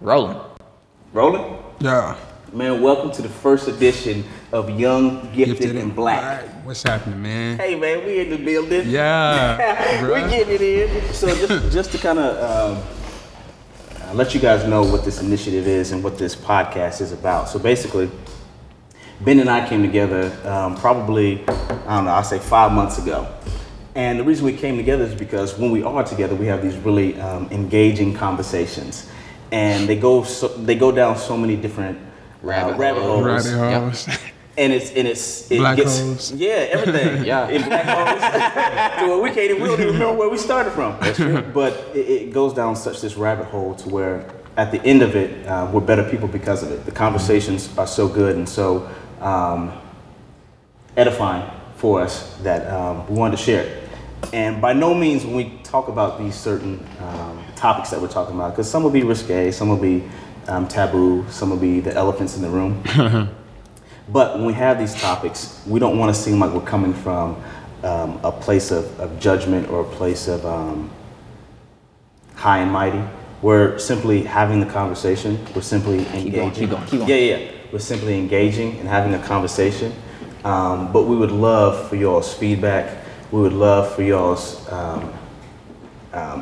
Rolling. Yeah. Man, welcome to the first edition of Young, Gifted, and Black. All right. What's happening, man? Hey, man, we in the building. Yeah. We getting it in. So just to kind of let you guys know what this initiative is and what this podcast is about. So basically, Ben and I came together probably, I'll say 5 months ago. And the reason we came together is because when we are together, we have these really engaging conversations. And they go down so many different rabbit holes. Yep. And it Black gets holes. yeah, everything. Yeah. In black holes. To where we don't even remember where we started from. That's true. But it goes down such this rabbit hole to where at the end of it, we're better people because of it. The conversations are so good and so edifying for us that we wanted to share it. And by no means when we talk about these certain topics that we're talking about, because some will be risque, some will be taboo, some will be the elephants in the room. But when we have these topics, we don't want to seem like we're coming from a place of judgment or a place of high and mighty. We're simply having the conversation. We're simply engaging. Keep going. Yeah. We're simply engaging and having a conversation. But we would love for y'all's feedback. We would love for y'all's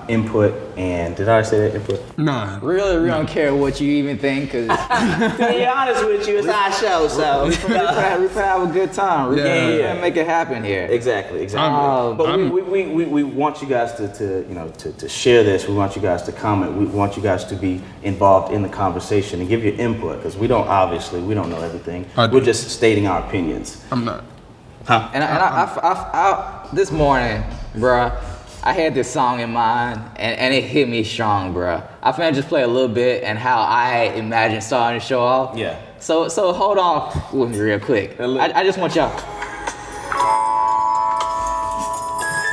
input. And did I say that input? Nah. Really, we don't care what you even think, because To be honest with you, it's our show, so we finna have a good time. We Yeah. finna make it happen here. Exactly. But we want you guys to share this. We want you guys to comment. We want you guys to be involved in the conversation and give your input, because we don't know everything. We're just stating our opinions. I'm not. And I this morning, bruh, I had this song in mind, and it hit me strong, bruh. I finna just play a little bit and how I imagine starting to show off. Yeah. So hold on with me real quick. I just want y'all.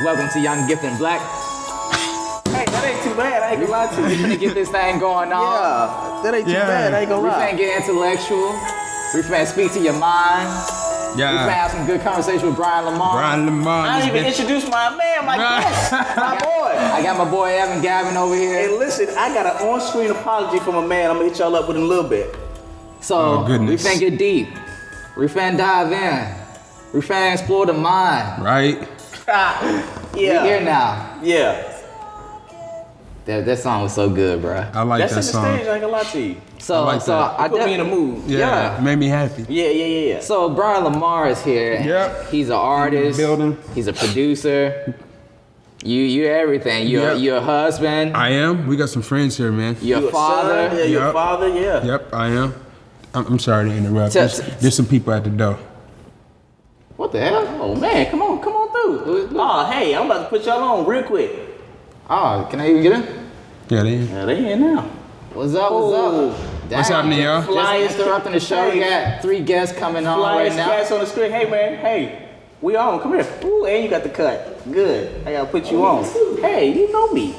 Welcome to Young, Gifted, and Black. Hey, that ain't too bad. I ain't gonna lie to We you. finna get this thing going on. Yeah, that ain't too bad. I ain't gonna We lie. finna get intellectual. We finna speak to your mind. We finna Yeah. have some good conversation with Bryant Lamar. Bryant Lamar. I didn't even introduce my man, my guest, my boy. I got my boy Evan Gavin over here. And listen, I got an on-screen apology from a man. I'm gonna hit y'all up with in a little bit. So Oh, goodness. we finna get deep. We finna dive in. We finna explore the mind. Right. We here now. Yeah. That song was so good, bruh. I like That's that in the song. stage. I ain't gonna lie to you. So I like that. I Put me in a mood. Yeah. Made me happy. Yeah. So Bryant Lamar is here. Yep. He's an artist. building. He's a producer. You're everything. You're a husband. I am. We got some friends here, man. You're a father. Son, yeah, you're a Yep. father. Yeah. Yep, I am. I'm sorry to interrupt. Tell- There's some people at the door. What the hell? Oh man, come on through. Oh, hey, I'm about to put y'all on real quick. Oh, can I even get in? Yeah, they. Yeah, they in now. What's up? Oh. What's happening, y'all? Just interrupting the show. We Hey. got 3 guests coming on right Flyers, now. cats on the screen. Hey, man. Hey, we on. Come here. Ooh, and you got the cut. Good. I gotta put you on. Hey, you know me.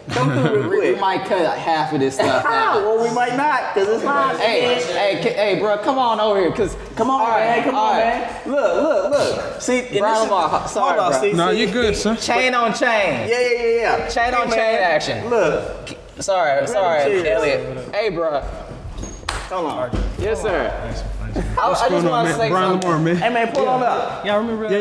Come through real We quick. might cut half of this stuff out. Well, we might not, cause it's live. Hey, bro, come on over here, cause Come on, man. Come on, man. Look. See, and Bro, this is- Lamar, sorry, hold on, bro. see, No, see. you're good, son. chain on chain. Yeah. Chain on Hey, chain man. action. Look, Sorry, cheers. Elliot. Hey, bro. hold on. Yes, sir. I What's just going on, want to man? say Brian something. Lamar, man. Hey, man, pull on up. Y'all remember that?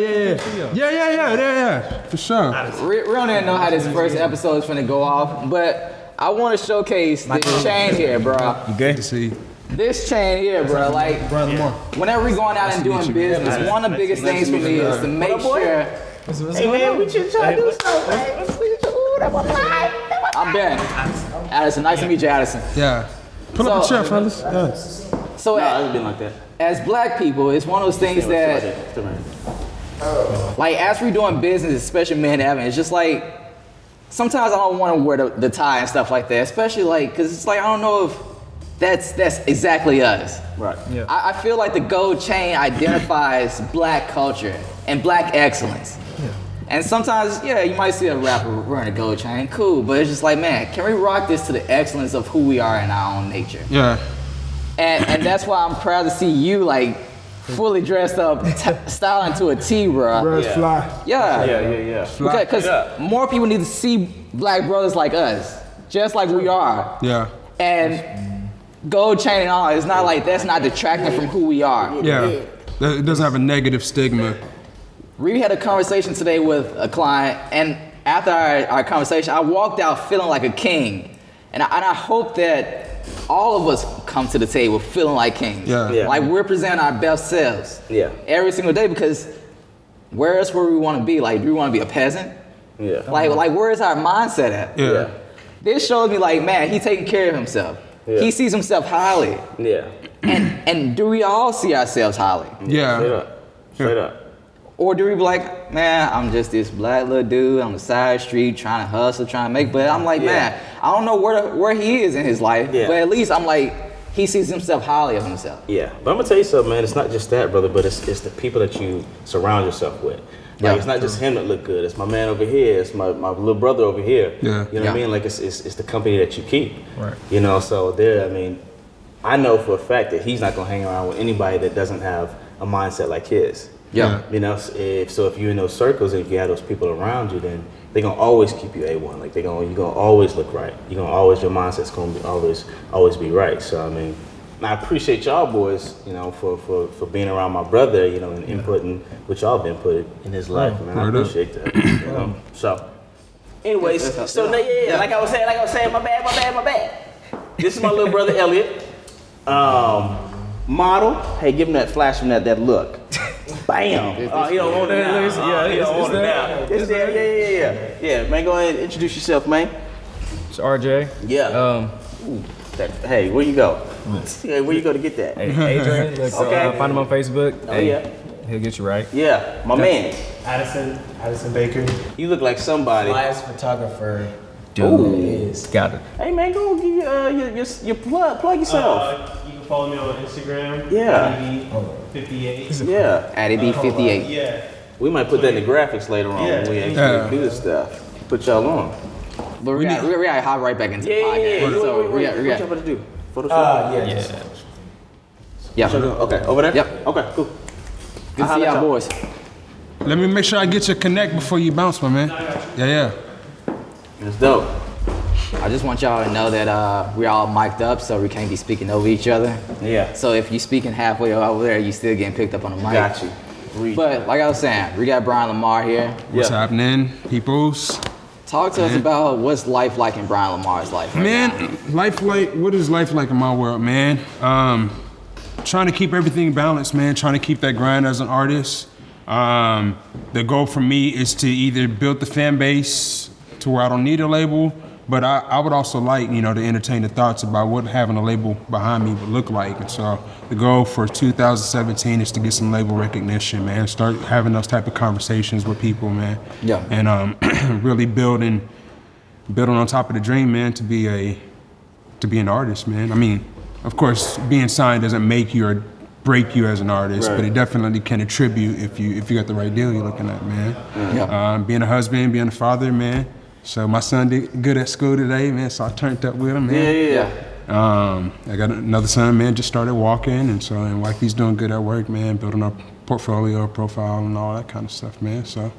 Yeah. For sure. We don't even know how this first episode is finna go off, but I want to showcase this chain here, bro. Good to see you. This chain here, bro. Like, Brian Lamar. whenever we going out and doing business, one of the biggest things for me is to make sure. Hey, man, we should try to do something. Ooh, that was live. I'm Ben. Addison, nice to meet you, Addison. Yeah. Pull up a So- chair, fellas. Yeah. So, No, it's been like that. as black people, it's one of those things that, like, as we're doing business, especially me and Evan, it's just like, sometimes I don't want to wear the tie and stuff like that, especially like, because it's like, I don't know if that's exactly us. Right. Yeah. I feel like the gold chain identifies black culture and black excellence. And sometimes, yeah, you might see a rapper wearing a gold chain, cool, but it's just like, man, can we rock this to the excellence of who we are in our own nature? Yeah. And that's why I'm proud to see you, like, fully dressed up, styling to a T, bro. Birds Yeah. fly. Yeah. Yeah. Fly. Because more people need to see black brothers like us, just like we are. Yeah. And gold chain and all, it's not like that's not detracting from who we are. Yeah. It doesn't have a negative stigma. We had a conversation today with a client, and after our conversation, I walked out feeling like a king. And I hope that all of us come to the table feeling like kings. Yeah. Like we're presenting our best selves every single day, because where else where we want to be? Like, do we want to be a peasant? Yeah. Like where is our mindset at? Yeah. This shows me like, man, he's taking care of himself. Yeah. He sees himself highly. Yeah. And do we all see ourselves highly? Yeah. Straight up. Straight up. Or do we be like, man, I'm just this black little dude on the side street trying to hustle, trying to make, but I'm like, man, I don't know where he is in his life, but at least I'm like, he sees himself highly of himself. Yeah, but I'm gonna tell you something, man. It's not just that, brother, but it's the people that you surround yourself with. Like, it's not just him that look good. It's my man over here. It's my little brother over here. Yeah. You know what I mean? Like, it's the company that you keep. Right. You know, so there, I mean, I know for a fact that he's not gonna hang around with anybody that doesn't have a mindset like his. Yeah. You know, if you're in those circles and if you have those people around you, then they're gonna always keep you A1. Like you're gonna always look right. Your mindset's gonna be always be right. So I mean, I appreciate y'all boys, you know, for being around my brother, you know, and inputting what y'all have inputted in his life, man. I appreciate that. You know? So anyways, like I was saying, my bad. This is my little brother Elliot. Model. Hey, give him that flash from that look. Bam! He don't want it now. He don't want it now. It's there. Yeah, man, go ahead and introduce yourself, man. It's RJ. Yeah. Hey, where you go? Hey, where you go to get that? Hey, Adrian. Look, find him on Facebook. Oh, yeah. He'll get you right. Yeah, my man. Addison Baker. You look like somebody. Flyest photographer. Dude. Got it. Hey, man, go give your plug yourself. You can follow me on Instagram. Yeah. ADB58. Yeah. ADB58. Yeah. We might put that in the graphics later on when we actually do this stuff. Put y'all on. But we gotta hop right back into the podcast. So What y'all about to do? Photoshop? Yeah. Yeah. Okay, over there? Yep. Okay, cool. Good to see y'all boys. Let me make sure I get your connect before you bounce, my man. Yeah. It's dope. I just want y'all to know that we're all mic'd up, so we can't be speaking over each other. Yeah. So if you speaking halfway over there, you still getting picked up on the mic. Got you. But like I was saying, we got Bryant Lamar here. What's happening, peoples? Talk to us about what's life like in Bryant Lamar's life. Right now. Man, what is life like in my world, man? Trying to keep everything balanced, man. Trying to keep that grind as an artist. The goal for me is to either build the fan base to where I don't need a label, but I would also like, to entertain the thoughts about what having a label behind me would look like. And so the goal for 2017 is to get some label recognition, man. Start having those type of conversations with people, man. Yeah. And really building on top of the dream, man, to be an artist, man. I mean, of course, being signed doesn't make you or break you as an artist, but it definitely can attribute if you got the right deal you're looking at, man. Yeah. Being a husband, being a father, man. So my son did good at school today, man, so I turned up with him, man. Yeah. I got another son, man, just started walking, and wifey's doing good at work, man, building up portfolio, profile, and all that kind of stuff, man, so.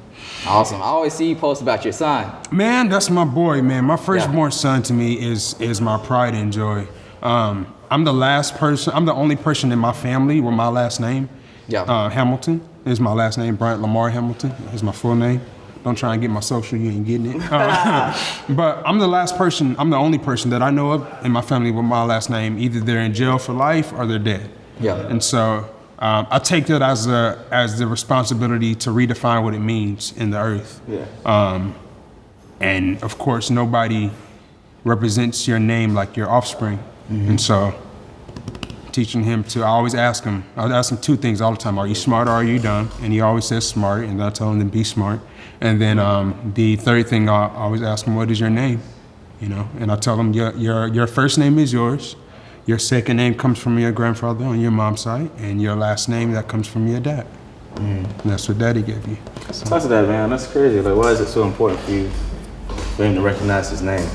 Awesome. I always see you post about your son. Man, that's my boy, man. My firstborn son to me is my pride and joy. I'm the only person in my family with my last name. Yeah. Hamilton is my last name. Bryant Lamar Hamilton is my full name. Don't try and get my social, you ain't getting it. But I'm the only person that I know of in my family with my last name. Either they're in jail for life or they're dead. Yeah. And so I take that as the responsibility to redefine what it means in the earth. Yeah. And of course, nobody represents your name like your offspring. Mm-hmm. And so teaching him I always ask him two things all the time. Are you smart or are you dumb? And he always says smart, and I tell him to be smart. And then the third thing, I always ask him, what is your name? And I tell him your first name is yours. Your second name comes from your grandfather on your mom's side, and your last name, that comes from your dad. And that's what daddy gave you. Talk to that, man. That's crazy. Like, why is it so important for you, for him to recognize his name?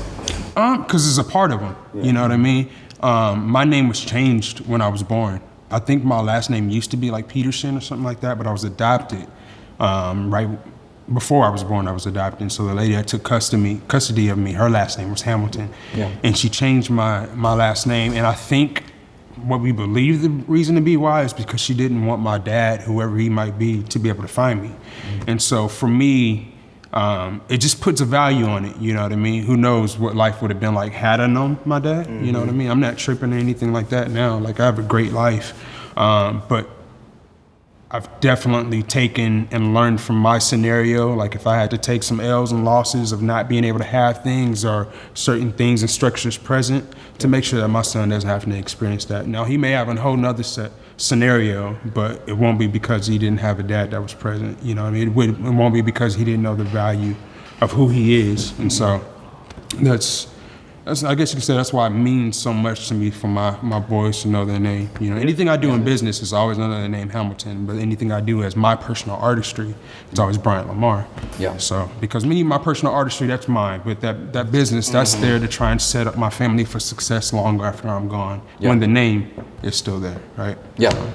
Because it's a part of him. Yeah. You know what I mean? My name was changed when I was born. I think my last name used to be like Peterson or something like that, but I was adopted right before I was born, I was adopted. And so the lady that took custody of me, her last name was Hamilton. Yeah. And she changed my last name. And I think what we believe the reason to be why is because she didn't want my dad, whoever he might be, to be able to find me. Mm-hmm. And so for me, it just puts a value on it, you know what I mean? Who knows what life would have been like had I known my dad, you know what I mean? I'm not tripping or anything like that now. Like, I have a great life. But I've definitely taken and learned from my scenario. Like, if I had to take some L's and losses of not being able to have things or certain things and structures present to make sure that my son doesn't have to experience that. Now, he may have a whole nother scenario, but it won't be because he didn't have a dad that was present. You know what I mean? It won't be because he didn't know the value of who he is. And so that's I guess you could say that's why it means so much to me for my boys to know their name. You know, anything I do in business is always under the name Hamilton, but anything I do as my personal artistry, it's always Bryant Lamar. Yeah. So, because my personal artistry, that's mine, but that business, that's there to try and set up my family for success long after I'm gone, when the name is still there, right? Yeah.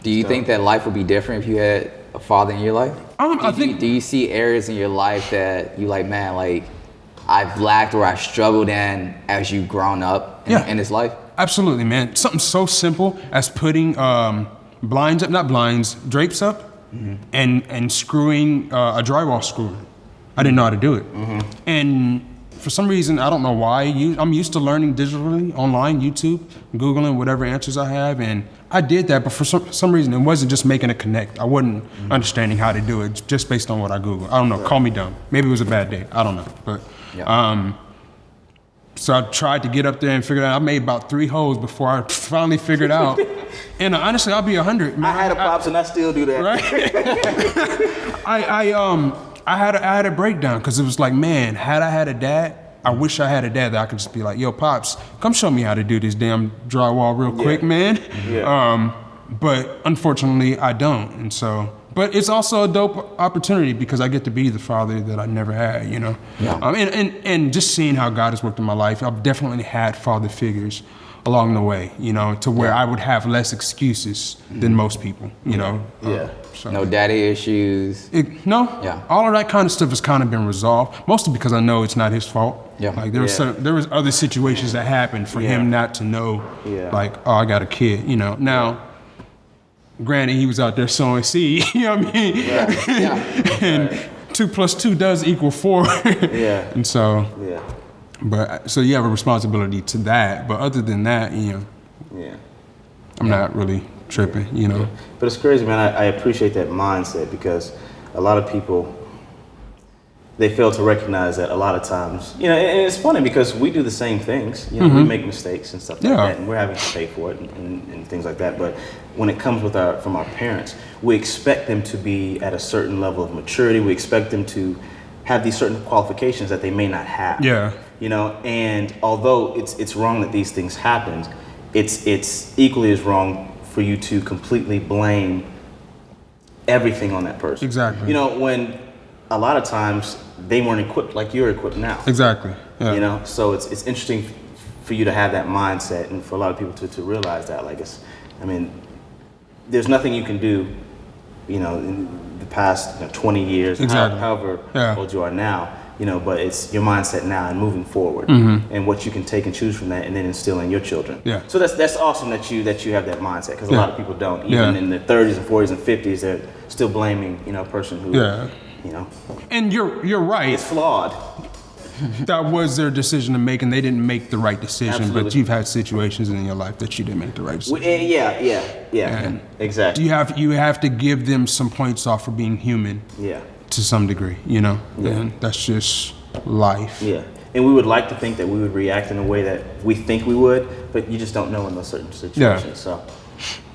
Do you think that life would be different if you had a father in your life? Do you see areas in your life that you like, man, like, I've lacked or I've struggled in as you've grown up in this life? Absolutely, man. Something so simple as putting drapes up and screwing a drywall screw. I didn't know how to do it. And for some reason, I don't know why, I'm used to learning digitally, online, YouTube, Googling whatever answers I have, and I did that, but for some reason, it wasn't just making a connect. I wasn't understanding how to do it just based on what I Googled. I don't know, call me dumb. Maybe it was a bad day, I don't know, but. So I tried to get up there and figure it out. I made about 3 holes before I finally figured out. And honestly, I'll be 100. Man. I had a pops and I still do that. Right? I had a breakdown because it was like, man, had I had a dad, I wish I had a dad that I could just be like, yo, pops, come show me how to do this damn drywall real quick, man. Yeah. But unfortunately, I don't. And so. But it's also a dope opportunity because I get to be the father that I never had, you know? Yeah. And just seeing how God has worked in my life, I've definitely had father figures along the way, you know, to where I would have less excuses than most people, you know? So. No daddy issues? All of that kind of stuff has kind of been resolved, mostly because I know it's not his fault. Yeah. Like there was other situations that happened for him not to know, like, oh, I got a kid, you know? Now, granted, he was out there sowing seed, you know what I mean? And 2 + 2 does equal 4. And so, so you have a responsibility to that. But other than that, you know, I'm not really tripping, you know? But it's crazy, man. I appreciate that mindset because a lot of people, they fail to recognize that a lot of times, you know, and it's funny because we do the same things. You know, we make mistakes and stuff like that, and we're having to pay for it and things like that. But when it comes from our parents, we expect them to be at a certain level of maturity. We expect them to have these certain qualifications that they may not have. Yeah. You know, and although it's wrong that these things happen, it's equally as wrong for you to completely blame everything on that person. Exactly. You know, when a lot of times they weren't equipped like you're equipped now. Exactly. Yeah. You know, so it's interesting for you to have that mindset and for a lot of people to realize that. Like, there's nothing you can do, you know, in the past 20 years, however old you are now, you know, but it's your mindset now and moving forward and what you can take and choose from that and then instill in your children. Yeah. So that's awesome that you have that mindset because a lot of people don't. Even in their 30s and 40s and 50s, they're still blaming, you know, a person who, you know. And you're right. It's flawed. That was their decision to make, and they didn't make the right decision. Absolutely. But you've had situations in your life that you didn't make the right decision. Yeah, exactly. You have to give them some points off for being human. Yeah. To some degree, you know. Yeah. And that's just life. Yeah. And we would like to think that we would react in a way that we think we would, but you just don't know in those certain situations. Yeah. So,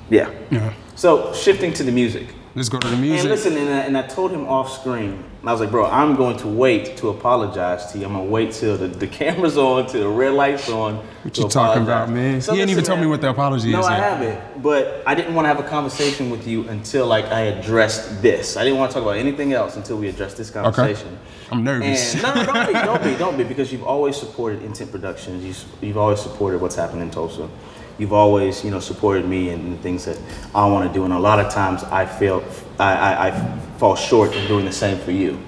yeah. So shifting to the music. Let's go to the music. And listen, and I told him off screen, I was like, bro, I'm going to wait to apologize to you. I'm going to wait till the camera's on, till the red light's on. What you talking about, man? So you ain't even told me what the apology is. No, I yet. haven't. But I didn't want to have a conversation with you until like I addressed this. I didn't want to talk about anything else until we addressed this conversation. Okay. I'm nervous. And don't be, because you've always supported Intent Productions. You've always supported what's happening in Tulsa. you've always, you know, supported me and the things that I want to do. And a lot of times I fall short in doing the same for you.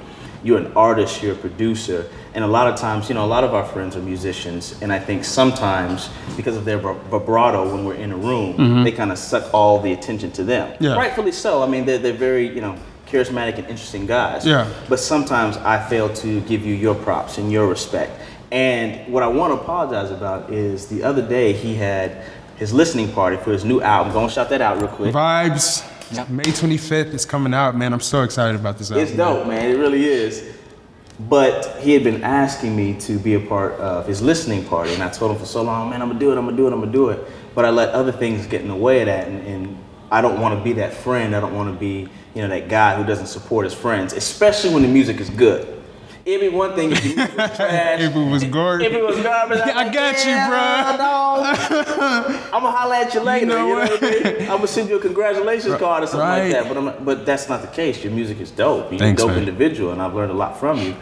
You're an artist, you're a producer, and a lot of times, you know, a lot of our friends are musicians, and I think sometimes because of their vibrato when we're in a room, they kind of suck all the attention to them. Yeah. Rightfully so. I mean, they're very, you know, charismatic and interesting guys. Yeah. But sometimes I fail to give you your props and your respect. And what I want to apologize about is the other day he had his listening party for his new album. Go and shout that out real quick. Vibes. Yep. May 25th is coming out, man. I'm so excited about this album. It's dope, man. It really is. But he had been asking me to be a part of his listening party, and I told him for so long, man, I'm gonna do it. But I let other things get in the way of that, and I don't want to be that friend. I don't want to be, you know, that guy who doesn't support his friends, especially when the music is good. It'd be one thing if the music was trash. If it was garbage. If it was garbage, I got you, bro. No. I'm gonna holler at you later. You know what I mean? I'm gonna send you a congratulations card or something like that. But that's not the case. Your music is dope. You're Thanks, a dope man. individual, and I've learned a lot from you.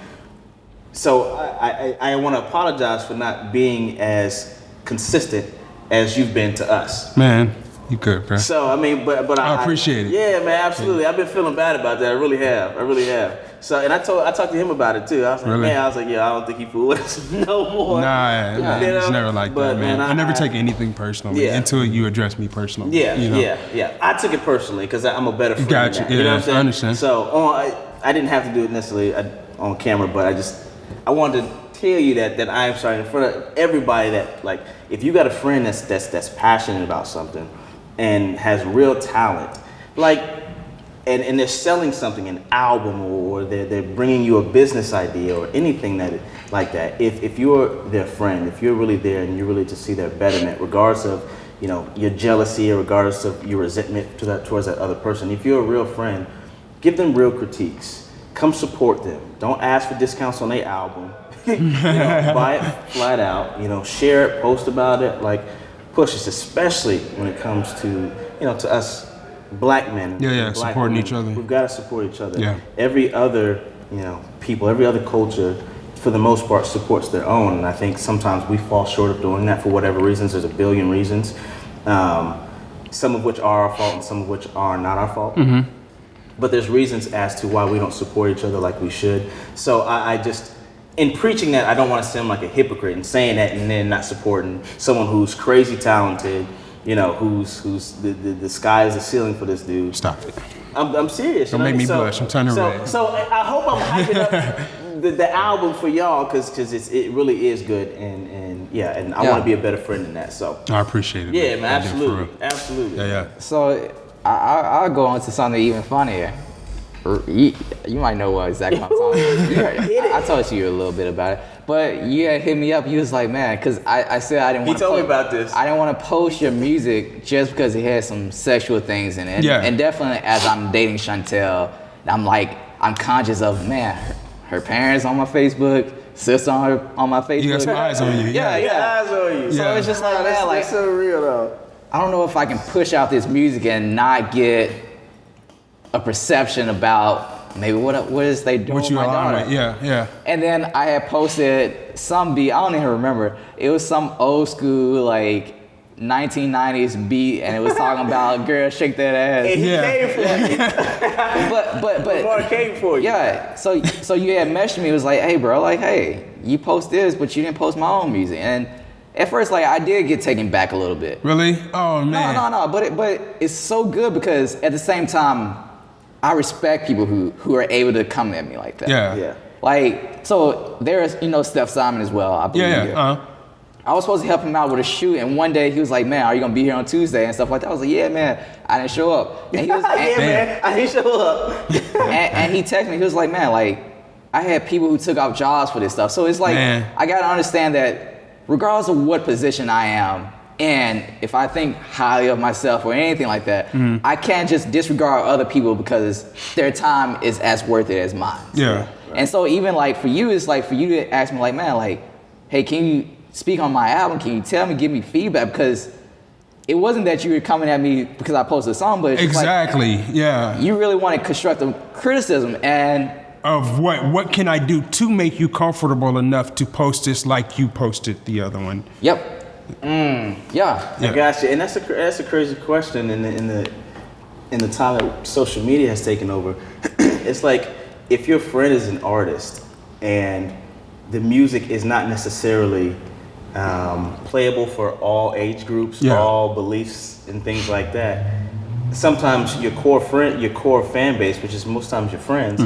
So I want to apologize for not being as consistent as you've been to us. Man, you good, bro. So I mean, but I appreciate it. Yeah, man, absolutely. I've been feeling bad about that. I really have. So, and I talked to him about it too. I was like, Really? man, yeah, I don't think he fooled with us no more. Nah, You it's know? never like But, that, man. man, I never take anything personally until you address me personally. Yeah, you know? yeah. I took it personally because I'm a better friend. Got than you. that, know Yeah, what I'm saying? I understand. So I didn't have to do it necessarily on camera, but I wanted to tell you that I am sorry in front of everybody that, like, if you got a friend that's passionate about something and has real talent, like, and they're selling something, an album, or they're bringing you a business idea or anything like that. If you're their friend, if you're really there and you're really to see their betterment, regardless of, you know, your jealousy or regardless of your resentment towards that other person, if you're a real friend, give them real critiques. Come support them. Don't ask for discounts on their album. You know, buy it flat out. You know, share it, post about it, like push us, especially when it comes to, you know, to us black men. Yeah, black supporting women. each other. We've got to support each other. Yeah. Every other, you know, people, every other culture, for the most part, supports their own. And I think sometimes we fall short of doing that for whatever reasons. There's a billion reasons, some of which are our fault and some of which are not our fault. Mm-hmm. But there's reasons as to why we don't support each other like we should. So I just, in preaching that, I don't want to sound like a hypocrite and saying that and then not supporting someone who's crazy talented, you know, who's the sky is the ceiling for this dude. Stop it. I'm serious. Don't make me blush. I'm turning red. So I hope I'm hyping up the album for y'all because it really is good and I want to be a better friend than that. So I appreciate it. yeah, man, I do, for real. absolutely. Yeah. So I'll go on to something even funnier. You might know what exactly I'm talking about. I told you a little bit about it. But you had hit me up. You was like, man, because I said I didn't want to. He told me about this. I didn't want to post your music just because it had some sexual things in it. Yeah. And definitely as I'm dating Chantel, I'm conscious of, man, her parents on my Facebook, sister on my Facebook. You got some eyes on you. Yeah. Eyes on you. So Yeah. it's just like, man, like, That's so real though. I don't know if I can push out this music and not get a perception about maybe what is they doing What with you my align daughter. with? Yeah. And then I had posted some beat, I don't even remember. It was some old school like 1990s beat and it was talking about girl shake that ass. And he Yeah. came for you. But Lamar came for you. yeah, so you had messaged me, it was like, hey bro, like hey, you post this but you didn't post my own music. And at first, like I did get taken back a little bit. Really? Oh man. No, but it's so good because at the same time, I respect people who are able to come at me like that. Yeah. Like, so there's, Steph Simon as well, I believe. Yeah. I was supposed to help him out with a shoot, and one day he was like, man, are you gonna be here on Tuesday and stuff like that? I was like, yeah, man, I didn't show up. And he was, Yeah, man, I didn't show up. and he texted me, he was like, man, like, I had people who took off jobs for this stuff. So it's like, Man. I gotta understand that regardless of what position I am, and if I think highly of myself or anything like that, I can't just disregard other people because their time is as worth it as mine. Yeah. And so even like for you, it's like for you to ask me like, man, like, hey, can you speak on my album? Can you tell me, give me feedback? Because it wasn't that you were coming at me because I posted a song, but it's just Exactly. Yeah. like, you really wanted constructive criticism. And Of what can I do to make you comfortable enough to post this like you posted the other one? yep. Yeah. I got you, and that's a crazy question in the time that social media has taken over. It's like if your friend is an artist and the music is not necessarily playable for all age groups, all beliefs, and things like that. Sometimes your core fan base, which is most times your friends,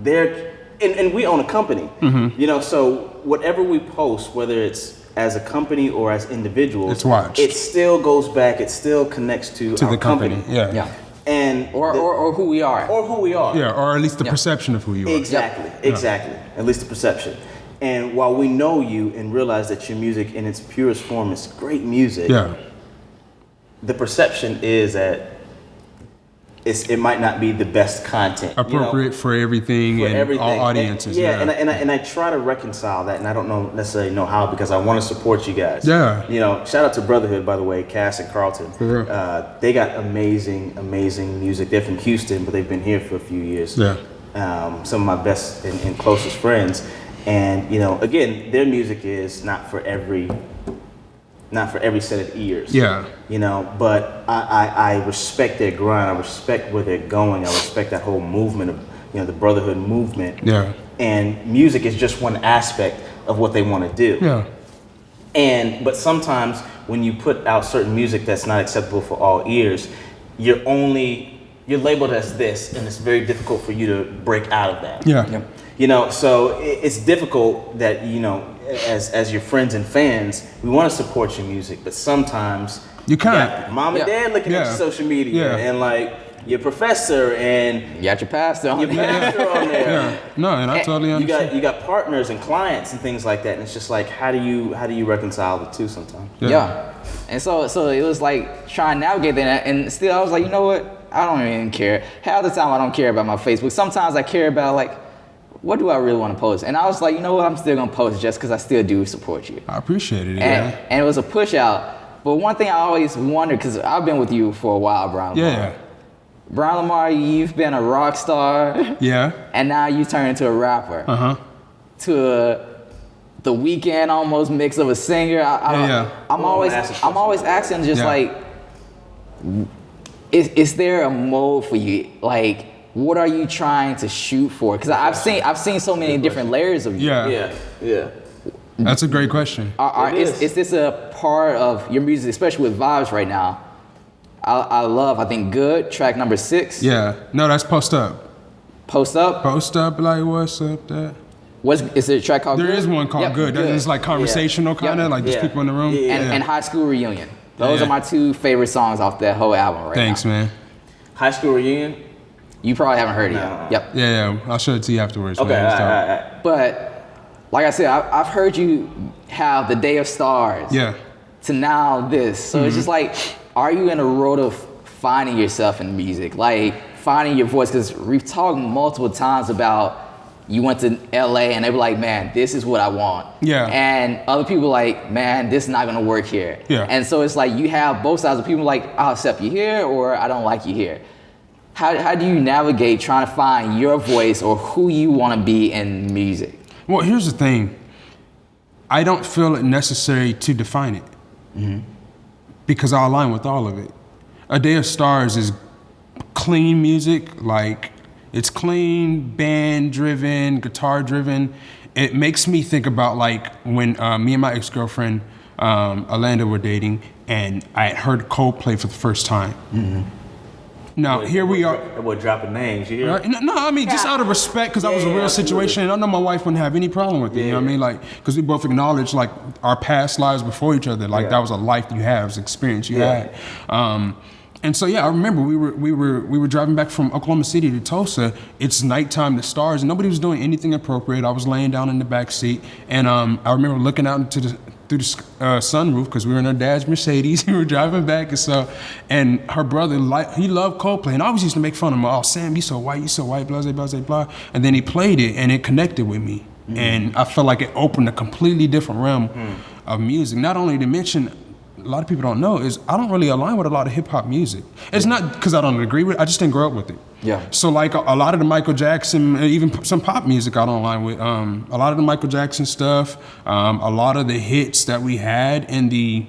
they're and we own a company, you know. So whatever we post, whether it's as a company or as individuals, It's watched. it still goes back. It still connects to our the company. Yeah. Yeah. and Or who we are. or who we are. Yeah, or at least the perception of who you are. Exactly, exactly. At least the perception. And while we know you and realize that your music in its purest form is great music, Yeah. the perception is that it might not be the best content. Appropriate for everything For and everything. all audiences. And I try to reconcile that, and I don't necessarily know how because I want to support you guys. Yeah. You know, shout out to Brotherhood, by the way, Cass and Carlton. For real. They got amazing music. They're from Houston, but they've been here for a few years. Yeah. Some of my best and closest friends. And, you know, again, their music is not for every set of ears. Yeah. You know, but I respect their grind. I respect where they're going. I respect that whole movement of, you know, the Brotherhood movement. Yeah. And music is just one aspect of what they want to do. Yeah. But sometimes when you put out certain music that's not acceptable for all ears, you're labeled as this, and it's very difficult for you to break out of that. Yeah. Yep. You know, so it's difficult that, you know, as your friends and fans, we want to support your music, but sometimes You can't. got mom and dad looking at your social media and like your professor and You got your pastor on your pastor on there. Yeah. No, and I totally understand. You got partners and clients and things like that, and it's just like how do you reconcile the two sometimes? Yeah. And so it was like trying to navigate that, and still I was like, you know what? I don't even care. Half the time I don't care about my Facebook. Sometimes I care about like, what do I really want to post? And I was like, you know what? I'm still gonna post just because I still do support you. I appreciate it. And it was a push out. But one thing I always wondered, because I've been with you for a while, Bryant Lamar. Yeah. Bryant Lamar, you've been a rock star. Yeah. And now you turn into a rapper. To the Weeknd almost mix of a singer. I'm always asking just like, is there a mold for you? Like, what are you trying to shoot for? Because I've seen so many different layers of you. Yeah. That's a great question. Is this a part of your music, especially with Vibes right now? I think Good, track number 6. Yeah. No, that's Post Up. Post Up? Post Up, like, what's up, that? Is there a track called Good? There is one called Good. It's like conversational kind of, like just people in the room. And High School Reunion. Those are my 2 favorite songs off that whole album right Thanks, now. man. High School Reunion? You probably haven't heard it yet. Yep. Yeah. I'll show it to you afterwards. Okay, man. all right. But like I said, I've heard you have the Day of Stars. Yeah. To now this. So it's just like, are you in a road of finding yourself in music? Like finding your voice? Because we've talked multiple times about you went to LA and they were like, man, this is what I want. Yeah. And other people like, man, this is not gonna work here. Yeah. And so it's like you have both sides of people like, I'll accept you here or I don't like you here. How do you navigate trying to find your voice or who you want to be in music? Well, here's the thing. I don't feel it necessary to define it because I align with all of it. A Day of Stars is clean music, like it's clean, band-driven, guitar-driven. It makes me think about like when me and my ex-girlfriend, Alanda, were dating, and I had heard Coldplay for the first time. Now, here we are. That boy dropping names, you hear? Right? No, I mean, just out of respect, because that was a real situation, and I know my wife wouldn't have any problem with it, you know what I mean? Like, because we both acknowledge, like, our past lives before each other, like, that was a life you had, it was an experience you had. And so, yeah, I remember we were driving back from Oklahoma City to Tulsa. It's nighttime, the stars, and nobody was doing anything appropriate. I was laying down in the back seat, and I remember looking out through the sunroof because we were in our dad's Mercedes. We were driving back, and her brother, he loved Coldplay, and I always used to make fun of him. Oh, Sam, you so white, blah, blah, blah, blah. And then he played it, and it connected with me, and I felt like it opened a completely different realm of music. Not only to mention, a lot of people don't know is I don't really align with a lot of hip hop music. It's not because I don't agree with it, I just didn't grow up with it. Yeah. So like a lot of the Michael Jackson, even some pop music I don't align with. A lot of the Michael Jackson stuff, a lot of the hits that we had in the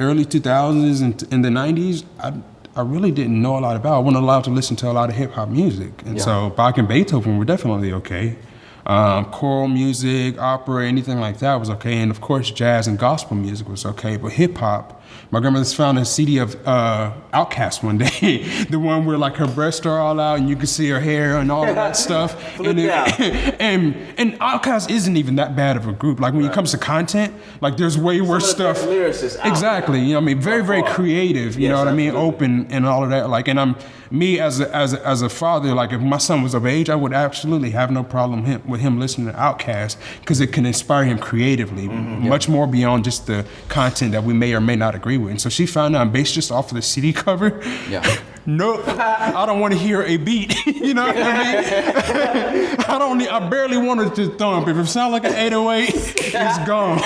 early 2000s and in the 90s, I really didn't know a lot about. I wasn't allowed to listen to a lot of hip hop music, and so Bach and Beethoven were definitely okay. Choral music, opera, anything like that was okay, and of course jazz and gospel music was okay. But hip hop, my grandmother's found a CD of Outkast one day, the one where like her breasts are all out and you can see her hair and all of that stuff. And Outkast isn't even that bad of a group. Like when it comes to content, like there's way worse stuff. Lyricists out. Exactly, you know what I mean? Very, very creative, you know what I mean? Open and all of that. Like, and me as a father, like if my son was of age, I would absolutely have no problem with him listening to Outkast because it can inspire him creatively, much more beyond just the content that we may or may not agree with. And so she found out based just off of the CD cover. Yeah. Nope, I don't want to hear a beat. You know what I mean? I barely wanted to thump. If it sounds like an 808, it's gone.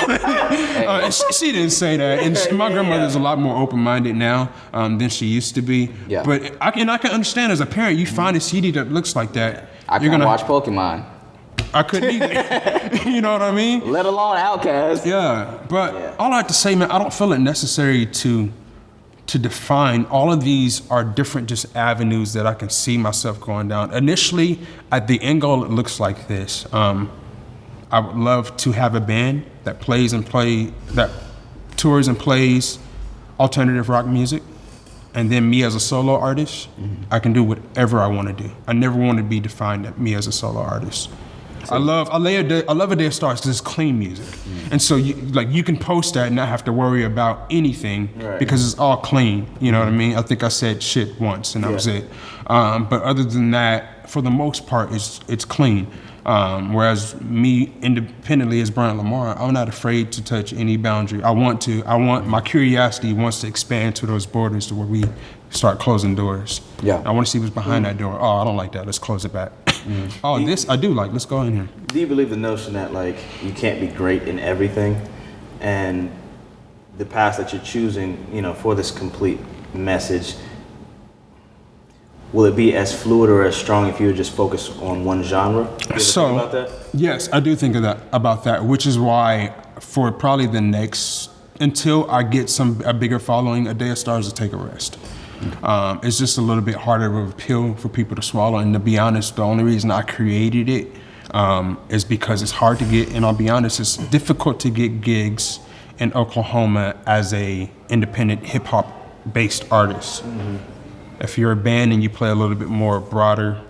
She didn't say that, and my grandmother's a lot more open-minded now than she used to be. Yeah. But I can understand as a parent, you find a CD that looks like that. I can't watch Pokemon. I couldn't either. You know what I mean? Let alone Outkast. Yeah, but all I have to say, man, I don't feel it necessary to define. All of these are different just avenues that I can see myself going down. Initially, at the end goal, it looks like this. I would love to have a band that that tours and plays alternative rock music. And then me as a solo artist, I can do whatever I want to do. I never want to be defined as me as a solo artist. I love A Day of Stars because it's clean music, and so you can post that and not have to worry about anything because it's all clean. You know what I mean? I think I said shit once and that was it. But other than that, for the most part, it's clean. Whereas me independently as Bryant Lamar, I'm not afraid to touch any boundary. My curiosity wants to expand to those borders to where we start closing doors. Yeah. I want to see what's behind that door. Oh, I don't like that. Let's close it back. Oh, this I do like. Let's go in here. Do you believe the notion that like you can't be great in everything, and the path that you're choosing, for this complete message, will it be as fluid or as strong if you would just focus on one genre? You ever think about that? Yes, I do think about that, which is why for probably until I get a bigger following, A Day of Stars will take a rest. It's just a little bit harder of a pill for people to swallow. And to be honest, the only reason I created it is because it's hard to get, and I'll be honest, it's difficult to get gigs in Oklahoma as a independent hip hop based artist. If you're a band and you play a little bit more broader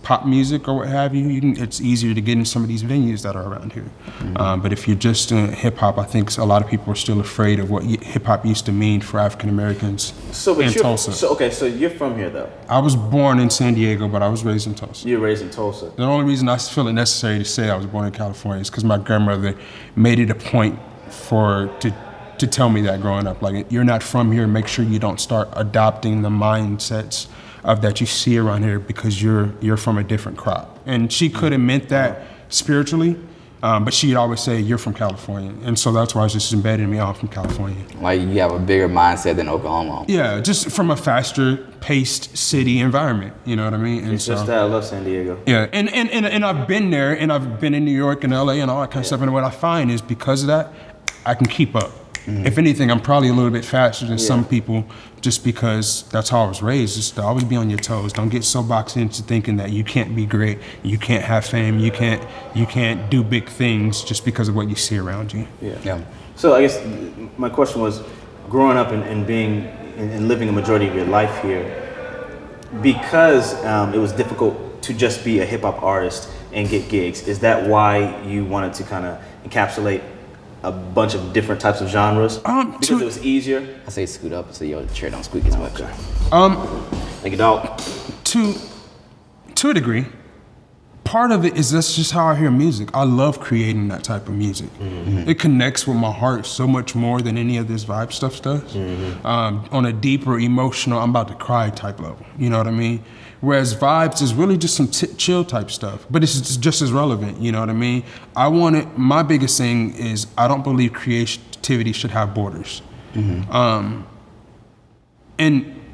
pop music or what have you, it's easier to get in some of these venues that are around here. But if you're just doing hip hop, I think a lot of people are still afraid of what hip hop used to mean for African Americans in Tulsa. So you're from here though? I was born in San Diego, but I was raised in Tulsa. You were raised in Tulsa. The only reason I feel it necessary to say I was born in California is because my grandmother made it a point to tell me that growing up. Like, you're not from here, make sure you don't start adopting the mindsets of that you see around here because you're from a different crop. And she could have meant that spiritually, but she'd always say, you're from California. And so that's why it's just embedded in me, I'm from California. Like, you have a bigger mindset than Oklahoma. Yeah, just from a faster paced city environment, you know what I mean? And it's just that I love San Diego. Yeah, and I've been there, and I've been in New York and LA and all that kind of stuff, and what I find is because of that, I can keep up. If anything, I'm probably a little bit faster than some people just because that's how I was raised, just to always be on your toes. Don't get so boxed into thinking that you can't be great, you can't have fame, you can't do big things just because of what you see around you. Yeah. So I guess my question was, growing up and being and living a majority of your life here, because it was difficult to just be a hip hop artist and get gigs, is that why you wanted to kind of encapsulate a bunch of different types of genres? Because it was easier? I say scoot up so your chair don't squeak as much. Okay. Thank you, dog. To a degree, part of it is that's just how I hear music. I love creating that type of music. It connects with my heart so much more than any of this vibe stuff does. On a deeper emotional, I'm about to cry type level. You know what I mean? Whereas vibes is really just some chill type stuff, but it's just as relevant. You know what I mean? My biggest thing is I don't believe creativity should have borders. And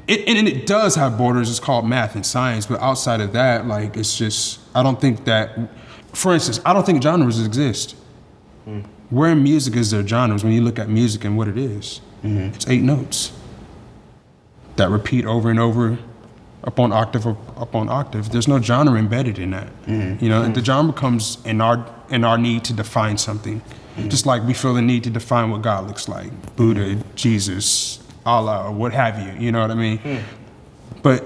it does have borders. It's called math and science, but outside of that, like, it's just, I don't think that, for instance, I don't think genres exist. Where in music is there genres when you look at music and what it is? It's 8 notes that repeat over and over upon octave. There's no genre embedded in that. You know, and the genre comes in our need to define something. Just like we feel the need to define what God looks like, Buddha, Jesus, Allah, or what have you. You know what I mean? But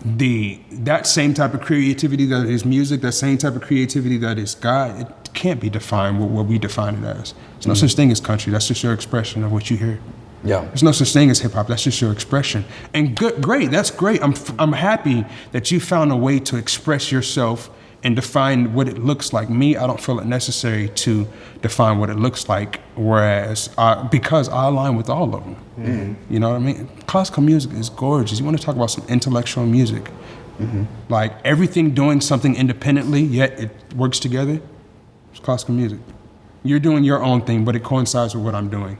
that same type of creativity that is music, that same type of creativity that is God, it can't be defined with what we define it as. There's no such thing as country. That's just your expression of what you hear. Yeah. There's no such thing as hip hop. That's just your expression. And great. That's great. I'm happy that you found a way to express yourself and define what it looks like. Me, I don't feel it necessary to define what it looks like, whereas because I align with all of them. You know what I mean? Classical music is gorgeous. You want to talk about some intellectual music. Like everything doing something independently, yet it works together, it's classical music. You're doing your own thing, but it coincides with what I'm doing.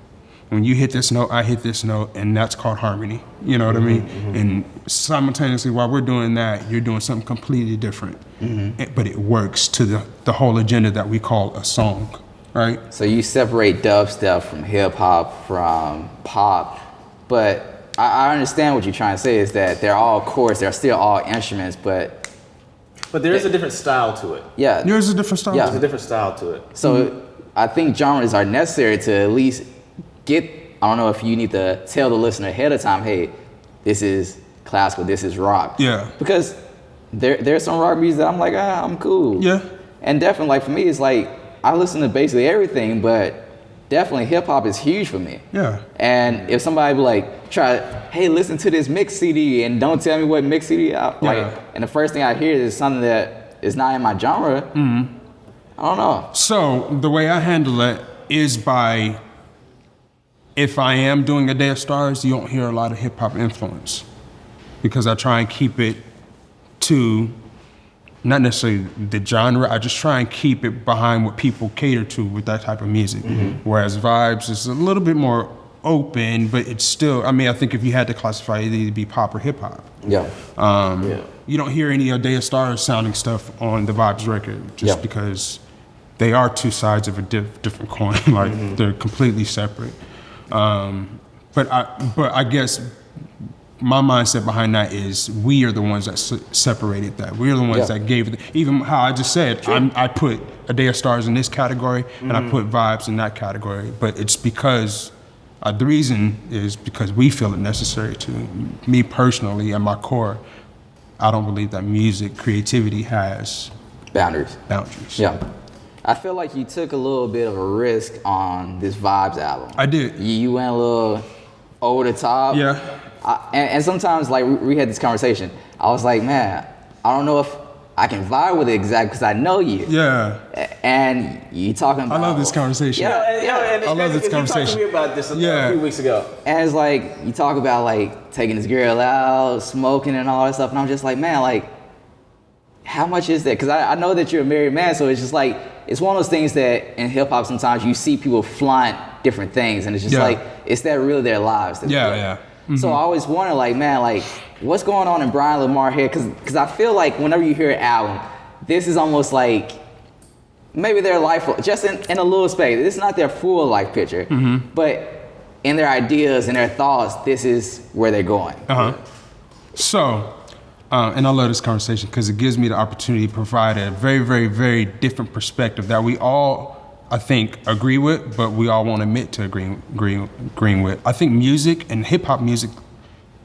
When you hit this note, I hit this note, and that's called harmony. You know what I mean? And simultaneously, while we're doing that, you're doing something completely different. But it works to the whole agenda that we call a song, right? So you separate dubstep from hip hop, from pop, but I understand what you're trying to say is that they're all chords, they're still all instruments, but there is a different style to it. yeah. There's a different style. Yeah. There's a different style to it. So I think genres are necessary to at least I don't know if you need to tell the listener ahead of time, hey, this is classical, this is rock. Yeah. Because there's some rock music that I'm like, I'm cool. Yeah. And definitely, like, for me, it's like, I listen to basically everything, but definitely hip hop is huge for me. Yeah. And if somebody be like, hey, listen to this mix CD and don't tell me what mix CD, and the first thing I hear is something that is not in my genre, I don't know. So the way I handle it is by, if I am doing a Day of Stars, you don't hear a lot of hip hop influence because I try and keep it to not necessarily the genre. I just try and keep it behind what people cater to with that type of music. Whereas Vibes is a little bit more open, but it's still, I mean, I think if you had to classify it, it'd either be pop or hip hop. Yeah. You don't hear any of Day of Stars sounding stuff on the Vibes record just because they are two sides of a different coin. Like they're completely separate. But I guess my mindset behind that is we are the ones that separated that. We are the ones that gave it. Even how I just said, I put A Day of Stars in this category and I put Vibes in that category. But it's because the reason is because we feel it necessary to. Me personally, at my core, I don't believe that music creativity has Boundaries. Yeah. I feel like you took a little bit of a risk on this Vibes album. I did. You went a little over the top. Yeah. And sometimes, like, we had this conversation. I was like, man, I don't know if I can vibe with it exactly because I know you. Yeah. And you talking about... I love this conversation. And I love this You conversation. talked to me about this a few weeks ago. And it's like, you talk about, like, taking this girl out, smoking and all that stuff. And I'm just like, man, like, how much is that? Because I know that you're a married man, so it's just like, it's one of those things that in hip hop sometimes you see people flaunt different things, and it's just like, is that really their lives? So I always wonder, like, man, like, what's going on in Bryant Lamar here? Because I feel like whenever you hear an album, this is almost like maybe their life, just in a little space. It's not their full life picture, but in their ideas and their thoughts, this is where they're going. So, and I love this conversation because it gives me the opportunity to provide a very, very, very different perspective that we all, I think, agree with, but we all won't admit to agreeing with. I think music, and hip hop music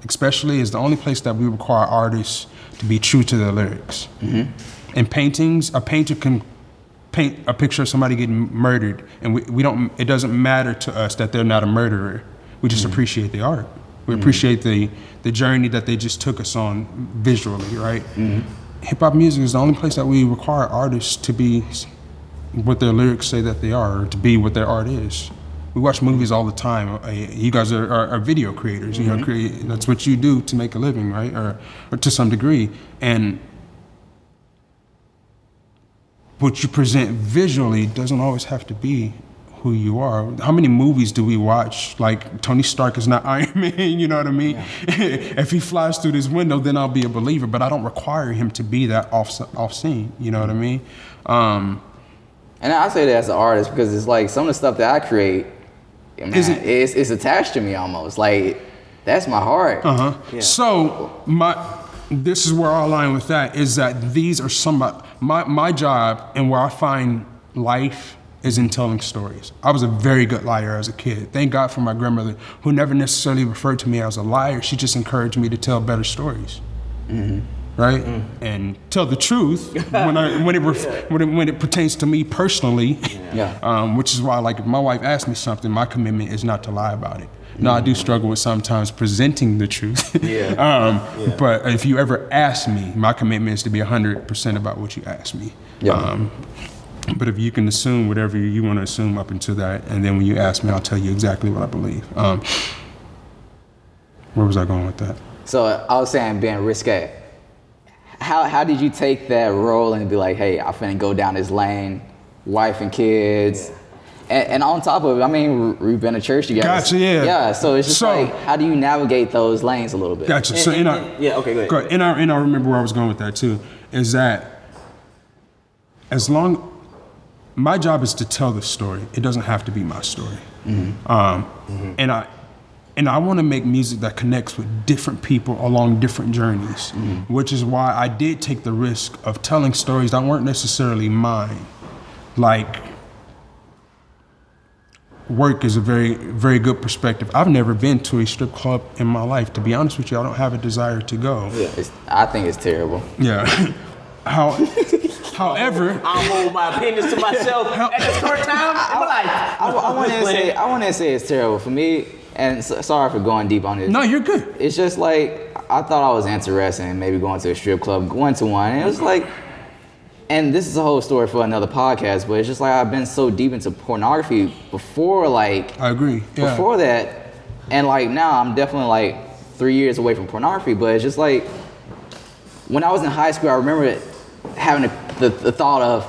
especially, is the only place that we require artists to be true to their lyrics. In paintings, a painter can paint a picture of somebody getting murdered, and we don't. It doesn't matter to us that they're not a murderer. We just appreciate the art. We appreciate the journey that they just took us on visually, right? Hip hop music is the only place that we require artists to be what their lyrics say that they are, or to be what their art is. We watch movies all the time. You guys are video creators. You know, that's what you do to make a living, right? Or to some degree. And what you present visually doesn't always have to be who you are. How many movies do we watch? Like, Tony Stark is not Iron Man, you know what I mean? If he flies through this window, then I'll be a believer, but I don't require him to be that off scene, you know what I mean? And I say that as an artist because it's like some of the stuff that I create, man, it's attached to me almost. Like, that's my heart. Yeah. So this is where I align with that, is that these are my job and where I find life is in telling stories. I was a very good liar as a kid. Thank God for my grandmother, who never necessarily referred to me as a liar. She just encouraged me to tell better stories. Right? And tell the truth when it pertains to me personally. Which is why, like, if my wife asks me something, my commitment is not to lie about it. Now, I do struggle with sometimes presenting the truth. But if you ever ask me, my commitment is to be 100% about what you ask me. But if you can assume whatever you want to assume up until that, and then when you ask me, I'll tell you exactly what I believe. Where was I going with that? So I was saying, being risque. How did you take that role and be like, hey, I'm finna go down this lane, wife and kids? And on top of it, I mean, we've been to church together. Gotcha, yeah. Yeah, so it's just like, how do you navigate those lanes a little bit? Gotcha. So okay, go ahead. And I remember where I was going with that too, is that my job is to tell the story. It doesn't have to be my story. And I want to make music that connects with different people along different journeys, which is why I did take the risk of telling stories that weren't necessarily mine. Like, work is a very, very good perspective. I've never been to a strip club in my life. To be honest with you, I don't have a desire to go. I think it's terrible. Yeah. However, I'll hold my opinions to myself at the short time in my life. I want to say it's terrible for me. And sorry for going deep on this. No, you're good. It's just like, I thought I was interested in maybe going to a strip club, going to one. And it was like, and this is a whole story for another podcast, but it's just like I've been so deep into pornography before, like. I agree. Yeah. Before that. And like now I'm definitely like 3 years away from pornography, but it's just like, when I was in high school, I remember having the thought of,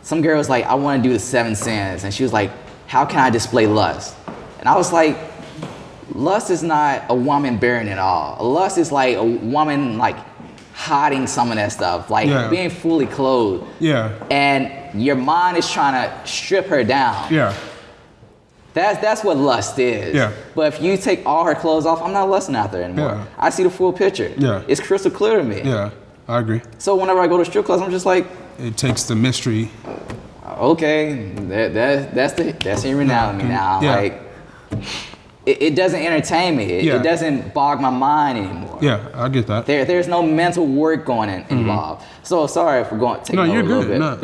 some girl was like, I want to do the 7 sins. And she was like, how can I display lust? And I was like, lust is not a woman bearing it all. Lust is like a woman like hiding some of that stuff, like being fully clothed. And your mind is trying to strip her down. That's what lust is. But if you take all her clothes off, I'm not lusting after her anymore. I see the full picture. It's crystal clear to me. I agree. So whenever I go to strip clubs, I'm just like, it takes the mystery. Okay, that's human anatomy now. Like, it doesn't entertain me. It doesn't bog my mind anymore. I get that. There's no mental work going involved. So sorry for taking over a little bit. No.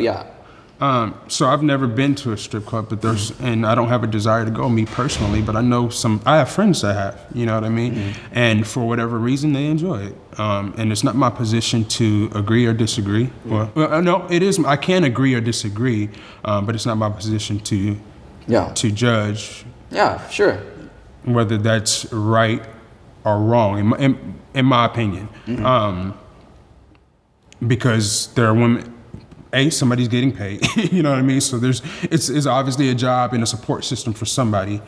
But so I've never been to a strip club, but and I don't have a desire to go, me personally, but I know I have friends that have, you know what I mean? And for whatever reason, they enjoy it. And it's not my position to agree or disagree. Well, no, it is, I can agree or disagree, but it's not my position to judge. Sure. Whether that's right or wrong, in my opinion. Because there are women, somebody's getting paid, you know what I mean? So it's obviously a job and a support system for somebody.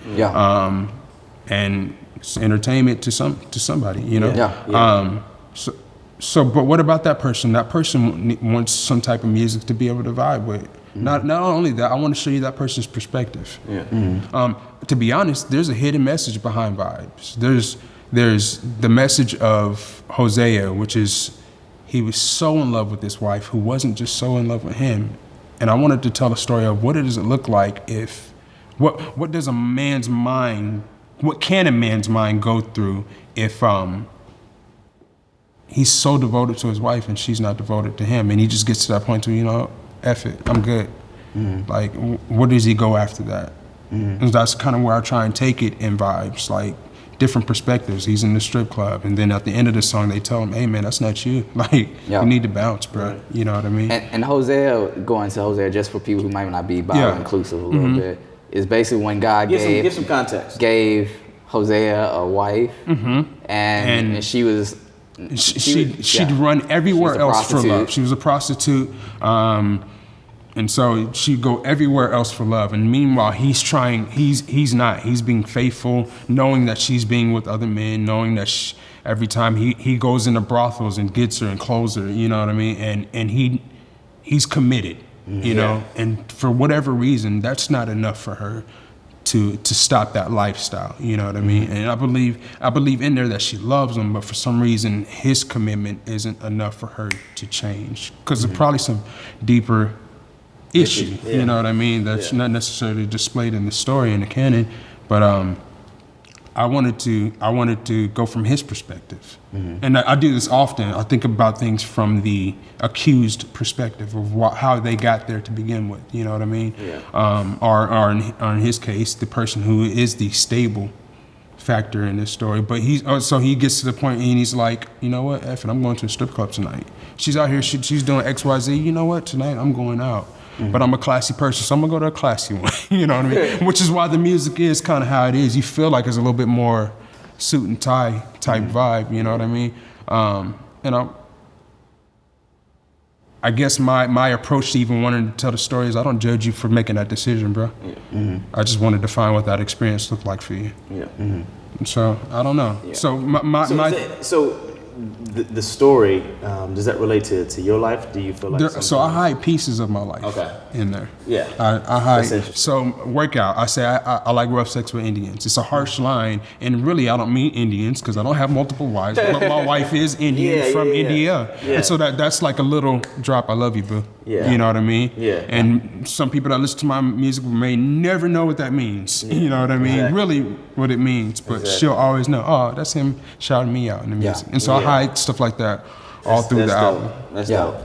And it's entertainment to somebody, you know? So, but what about that person? That person wants some type of music to be able to vibe with. Not only that, I want to show you that person's perspective. To be honest, there's a hidden message behind vibes. There's the message of Hosea, which is, he was so in love with his wife who wasn't just so in love with him. And I wanted to tell a story of what does it look like if, what does a man's mind, what can a man's mind go through if he's so devoted to his wife and she's not devoted to him, and he just gets to that point where, you know, F it, I'm good. Like, where does he go after that? And that's kind of where I try and take it in vibes, like, different perspectives. He's in the strip club, and then at the end of the song, they tell him, hey, man, that's not you. Like, you need to bounce, bro. You know what I mean? And Hosea, going to Hosea, just for people who might not be Bible-inclusive a little bit, is basically when God give some context. Gave Hosea a wife, and she was... She'd run everywhere else for love. She was a prostitute. And so she'd go everywhere else for love. And meanwhile, he's not. He's being faithful, knowing that she's being with other men, knowing that every time he goes into brothels and gets her and clothes her, you know what I mean? And he's committed, you know? And for whatever reason, that's not enough for her to stop that lifestyle. You know what I mean? And I believe in there that she loves him, but for some reason his commitment isn't enough for her to change, because there's probably some deeper issue. Yeah. You know what I mean? That's not necessarily displayed in the story in the canon, but I wanted to go from his perspective, and I do this often. I think about things from the accused perspective of how they got there to begin with. You know what I mean? Yeah. Or in his case, the person who is the stable factor in this story. But so he gets to the point and he's like, you know what, F it, I'm going to a strip club tonight. She's out here, she's doing X, Y, Z. You know what? Tonight I'm going out. But I'm a classy person, so I'm gonna go to a classy one. You know what I mean? Which is why the music is kind of how it is. You feel like it's a little bit more suit and tie type vibe. You know what I mean? I guess my approach to even wanting to tell the story is I don't judge you for making that decision, bro. Yeah. I just wanted to find what that experience looked like for you. Yeah. And so I don't know. Yeah. So the story, does that relate to your life? Do you feel like so I hide pieces of my life in there. Yeah. I hide. That's interesting. So workout, I say I like rough sex with Indians. It's a harsh line, and really I don't mean Indians because I don't have multiple wives, but my wife is Indian from India. Yeah. And so that's like a little drop, I love you, boo. Yeah. You know what I mean? Yeah. And some people that listen to my music may never know what that means. You know what I mean? Exactly. Really what it means, but she'll always know, oh, that's him shouting me out in the music. And so I hide stuff like that all through the album. That's dope.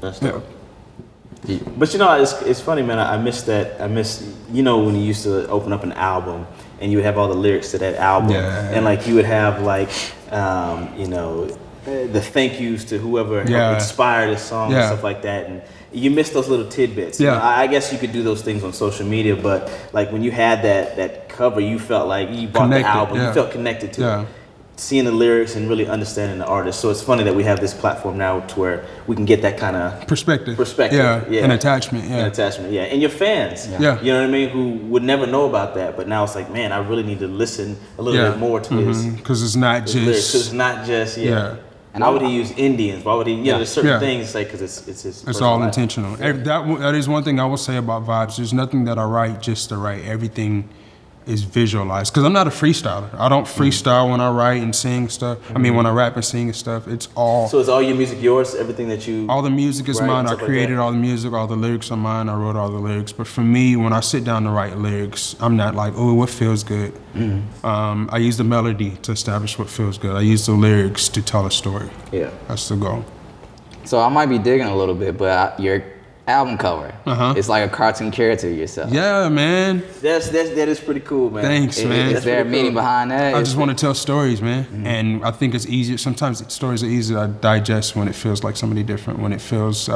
That's dope. But you know, it's funny, man. I miss that. I miss, you know, when you used to open up an album and you would have all the lyrics to that album, and like you would have like, you know, the thank yous to whoever helped inspire this song and stuff like that, and you miss those little tidbits. You know, I guess you could do those things on social media, but like when you had that cover, you felt like you bought the album, you felt connected to it. Seeing the lyrics and really understanding the artist. So it's funny that we have this platform now to where we can get that kind of perspective. And attachment. And your fans, you know what I mean, who would never know about that, but now it's like, man, I really need to listen a little bit more to his, because it's not just lyrics. It's not just and why would he use Indians? Why would he? You know, there's certain things like because it's his. It's all intentional. That is one thing I will say about vibes. There's nothing that I write just to write. Everything is visualized, because I'm not a freestyler. I don't freestyle when I write and sing stuff. I mean, when I rap and sing and stuff, it's all. So is all your music yours? Everything that you. All the music is mine. I created all the music. All the lyrics are mine. I wrote all the lyrics. But for me, when I sit down to write lyrics, I'm not like, oh, what feels good. I use the melody to establish what feels good. I use the lyrics to tell a story. Yeah, that's the goal. So I might be digging a little bit, but your album cover, it's like a cartoon character of yourself. Yeah, man. That is pretty cool, man. Thanks, man. Is there a meaning behind that? I just want to tell stories, man. And I think it's easier. Sometimes stories are easier to digest when it feels like somebody different, when it feels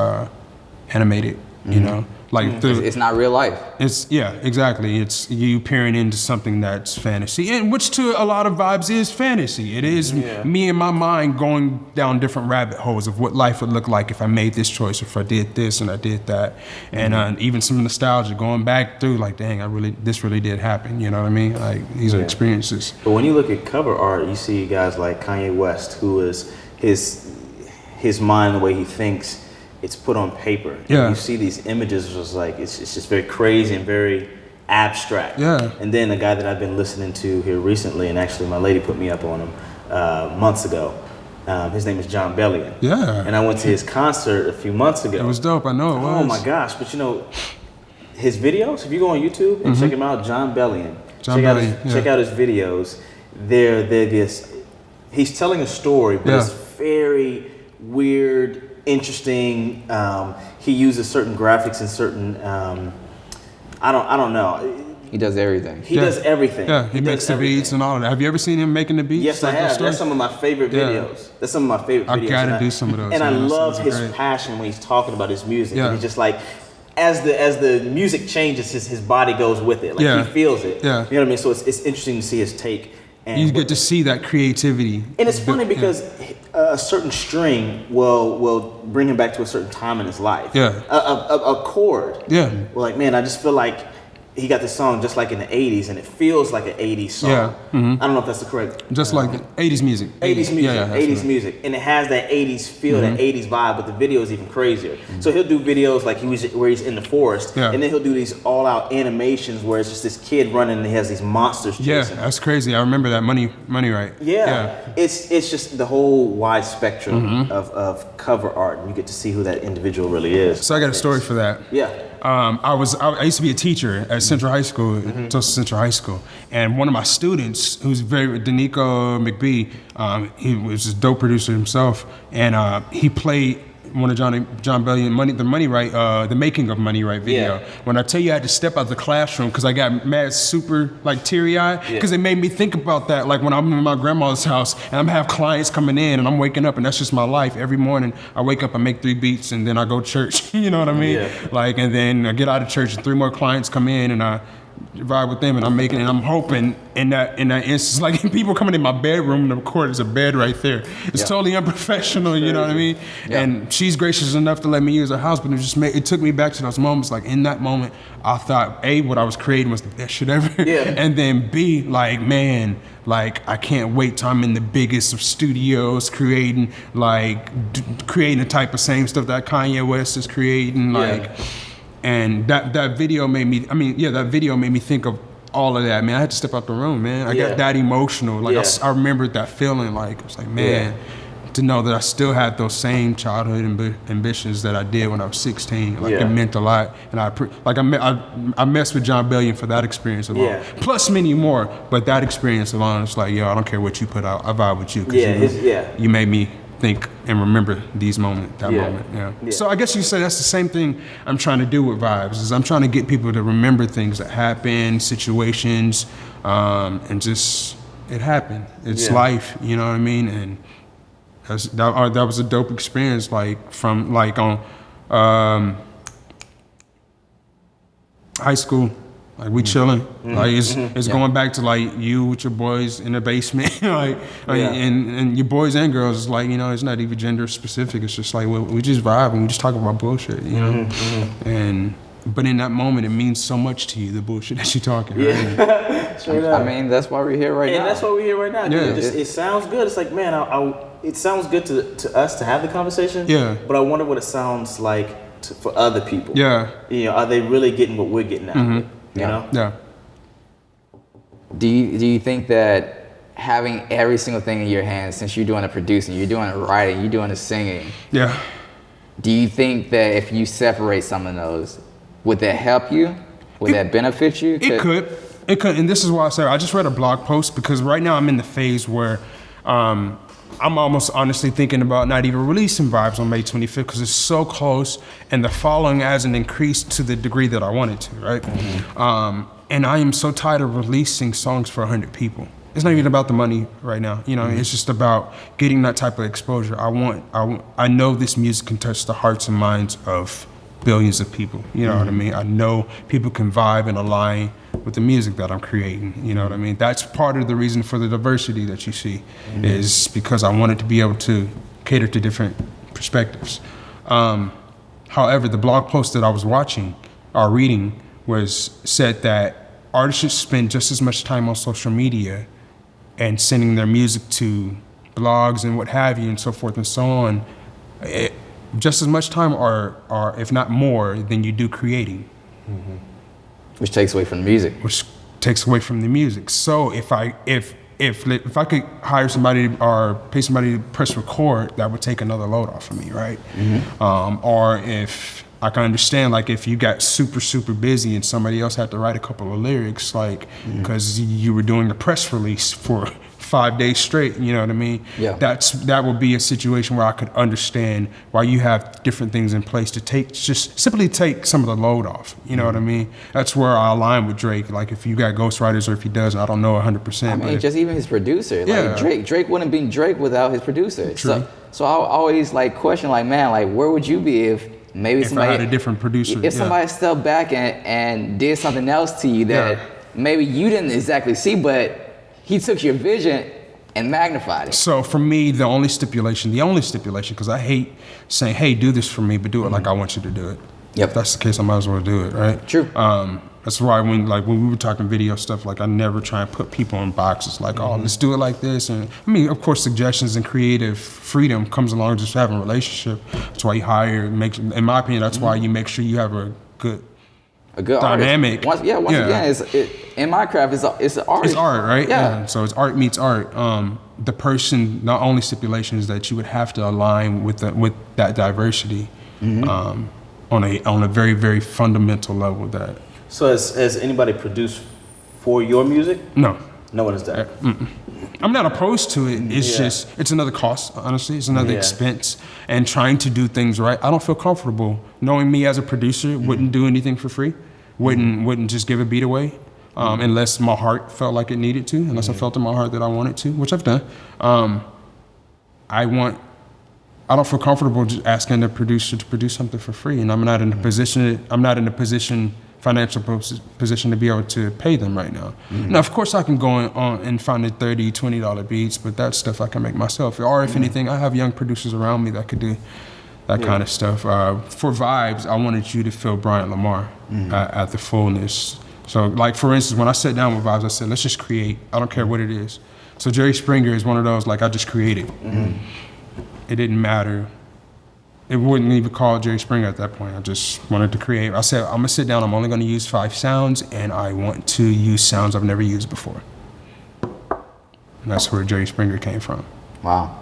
animated, you know? Like it's not real life. Exactly. It's you peering into something that's fantasy, and which to a lot of vibes is fantasy. It is me in my mind going down different rabbit holes of what life would look like if I made this choice, if I did this and I did that, and even some nostalgia going back through, like, dang, this really did happen. You know what I mean? Like these are experiences. But when you look at cover art, you see guys like Kanye West, who is his mind, the way he thinks. It's put on paper. Yeah. You see these images, it's like it's just very crazy and very abstract. Yeah. And then a guy that I've been listening to here recently, and actually my lady put me up on him months ago. His name is John Bellion. Yeah. And I went to his concert a few months ago. It was dope. I know it was. Oh my gosh! But you know, his videos. If you go on YouTube and check him out, John Bellion. Check out his videos. He's telling a story, but it's very weird. Interesting. He uses certain graphics and certain. I don't know. He does everything. He does everything. Yeah, he makes the beats and all of that. Have you ever seen him making the beats? Yes, I have. That's some of my favorite videos. That's some of my favorite videos. I gotta do some of those. And I love his passion when he's talking about his music. And he's just like, as the music changes, his body goes with it. Like he feels it. Yeah. You know what I mean? So it's interesting to see his take. And you get to see that creativity. And it's funny because a certain string will bring him back to a certain time in his life. Yeah. A chord. Yeah. Well, like, man, I just feel like he got this song just like in the 80s, and it feels like an 80s song. Yeah. Mm-hmm. I don't know if that's the correct. Just like 80s music. 80s music, Yeah, 80s music, and it has that 80s feel, that 80s vibe, but the video is even crazier. So he'll do videos like where he's in the forest, and then he'll do these all-out animations where it's just this kid running and he has these monsters chasing him. That's crazy. I remember that Money Right. Yeah. It's just the whole wide spectrum of cover art, and you get to see who that individual really is. So I got a story for that. Yeah. I used to be a teacher at Central High School, Tulsa Central High School, and one of my students, who's Danico McBee, he was a dope producer himself, and he played one of John Bellion, the making of Money Right video. Yeah. When I tell you I had to step out of the classroom because I got mad, super like teary-eyed, because it made me think about that, like when I'm in my grandma's house and I'm have clients coming in and I'm waking up and that's just my life. Every morning I wake up, I make 3 beats and then I go to church. You know what I mean? Yeah. Like, and then I get out of church and 3 more clients come in and I vibe with them, and I'm making, and I'm hoping in that instance, like people coming in my bedroom and of course there's a bed right there. It's totally unprofessional, you know what I mean? Yeah. And she's gracious enough to let me use her house, but it took me back to those moments. Like in that moment, I thought A, what I was creating was the best shit ever, and then B, like man, like I can't wait till I'm in the biggest of studios creating the type of same stuff that Kanye West is creating, like. And that video made me, that video made me think of all of that, man. I had to step out the room, man. I got that emotional. Like, I remembered that feeling. Like, it was like, man, to know that I still had those same childhood ambitions that I did when I was 16. Like, it meant a lot. And I messed with John Bellion for that experience alone. Yeah. Plus many more, but that experience alone, it's like, yo, I don't care what you put out. I vibe with you. You made me think and remember these moments, moment. Yeah. So I guess you say that's the same thing I'm trying to do with Vibes, is I'm trying to get people to remember things that happen, situations, and just, it happened. It's life, you know what I mean? And that was a dope experience, like from like on high school. Like we chilling, like it's going back to like you with your boys in the basement, and your boys and girls. It's like, you know, it's not even gender specific. It's just like we just vibe and we just talk about bullshit, you know. But in that moment, it means so much to you, the bullshit that you're talking. Right? Straight up. I mean, that's why we're here right now. And that's why we're here right now. Yeah. It sounds good. It's like, man, it sounds good to us to have the conversation. Yeah. But I wonder what it sounds like for other people. Yeah. You know, are they really getting what we're getting out of it? You know? Yeah. Do you think that having every single thing in your hands, since you're doing the producing, you're doing the writing, you're doing the singing, do you think that if you separate some of those, would that help you? Would that benefit you? It could. And this is why I say, I just read a blog post because right now I'm in the phase where I'm almost honestly thinking about not even releasing Vibes on May 25th because it's so close and the following hasn't increased to the degree that I wanted to, right? And I am so tired of releasing songs for 100 people. It's not even about the money right now, you know, it's just about getting that type of exposure. I know this music can touch the hearts and minds of billions of people, you know what I mean? I know people can vibe and align with the music that I'm creating, you know what I mean? That's part of the reason for the diversity that you see, is because I wanted to be able to cater to different perspectives. However, the blog post that I was reading said that artists should spend just as much time on social media and sending their music to blogs and what have you and so forth and so on, just as much time or if not more than you do creating. Which takes away from the music. Which takes away from the music. So if I could hire somebody or pay somebody to press record, that would take another load off of me, right? Or if I can understand, like if you got super, super busy and somebody else had to write a couple of lyrics, like because you were doing a press release for 5 days straight, you know what I mean? Yeah. That would be a situation where I could understand why you have different things in place to just simply take some of the load off, you know what I mean? That's where I align with Drake. Like if you got ghostwriters or if he doesn't, I don't know 100%. I mean, just even his producer. Like Drake wouldn't be Drake without his producer. True. So I always like question, like, man, like where would you be if somebody had a different producer? If somebody stepped back and did something else to you that maybe you didn't exactly see, but he took your vision and magnified it. So for me, the only stipulation, because I hate saying, hey, do this for me, but do it like I want you to do it. Yep. If that's the case, I might as well do it, right? True. That's why when we were talking video stuff, like I never try and put people in boxes like, oh, let's do it like this. And I mean, of course, suggestions and creative freedom comes along just having a relationship. That's why you hire, in my opinion, that's why you make sure you have a good dynamic. Once again, in my craft, it's art. It's art, right? Yeah. So it's art meets art. The person, not only stipulations that you would have to align with that diversity on a very, very fundamental level. That. So has anybody produced for your music? No. No one has done. I'm not opposed to it. It's just, it's another cost, honestly. It's another expense. And trying to do things right, I don't feel comfortable. Knowing me as a producer, wouldn't do anything for free. Wouldn't just give a beat away. Unless my heart felt like it needed to, unless I felt in my heart that I wanted to, which I've done. I don't feel comfortable just asking the producer to produce something for free, and I'm not in a financial position to be able to pay them right now. Now, of course, I can go on and find the $30, $20 beats, but that stuff I can make myself. Or if anything, I have young producers around me that could do that kind of stuff. For vibes, I wanted you to feel Bryant Lamar at the fullness. So, like, for instance, when I sat down with Vibes, I said, let's just create. I don't care what it is. So Jerry Springer is one of those, like, I just created. It didn't matter. It wouldn't even call Jerry Springer at that point. I just wanted to create. I said, I'm going to sit down. I'm only going to use 5 sounds, and I want to use sounds I've never used before. And that's where Jerry Springer came from. Wow.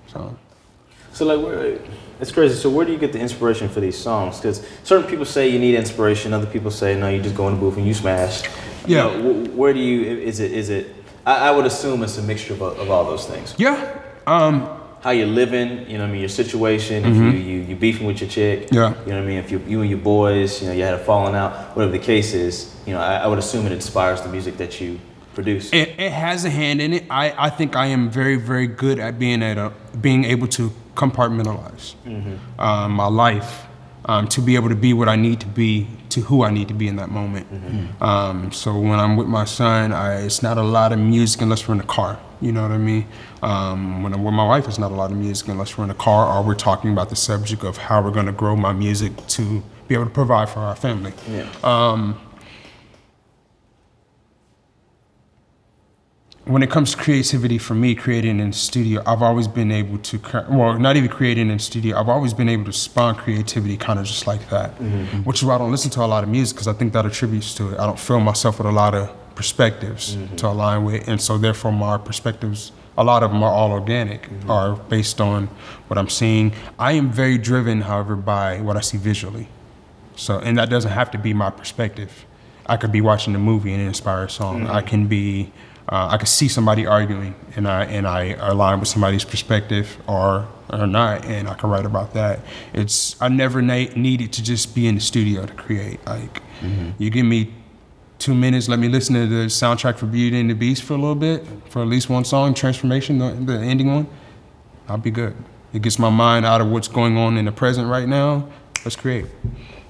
So like, it's crazy. So where do you get the inspiration for these songs? Because certain people say you need inspiration. Other people say, no, you just go in the booth and you smash. Yeah. You know, where do you, is it, I would assume it's a mixture of all those things. Yeah. How you're living, you know what I mean, your situation, if you beefing with your chick, you know what I mean, if you and your boys, you know, you had a falling out, whatever the case is, you know, I would assume it inspires the music that you produce. It has a hand in it. I think I am very, very good at being able to compartmentalize my life, to be able to be what I need to be, to who I need to be in that moment. So when I'm with my son, it's not a lot of music unless we're in the car. You know what I mean? When I'm with my wife, it's not a lot of music unless we're in the car or we're talking about the subject of how we're going to grow my music to be able to provide for our family. When it comes to creativity for me, creating in the studio, I've always been able to, not even creating in the studio, I've always been able to spawn creativity kind of just like that, which is why I don't listen to a lot of music, because I think that attributes to it. I don't fill myself with a lot of perspectives to align with, and so therefore my perspectives, a lot of them are all organic, are based on what I'm seeing. I am very driven, however, by what I see visually. So, and that doesn't have to be my perspective. I could be watching a movie and it inspire a song. I can be, I could see somebody arguing and I align with somebody's perspective or not, and I can write about that. I never needed to just be in the studio to create. Like, you give me 2 minutes, let me listen to the soundtrack for Beauty and the Beast for a little bit, for at least one song, Transformation, the ending one, I'll be good. It gets my mind out of what's going on in the present right now. Let's create.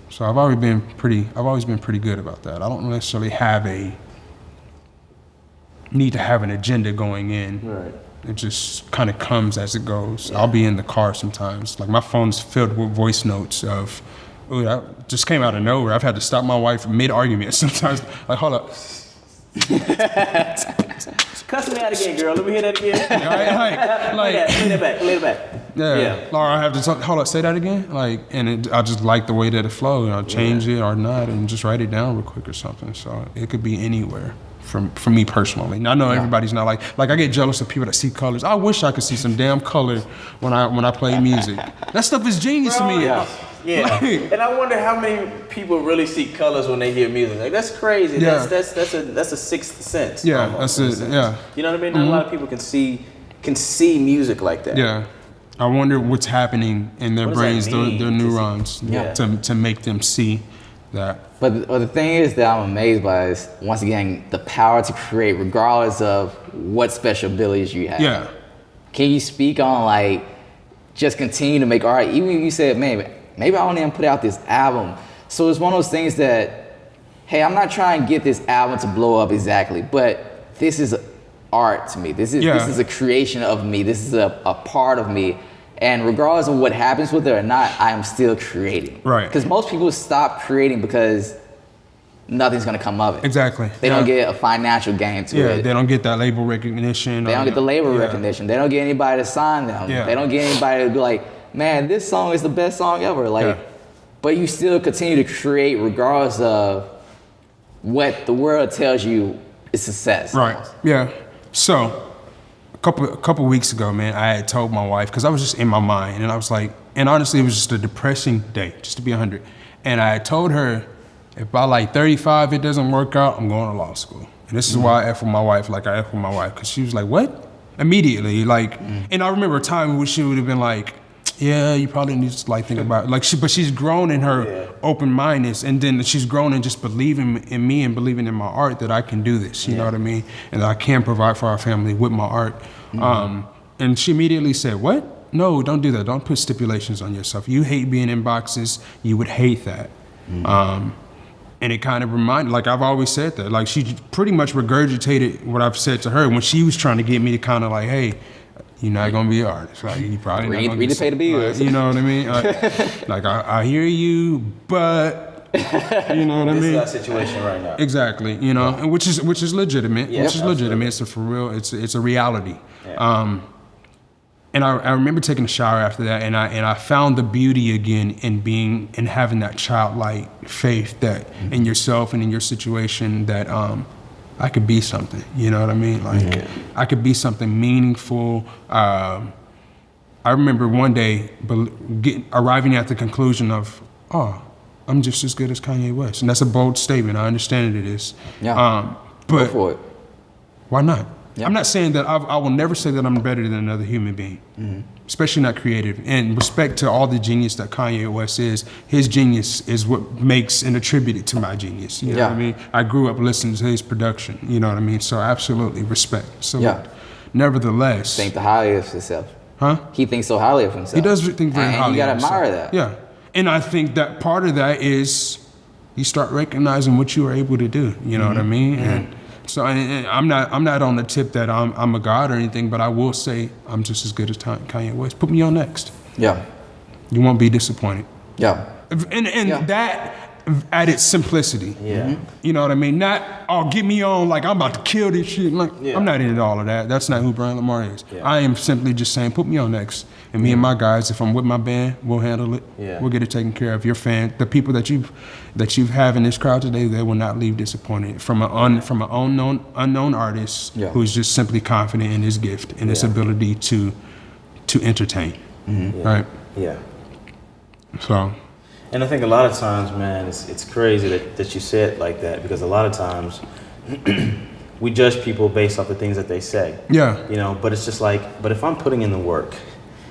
So I've always been pretty good about that. I don't necessarily need to have an agenda going in. Right. It just kind of comes as it goes. I'll be in the car sometimes. Like, my phone's filled with voice notes of, ooh, that just came out of nowhere. I've had to stop my wife mid-argument sometimes. Like, hold up. Cuss me out again, girl. Let me hear that again. Play that back. Yeah. Laura, I have to hold up, say that again. Like, and I just like the way that it flows. I'll change it or not and just write it down real quick or something. So it could be anywhere. For me personally. And I know everybody's not like I get jealous of people that see colors. I wish I could see some damn color when I play music. That stuff is genius to me. Yeah. Like, and I wonder how many people really see colors when they hear music. Like, that's crazy. Yeah. That's a sixth sense. Yeah, almost, that's it. Yeah. You know what I mean? Not a lot of people can see music like that. Yeah. I wonder what's happening in their brains, their neurons, Yeah. to make them see that. But the thing is that I'm amazed by is, once again, the power to create regardless of what special abilities you have. Yeah. Can you speak on, like, just continue to make art? Even if you said, man, maybe I want to put out this album. So it's one of those things that, hey, I'm not trying to get this album to blow up exactly, but this is art to me. This is a creation of me. This is a part of me. And regardless of what happens with it or not, I am still creating. Right. Because most people stop creating because nothing's gonna come of it. Exactly. They don't get a financial gain to it. They don't get that label recognition. They don't get the label recognition. They don't get anybody to sign them. Yeah. They don't get anybody to be like, man, this song is the best song ever. Like, but you still continue to create regardless of what the world tells you is success. Right. Yeah. So a couple weeks ago, man, I had told my wife, because I was just in my mind, and I was like, and honestly, it was just a depressing day, just to be 100. And I had told her, if by like 35 it doesn't work out, I'm going to law school. And this is why I F with my wife, like I F with my wife, because she was like, what? Immediately, like, and I remember a time when she would have been like, yeah, you probably need to like think about it. Like but she's grown in her open-mindedness, and then she's grown in just believing in me and believing in my art that I can do this, you know what I mean? And that I can provide for our family with my art. And she immediately said, what? No, don't do that. Don't put stipulations on yourself. You hate being in boxes, you would hate that. And it kind of reminded, like I've always said that, like she pretty much regurgitated what I've said to her when she was trying to get me to kind of like, hey, you're not gonna be an artist. Like you probably not gonna read to pay the bills. Like, you know what I mean? Like I hear you, but you know what I mean? This is our situation right now. Exactly. You know, and which is legitimate. Yeah, which is legitimate. It's a for real. It's a reality. Yeah. And I remember taking a shower after that, and I found the beauty again in having that childlike faith that in yourself and in your situation that I could be something. You know what I mean? Like I could be something meaningful. I remember one day arriving at the conclusion of, oh, I'm just as good as Kanye West, and that's a bold statement. I understand it is. Yeah. But Go for it. why not? Yeah. I'm not saying that I will never say that I'm better than another human being, especially not creative. And respect to all the genius that Kanye West is, his genius is what makes and attributed to my genius. You know what I mean? I grew up listening to his production, you know what I mean? So absolutely respect. So nevertheless. Think the highly of himself. Huh? He thinks so highly of himself. He does think very highly and you gotta of himself. admire that. Yeah. And I think that part of that is you start recognizing what you are able to do, you know what I mean? And so and I'm not on the tip that I'm a god or anything, but I will say I'm just as good as Kanye West. Put me on next. Yeah. You won't be disappointed. Yeah. And that at its simplicity. Yeah. You know what I mean? Not, oh, get me on like I'm about to kill this shit. Like I'm not into all of that. That's not who Bryant Lamar is. Yeah. I am simply just saying, put me on next. And me and my guys, if I'm with my band, we'll handle it. Yeah. We'll get it taken care of. Your fan, the people that you have in this crowd today, they will not leave disappointed from an unknown artist who's just simply confident in his gift and his ability to entertain. Right? Yeah. So. And I think a lot of times, man, it's crazy that you say it like that, because a lot of times we judge people based off the things that they say. Yeah. You know, but it's just like, but if I'm putting in the work,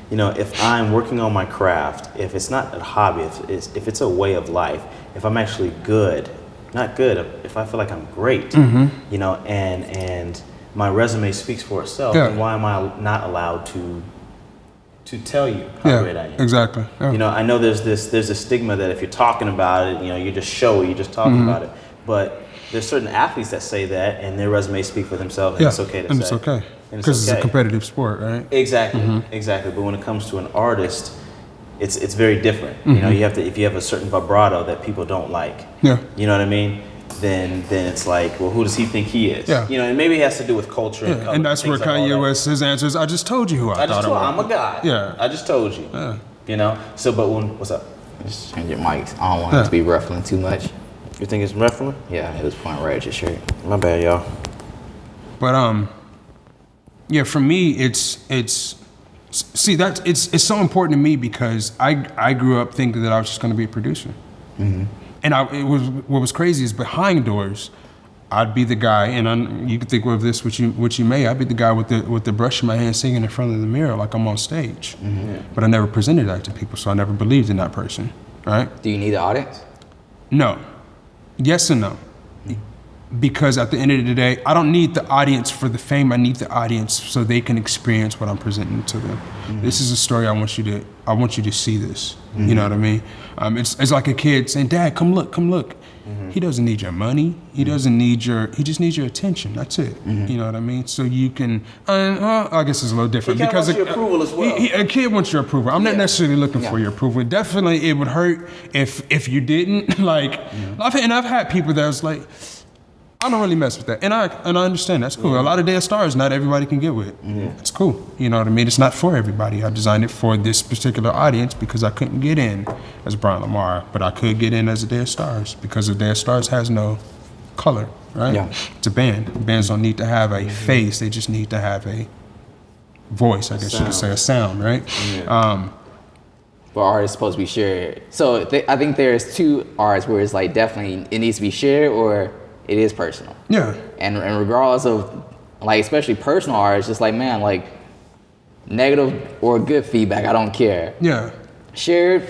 you know, if I'm working on my craft, if it's not a hobby, if it's a way of life, if I'm actually good, not good, if I feel like I'm great, you know, and my resume speaks for itself, then why am I not allowed to tell you how great I am? Exactly. Yeah. You know, I know there's a stigma that if you're talking about it, you know, you're just showy, you're just talking about it. But there's certain athletes that say that, and their resumes speak for themselves, and it's okay to say. And it's okay. Because it's a competitive sport, right? Exactly, exactly. But when it comes to an artist, it's very different. You know, you have to, if you have a certain vibrato that people don't like, you know what I mean? Then it's like, well, who does he think he is? Yeah. You know, and maybe it has to do with culture and color. And that's where Kanye West, his answer is, I just told you who I thought it was. I'm a guy. Yeah. I just told you. Yeah. You know? So, but what's up? Just change your mics. I don't want it to be ruffling too much. You think it's ruffling? Yeah, it was pointing right at your shirt. My bad, y'all. But, yeah, for me, it's so important to me because I grew up thinking that I was just going to be a producer. And what was crazy is behind doors, I'd be the guy, and you can think of this what you may. I'd be the guy with the brush in my hand, singing in front of the mirror like I'm on stage. But I never presented that to people, so I never believed in that person. Right? Do you need an audience? No. Yes and no. because at the end of the day, I don't need the audience for the fame. I need the audience so they can experience what I'm presenting to them. This is a story I want you to see this. You know what I mean? It's like a kid saying, "Dad, come look, come look." He doesn't need your money. He doesn't need he just needs your attention. That's it. You know what I mean? So you can, I guess it's a little different. He because wants your approval as well. A kid wants your approval. I'm not necessarily looking for your approval. Definitely it would hurt if you didn't. Like, I've had people that was like, I don't really mess with that. And I understand, that's cool. A lot of Day of Stars, not everybody can get with. It's cool. You know what I mean? It's not for everybody. I designed it for this particular audience because I couldn't get in as Bryant Lamar, but I could get in as a Day of Stars because a Day of Stars has no color, right? Yeah. It's a band. Bands don't need to have a face, they just need to have a voice, I guess you could say, a sound, right? But art is supposed to be shared. So I think there's two arts where it's like definitely it needs to be shared or it is personal. Yeah. And regardless of, like, especially personal art, it's just like, man, like, negative or good feedback, I don't care. Yeah. Shared,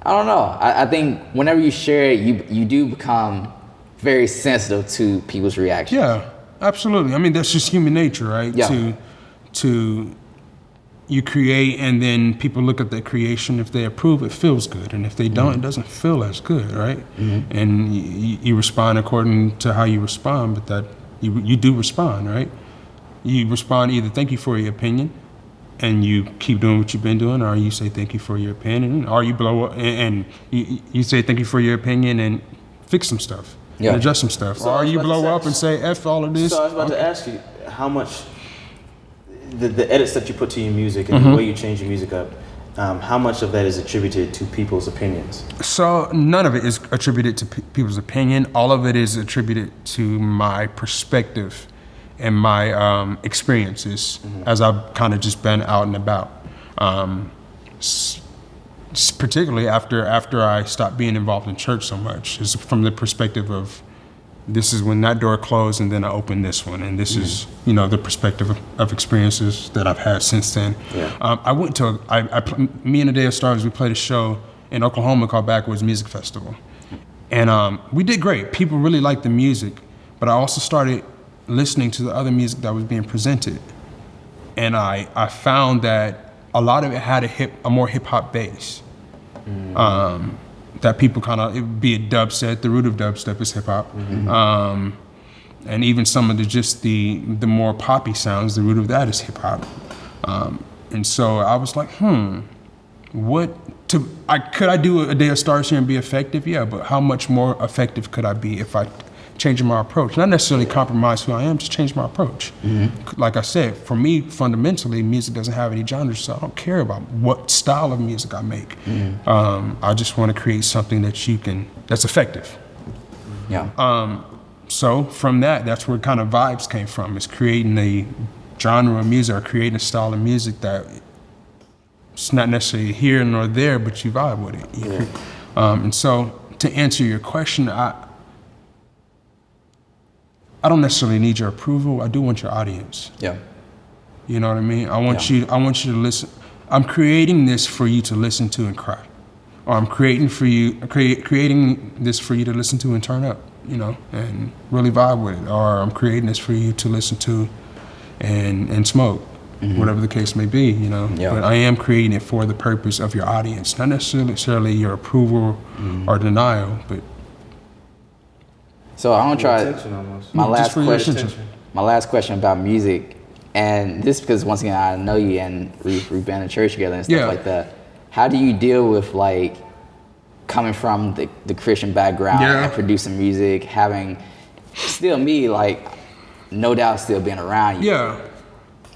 I don't know. I think whenever you share it, you do become very sensitive to people's reactions. Yeah, absolutely. I mean, that's just human nature, right? Yeah. To you create and then people look at the creation. If they approve, it feels good. And if they don't, it doesn't feel as good, right? And you respond according to how you respond, but that you do respond, right? You respond either thank you for your opinion and you keep doing what you've been doing, or you say thank you for your opinion, or you blow up and you say thank you for your opinion and fix some stuff, and adjust some stuff. So or you blow up and say F all of this. So I was about to ask you how much the edits that you put to your music and the way you change your music up, how much of that is attributed to people's opinions? So none of it is attributed to people's opinion. All of it is attributed to my perspective and my experiences as I've kind of just been out and about. Particularly after I stopped being involved in church so much, is from the perspective of this is when that door closed and then I opened this one, and this is, you know, the perspective of experiences that I've had since then. I went to me and the Day of Stars, we played a show in Oklahoma called Backwoods Music Festival, and we did great. People really liked the music, but I also started listening to the other music that was being presented, and I found that a lot of it had a more hip hop base. That people kind of, it would be a dubstep, the root of dubstep is hip hop. And even some of the more poppy sounds, the root of that is hip hop. And so I was like, could I do a Day of Stars here and be effective? Yeah, but how much more effective could I be if I changed my approach? Not necessarily compromise who I am, just change my approach. Like I said, for me, fundamentally, music doesn't have any genres, so I don't care about what style of music I make. I just want to create something that's effective. Yeah. So from that's where kind of vibes came from, is creating a genre of music or creating a style of music that it's not necessarily here nor there, but you vibe with it. And so to answer your question, I don't necessarily need your approval. I do want your audience. Yeah. You know what I mean? I want you to listen. I'm creating this for you to listen to and cry. Or I'm creating this for you to listen to and turn up, you know, and really vibe with it. Or I'm creating this for you to listen to and smoke, whatever the case may be, you know. But I am creating it for the purpose of your audience, not necessarily your approval or denial, but. So I want to try my last question about music, and this because once again I know you and we've been in church together and stuff like that. How do you deal with like coming from the Christian background and producing music, having still me like no doubt still being around you? Yeah.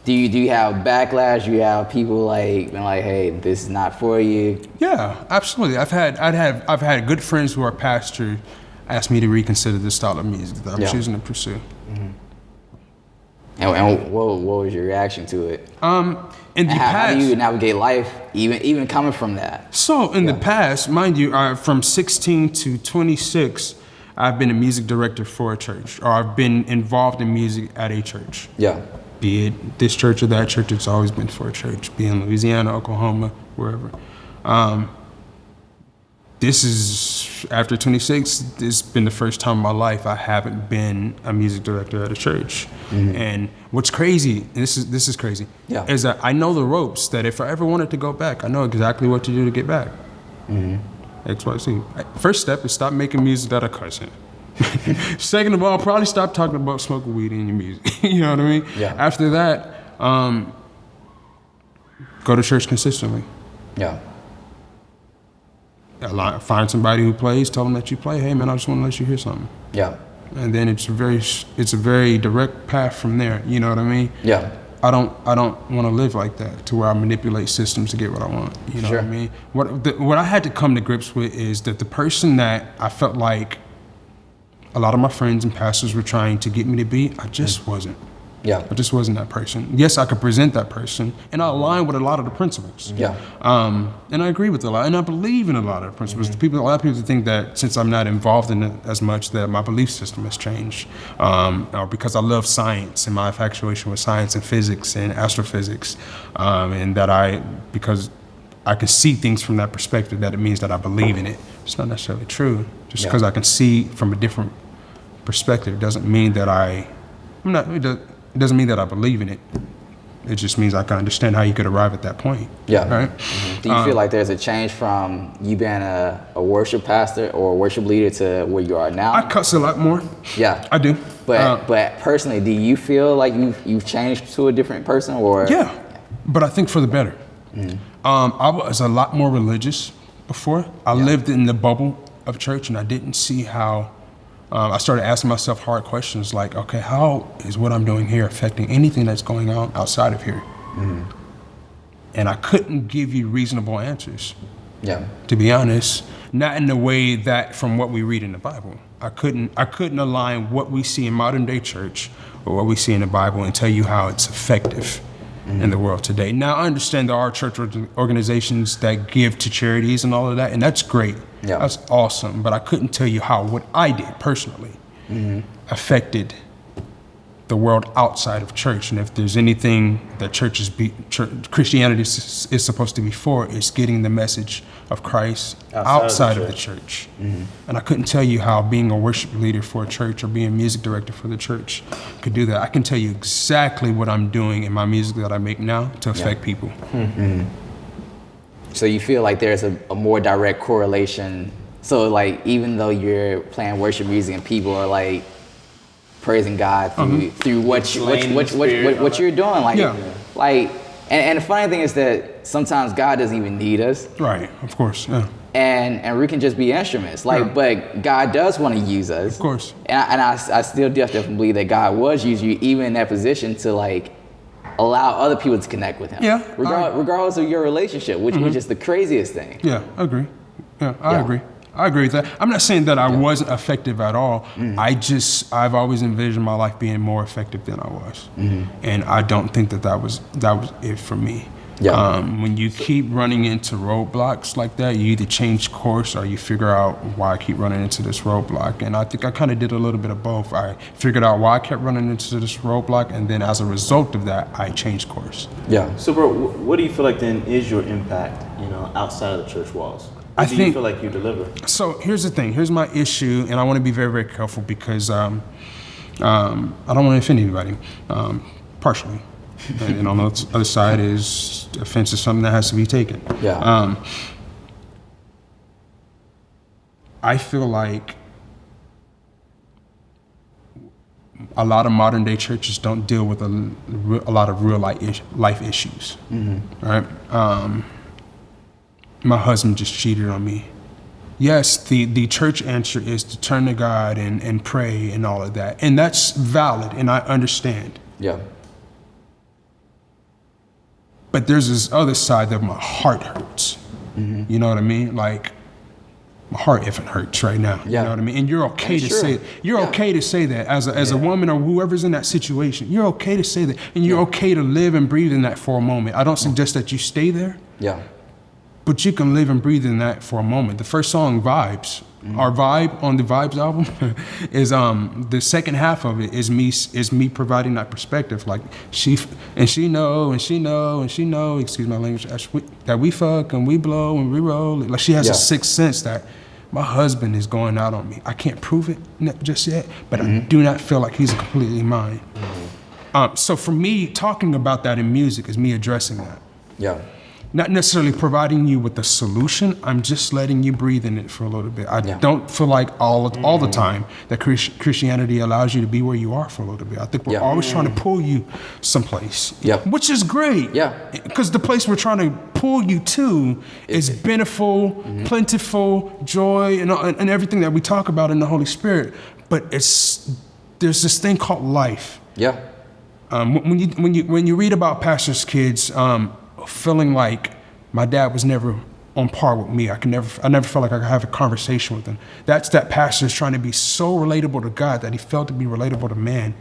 Do you have backlash? Do you have people like being like, hey, this is not for you? Yeah, absolutely. I've had good friends who are pastors asked me to reconsider the style of music that I'm choosing to pursue. And what was your reaction to it? In the past, how do you navigate life, even coming from that? So in the past, mind you, from 16 to 26, I've been a music director for a church, or I've been involved in music at a church. Yeah. Be it this church or that church, it's always been for a church. Be in Louisiana, Oklahoma, wherever. this is, after 26, this has been the first time in my life I haven't been a music director at a church. And what's crazy, and this is crazy, is that I know the ropes, that if I ever wanted to go back, I know exactly what to do to get back. X, Y, Z. First step is stop making music that I cuss in. Second of all, probably stop talking about smoking weed in your music. You know what I mean? Yeah. After that, go to church consistently. Yeah. Find somebody who plays, tell them that you play. Hey man, I just want to let you hear something. Yeah. And then it's a very direct path from there. You know what I mean? Yeah. I don't want to live like that, to where I manipulate systems to get what I want. You know what I mean? What I had to come to grips with is that the person that I felt like a lot of my friends and pastors were trying to get me to be, I just wasn't. Yeah. I just wasn't that person. Yes, I could present that person, and I align with a lot of the principles. Yeah. And I agree with a lot, and I believe in a lot of the principles. A lot of people think that since I'm not involved in it as much, that my belief system has changed, or because I love science and my infatuation with science and physics and astrophysics, and that because I can see things from that perspective, that it means that I believe in it. It's not necessarily true. Just because I can see from a different perspective doesn't mean that it doesn't mean that I believe in it. It just means I can understand how you could arrive at that point. Yeah. Right? Do you feel like there's a change from you being a worship pastor or a worship leader to where you are now? I cuss a lot more. Yeah. I do. But personally, do you feel like you've changed to a different person, or? Yeah, but I think for the better. I was a lot more religious before. I lived in the bubble of church, and I didn't see how. I started asking myself hard questions like, okay, how is what I'm doing here affecting anything that's going on outside of here? And I couldn't give you reasonable answers. Yeah. To be honest, not in the way that from what we read in the Bible. I couldn't align what we see in modern day church or what we see in the Bible and tell you how it's effective in the world today. Now, I understand there are church organizations that give to charities and all of that, and that's great. Yeah. That's awesome. But I couldn't tell you how what I did personally affected the world outside of church. And if there's anything that Christianity is supposed to be for, it's getting the message of Christ outside of the church. And I couldn't tell you how being a worship leader for a church or being a music director for the church could do that. I can tell you exactly what I'm doing in my music that I make now to affect people. So you feel like there's a more direct correlation. So like, even though you're playing worship music and people are like praising God through what you're doing, like, and the funny thing is that sometimes God doesn't even need us. Right, of course, yeah. And we can just be instruments, but God does want to use us. Of course. And I still definitely believe that God was using you even in that position to like allow other people to connect with Him. Yeah. Regardless of your relationship, which is the craziest thing. Yeah, I agree. Yeah, I agree. I agree with that. I'm not saying that I wasn't effective at all. I've always envisioned my life being more effective than I was. And I don't think that was it for me. Yeah. When you keep running into roadblocks like that, you either change course or you figure out why I keep running into this roadblock. And I think I kind of did a little bit of both. I figured out why I kept running into this roadblock, and then as a result of that, I changed course. Yeah. So, bro, what do you feel like then is your impact, outside of the church walls? What do you feel like you deliver? So here's the thing. Here's my issue, and I want to be very, very careful because I don't want to offend anybody, partially. And on the other side is offense is something that has to be taken. Yeah. I feel like a lot of modern day churches don't deal with a lot of real life issues. Right? My husband just cheated on me. Yes, the church answer is to turn to God and pray and all of that. And that's valid, and I understand. Yeah. But there's this other side that my heart hurts. You know what I mean? Like, my heart effing hurts right now. You know what I mean? And you're okay to say it. You're okay to say that as a woman or whoever's in that situation. You're okay to say that. And you're okay to live and breathe in that for a moment. I don't suggest that you stay there. Yeah. but you can live and breathe in that for a moment. The first song, Vibes, our vibe on the Vibes album is the second half of it is me providing that perspective. Like she know, excuse my language, that we fuck and we blow and we roll. Like she has a sixth sense that my husband is going out on me. I can't prove it just yet, but I do not feel like he's completely mine. So for me, talking about that in music is me addressing that. Yeah. Not necessarily providing you with the solution. I'm just letting you breathe in it for a little bit. I don't feel like all the time that Christianity allows you to be where you are for a little bit. I think we're always trying to pull you someplace, which is great. Yeah. Because the place we're trying to pull you to is beneficial, plentiful, joy, and everything that we talk about in the Holy Spirit. But there's this thing called life. Yeah. When you read about pastors' kids, feeling like my dad was never on par with me. I never felt like I could have a conversation with him. That's that pastor is trying to be so relatable to God that he felt to be relatable to man.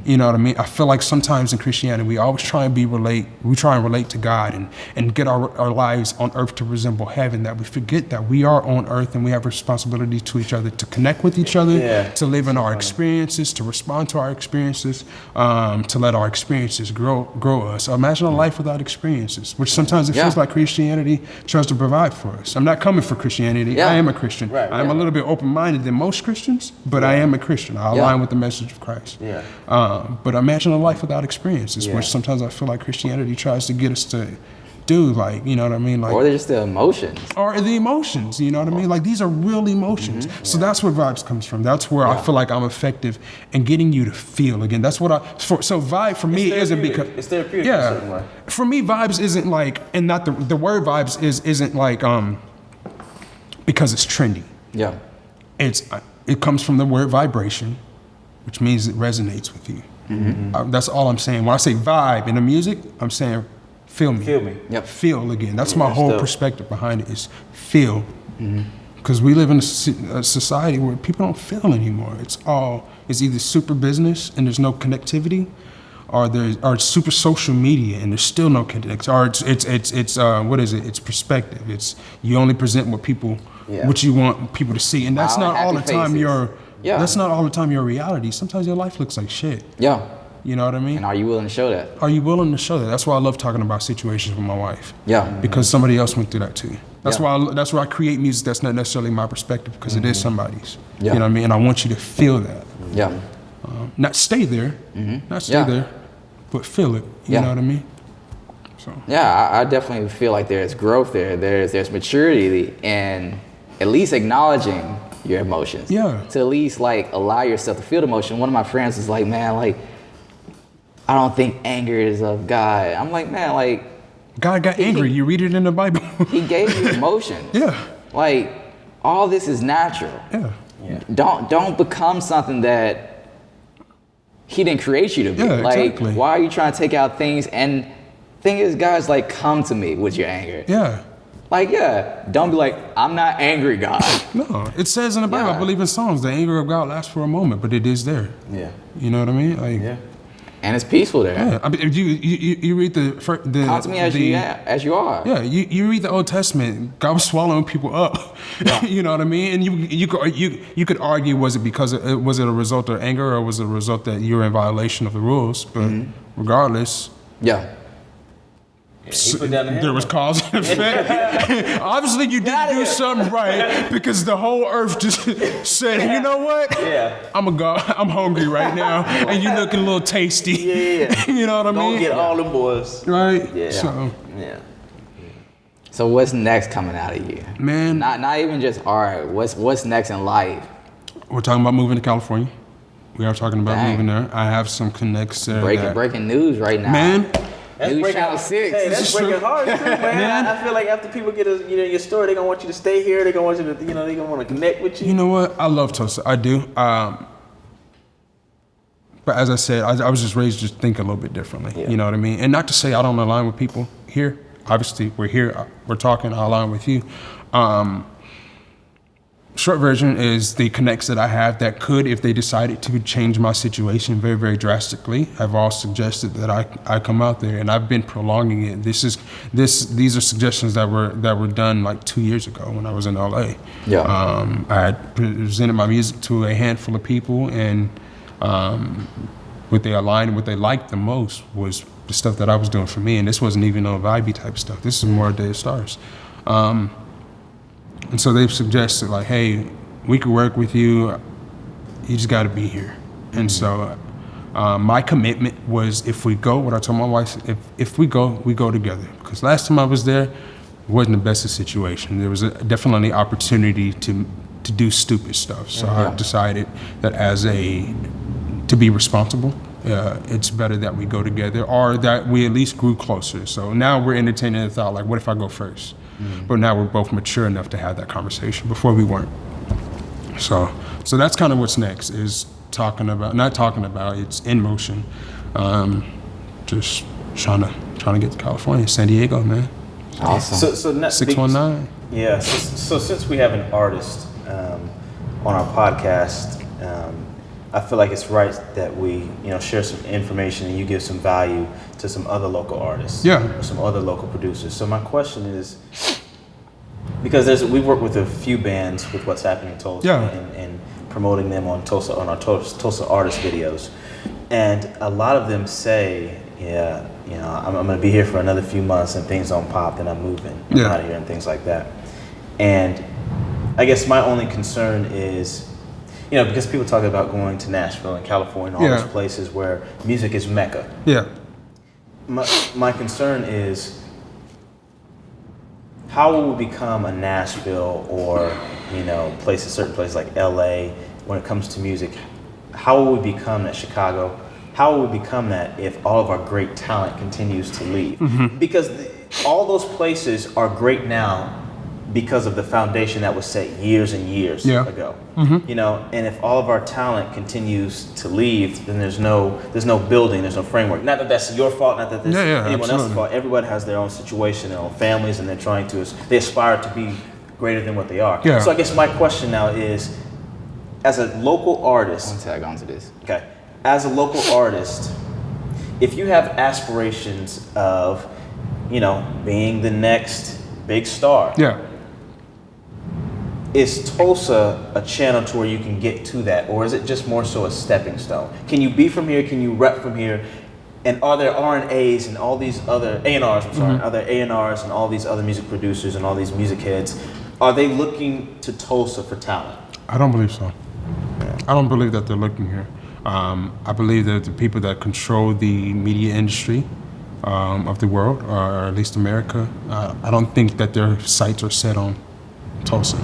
You know what I mean? I feel like sometimes in Christianity, we always try and relate to God and get our lives on earth to resemble heaven, that we forget that we are on earth and we have a responsibility to each other, to connect with each other, to live in our experiences, to respond to our experiences, to let our experiences grow us. So imagine a life without experiences, which sometimes it feels like Christianity tries to provide for us. I'm not coming for Christianity. I am a Christian. I'm a little bit open-minded than most Christians, but I am a Christian. I align with the message of Christ. But imagine a life without experiences, which sometimes I feel like Christianity tries to get us to do, like, you know what I mean? Like, or they're just the emotions. Or the emotions, you know what I mean? Like, these are real emotions. So that's where Vibes comes from. That's where I feel like I'm effective in getting you to feel again. That's what so Vibe for me isn't because... It's therapeutic in a certain way. For me, Vibes isn't like, and not the word Vibes isn't like, because it's trendy. Yeah. It comes from the word vibration, which means it resonates with you. That's all I'm saying. When I say vibe in the music, I'm saying feel me. Feel me. Yep. Feel again. That's my whole perspective behind it, is feel. Because we live in a society where people don't feel anymore. It's either super business and there's no connectivity, or super social media and there's still no connection. Or it's what is it? It's perspective. It's you only present what you want people to see, and that's not all the time that's not all the time your reality. Sometimes your life looks like shit. Yeah. You know what I mean? And are you willing to show that? Are you willing to show that? That's why I love talking about situations with my wife. Yeah. Because somebody else went through that too. That's why I create music that's not necessarily my perspective, because it is somebody's. You know what I mean? And I want you to feel that. Yeah. Not stay there. Not stay there, but feel it. You know what I mean? So. Yeah, I definitely feel like there's growth there. There's maturity and at least acknowledging your emotions. Yeah. To at least like allow yourself to feel the emotion. One of my friends was like, man, like, I don't think anger is of God. I'm like, man, like, God got angry. You read it in the Bible. He gave you emotion. Like, all this is natural. Don't become something that He didn't create you to be. Like, why are you trying to take out things? And thing is, God's like, come to me with your anger. Like, don't be like, I'm not angry, God. No, it says in the Bible, I believe in Psalms, the anger of God lasts for a moment, but it is there. You know what I mean? Like, and it's peaceful there. I mean, you read the come to me as you are. Yeah, you read the Old Testament. God was swallowing people up. You know what I mean? And you could argue, was it a result of anger, or was it a result that you were in violation of the rules? But regardless, there was cause and effect. Obviously, you didn't do something right, because the whole earth just said, you know what? I'm hungry right now, and you looking a little tasty. You know what I mean? Don't get all them boys. Right? So what's next coming out of you? Man. Not even just art. What's next in life? We're talking about moving to California. We are talking about moving there. I have some connects there. Breaking news right now. Man. That's News breaking, Channel 6. Hey, that's breaking hard too, man. I feel like after people get your story, they're gonna want you to stay here. They're gonna want you to, they're gonna want to connect with you. You know what? I love Tulsa. I do. But as I said, I was just raised to think a little bit differently. You know what I mean? And not to say I don't align with people here. Obviously, we're here. We're talking. I align with you. short version is the connects that I have that could, if they decided to change my situation very, very drastically, have all suggested that I come out there, and I've been prolonging it. These are suggestions that were done like 2 years ago when I was in LA. Yeah. I had presented my music to a handful of people, and what they aligned, what they liked the most was the stuff that I was doing for me, and this wasn't even no vibey type stuff. This is more Day of Stars. And so they've suggested like, hey, we could work with you. You just got to be here. And so my commitment was, if we go, what I told my wife, if we go, we go together. Because last time I was there, it wasn't the best of situation. There was definitely opportunity to do stupid stuff. So I decided that to be responsible, it's better that we go together, or that we at least grew closer. So now we're entertaining the thought, like, what if I go first? But now we're both mature enough to have that conversation. Before we weren't. So that's kind of what's next, is not talking about, it's in motion. Just trying to get to California, San Diego, man. Awesome. So 619. Yeah. So since we have an artist on our podcast, I feel like it's right that we, share some information and you give some value to some other local artists, or some other local producers. So my question is, because we work with a few bands with what's happening in Tulsa, and promoting them on our Tulsa artist videos, and a lot of them say, I'm going to be here for another few months and things don't pop, then I'm moving, I'm out of here and things like that. And I guess my only concern is, because people talk about going to Nashville and California and all those places where music is Mecca. Yeah. My concern is, how will we become a Nashville or, certain places like LA when it comes to music? How will we become that Chicago? How will we become that if all of our great talent continues to leave? Because all those places are great now because of the foundation that was set years and years ago. And if all of our talent continues to leave, then there's no building, there's no framework. Not that that's your fault, not that that's anyone else's fault. Everybody has their own situation, their own families, and they aspire to be greater than what they are. So I guess my question now is, as a local artist, I'll tag on to this. Okay, as a local artist, if you have aspirations of, being the next big star, is Tulsa a channel to where you can get to that, or is it just more so a stepping stone? Can you be from here? Can you rep from here? And are there R&As and all these other A&Rs? Are there A&Rs and all these other music producers and all these music heads? Are they looking to Tulsa for talent? I don't believe so. I don't believe that they're looking here. I believe that the people that control the media industry of the world, or at least America, I don't think that their sights are set on Tulsa.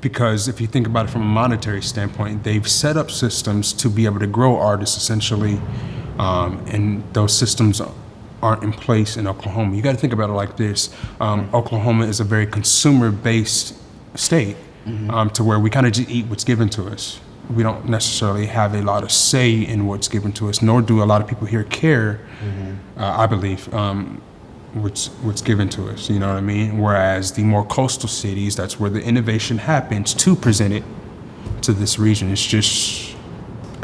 Because if you think about it from a monetary standpoint, they've set up systems to be able to grow artists essentially, and those systems aren't in place in Oklahoma. You got to think about it like this. Oklahoma is a very consumer-based state, to where we kind of just eat what's given to us. We don't necessarily have a lot of say in what's given to us, nor do a lot of people here care, I believe, what's given to us, you know what I mean? Whereas the more coastal cities, that's where the innovation happens to present it to this region. It's just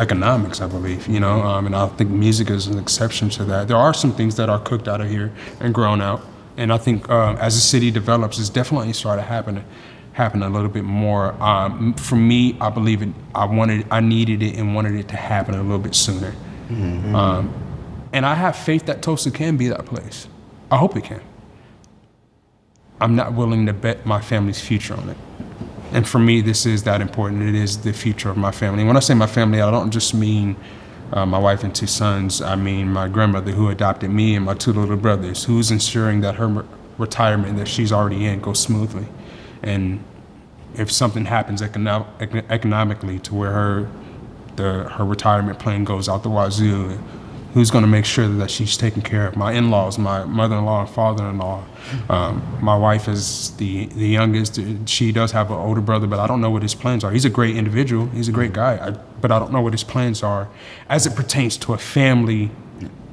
economics, I believe, and I think music is an exception to that. There are some things that are cooked out of here and grown out, and I think as the city develops, it's definitely started happen a little bit more. For me, I believe I needed it and wanted it to happen a little bit sooner. And I have faith that Tulsa can be that place. I hope it can. I'm not willing to bet my family's future on it. And for me, this is that important. It is the future of my family. And when I say my family, I don't just mean my wife and 2 sons. I mean my grandmother who adopted me and my 2 little brothers, who's ensuring that her retirement that she's already in goes smoothly. And if something happens economically to where her retirement plan goes out the wazoo, who's going to make sure that she's taken care of? My in-laws, my mother-in-law and father-in-law. My wife is the youngest. She does have an older brother, but I don't know what his plans are. He's a great individual. He's a great guy, but I don't know what his plans are as it pertains to a family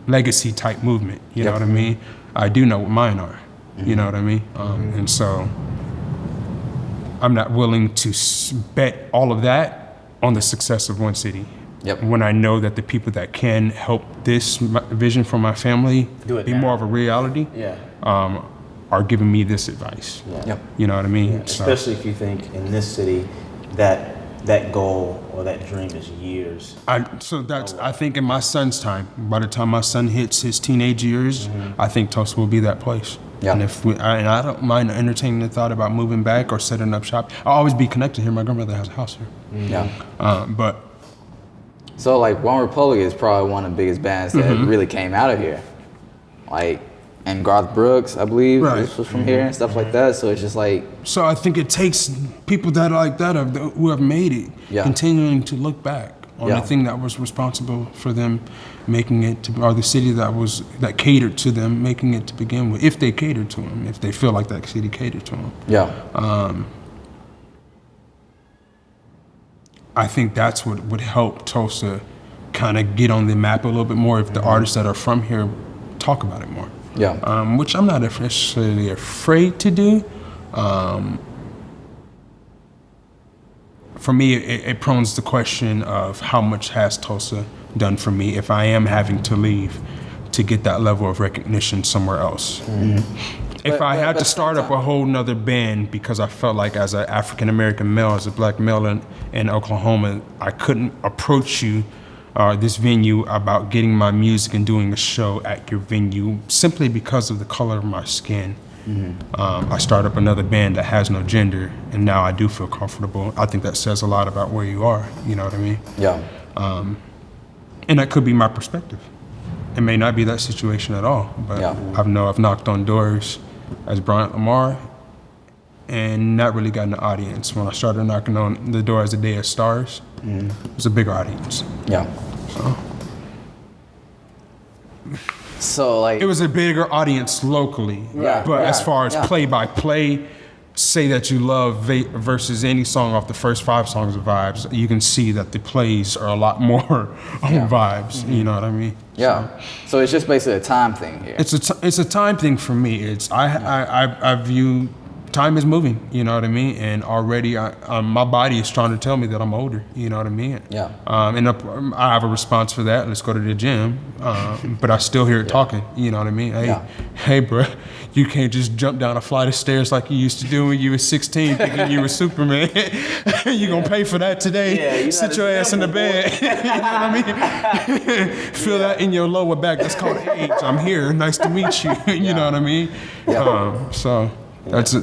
legacy type movement. You know what I mean? I do know what mine are. You know what I mean? And so I'm not willing to bet all of that on the success of one city. Yep. When I know that the people that can help this vision for my family Do it be now. more of a reality are giving me this advice. Yep. You know what I mean? Yeah, especially if you think in this city that goal or that dream is years. I think in my son's time, by the time my son hits his teenage years, I think Tulsa will be that place. Yeah. And I don't mind entertaining the thought about moving back or setting up shop. I'll always be connected here. My grandmother has a house here. Yeah. But So like One Republic is probably one of the biggest bands that really came out of here. Like, and Garth Brooks, I believe, Right. this was from here and stuff like that. So it's just like, so I think it takes people that are like that who have made it, Yeah. continuing to look back on Yeah. the thing that was responsible for them making it to, or the city that catered to them making it to begin with, if they catered to them, if they feel like that city catered to them. yeah, I think that's what would help Tulsa kind of get on the map a little bit more if the artists that are from here talk about it more. yeah, Which I'm not necessarily afraid to do. For me, it prones the question of how much has Tulsa done for me if I am having to leave to get that level of recognition somewhere else. If I had to start up a whole nother band because I felt like as an African American male, as a black male in Oklahoma, I couldn't approach you, this venue, about getting my music and doing a show at your venue simply because of the color of my skin. I start up another band that has no gender, and now I do feel comfortable. I think that says a lot about where you are, you know what I mean? yeah, And that could be my perspective. It may not be that situation at all, but Yeah. I've knocked on doors as Bryant Lamar and not really gotten an audience. When I started knocking on the door as a Day of Stars, it was a bigger audience. yeah. So like, It was a bigger audience locally, Yeah, but as yeah, far as yeah. play-by-play, Say That You Love versus any song off the first 5 songs of Vibes, you can see that the plays are a lot more on Yeah. Vibes, you know what I mean? yeah. So it's just basically a time thing here. It's a time thing for me. It's I view time is moving. You know what I mean. And already my body is trying to tell me that I'm older. You know what I mean. Yeah. And I have a response for that. Let's go to the gym. But I still hear it talking. You know what I mean. Hey, Yeah. hey, bro, you can't just jump down a flight of stairs like you used to do when you were 16, thinking you were Superman. You gonna pay for that today. Yeah, you Sit know, your it's ass in the simple, bed. You know what I mean? Feel that in your lower back. That's called age. I'm here. Nice to meet you. You know what I mean? So that's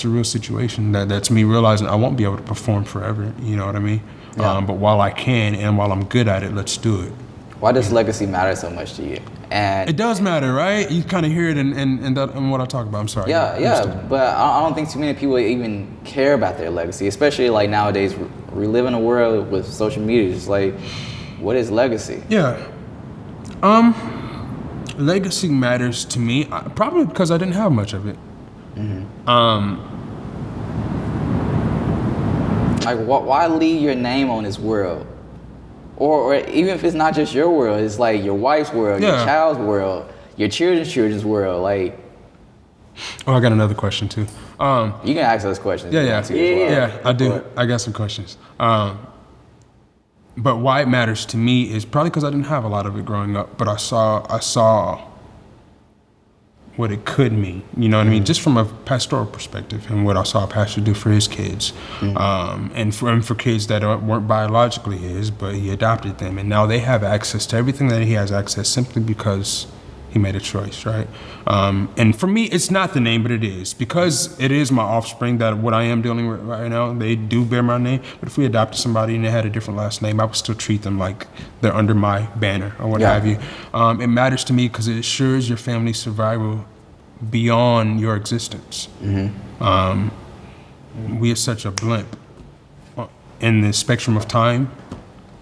a real situation. That's me realizing I won't be able to perform forever. You know what I mean? Yeah. But while I can and while I'm good at it, let's do it. Why does legacy matter so much to you? And It does matter, right? You kind of hear it in what I talk about. I'm sorry. yeah, but I don't think too many people even care about their legacy, especially like nowadays. We live in a world with social media. It's like, what is legacy? Yeah. Legacy matters to me, probably because I didn't have much of it. Like, why leave your name on this world? Or even if it's not just your world, it's like your wife's world, your Yeah. child's world, your children's world. Like, Oh, I got another question too. you can ask us questions. Yeah, if you yeah, want to as well. yeah. I do. I got some questions. But why it matters to me is probably because I didn't have a lot of it growing up, but I saw what it could mean. You know what I mean? Just from a pastoral perspective, and what I saw a pastor do for his kids, and for kids that weren't biologically his, but he adopted them, and now they have access to everything that he has access simply because he made a choice, right? And for me, it's not the name, but it is. Because it is my offspring, that what I am dealing with right now, they do bear my name. But if we adopted somebody and they had a different last name, I would still treat them like they're under my banner or what Yeah. have you. It matters to me because it assures your family's survival beyond your existence. We are such a blimp in the spectrum of time.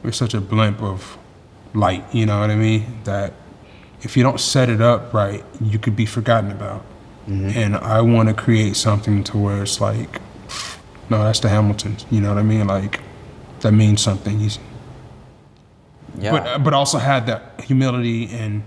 We're such a blimp of light, you know what I mean? That if you don't set it up right, you could be forgotten about. And I want to create something to where it's like, no, that's the Hamiltons. You know what I mean? Like, that means something. Yeah. But also had that humility and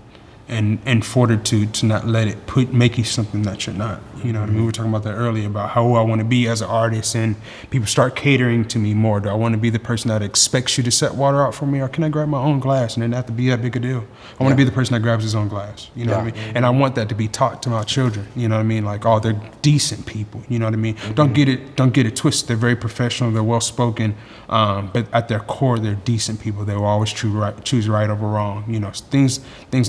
and fortitude to not let it make you something that you're not. You know what I mean? We were talking about that earlier about how I want to be as an artist, and people start catering to me more. Do I want to be the person that expects you to set water out for me, or can I grab my own glass and it not have to be that big a deal? I want to be the person that grabs his own glass. You know what I mean? And I want that to be taught to my children. You know what I mean? Like, oh, they're decent people. You know what I mean? Don't get it twisted. They're very professional. They're well spoken, but at their core, they're decent people. They will always choose right over wrong. You know, things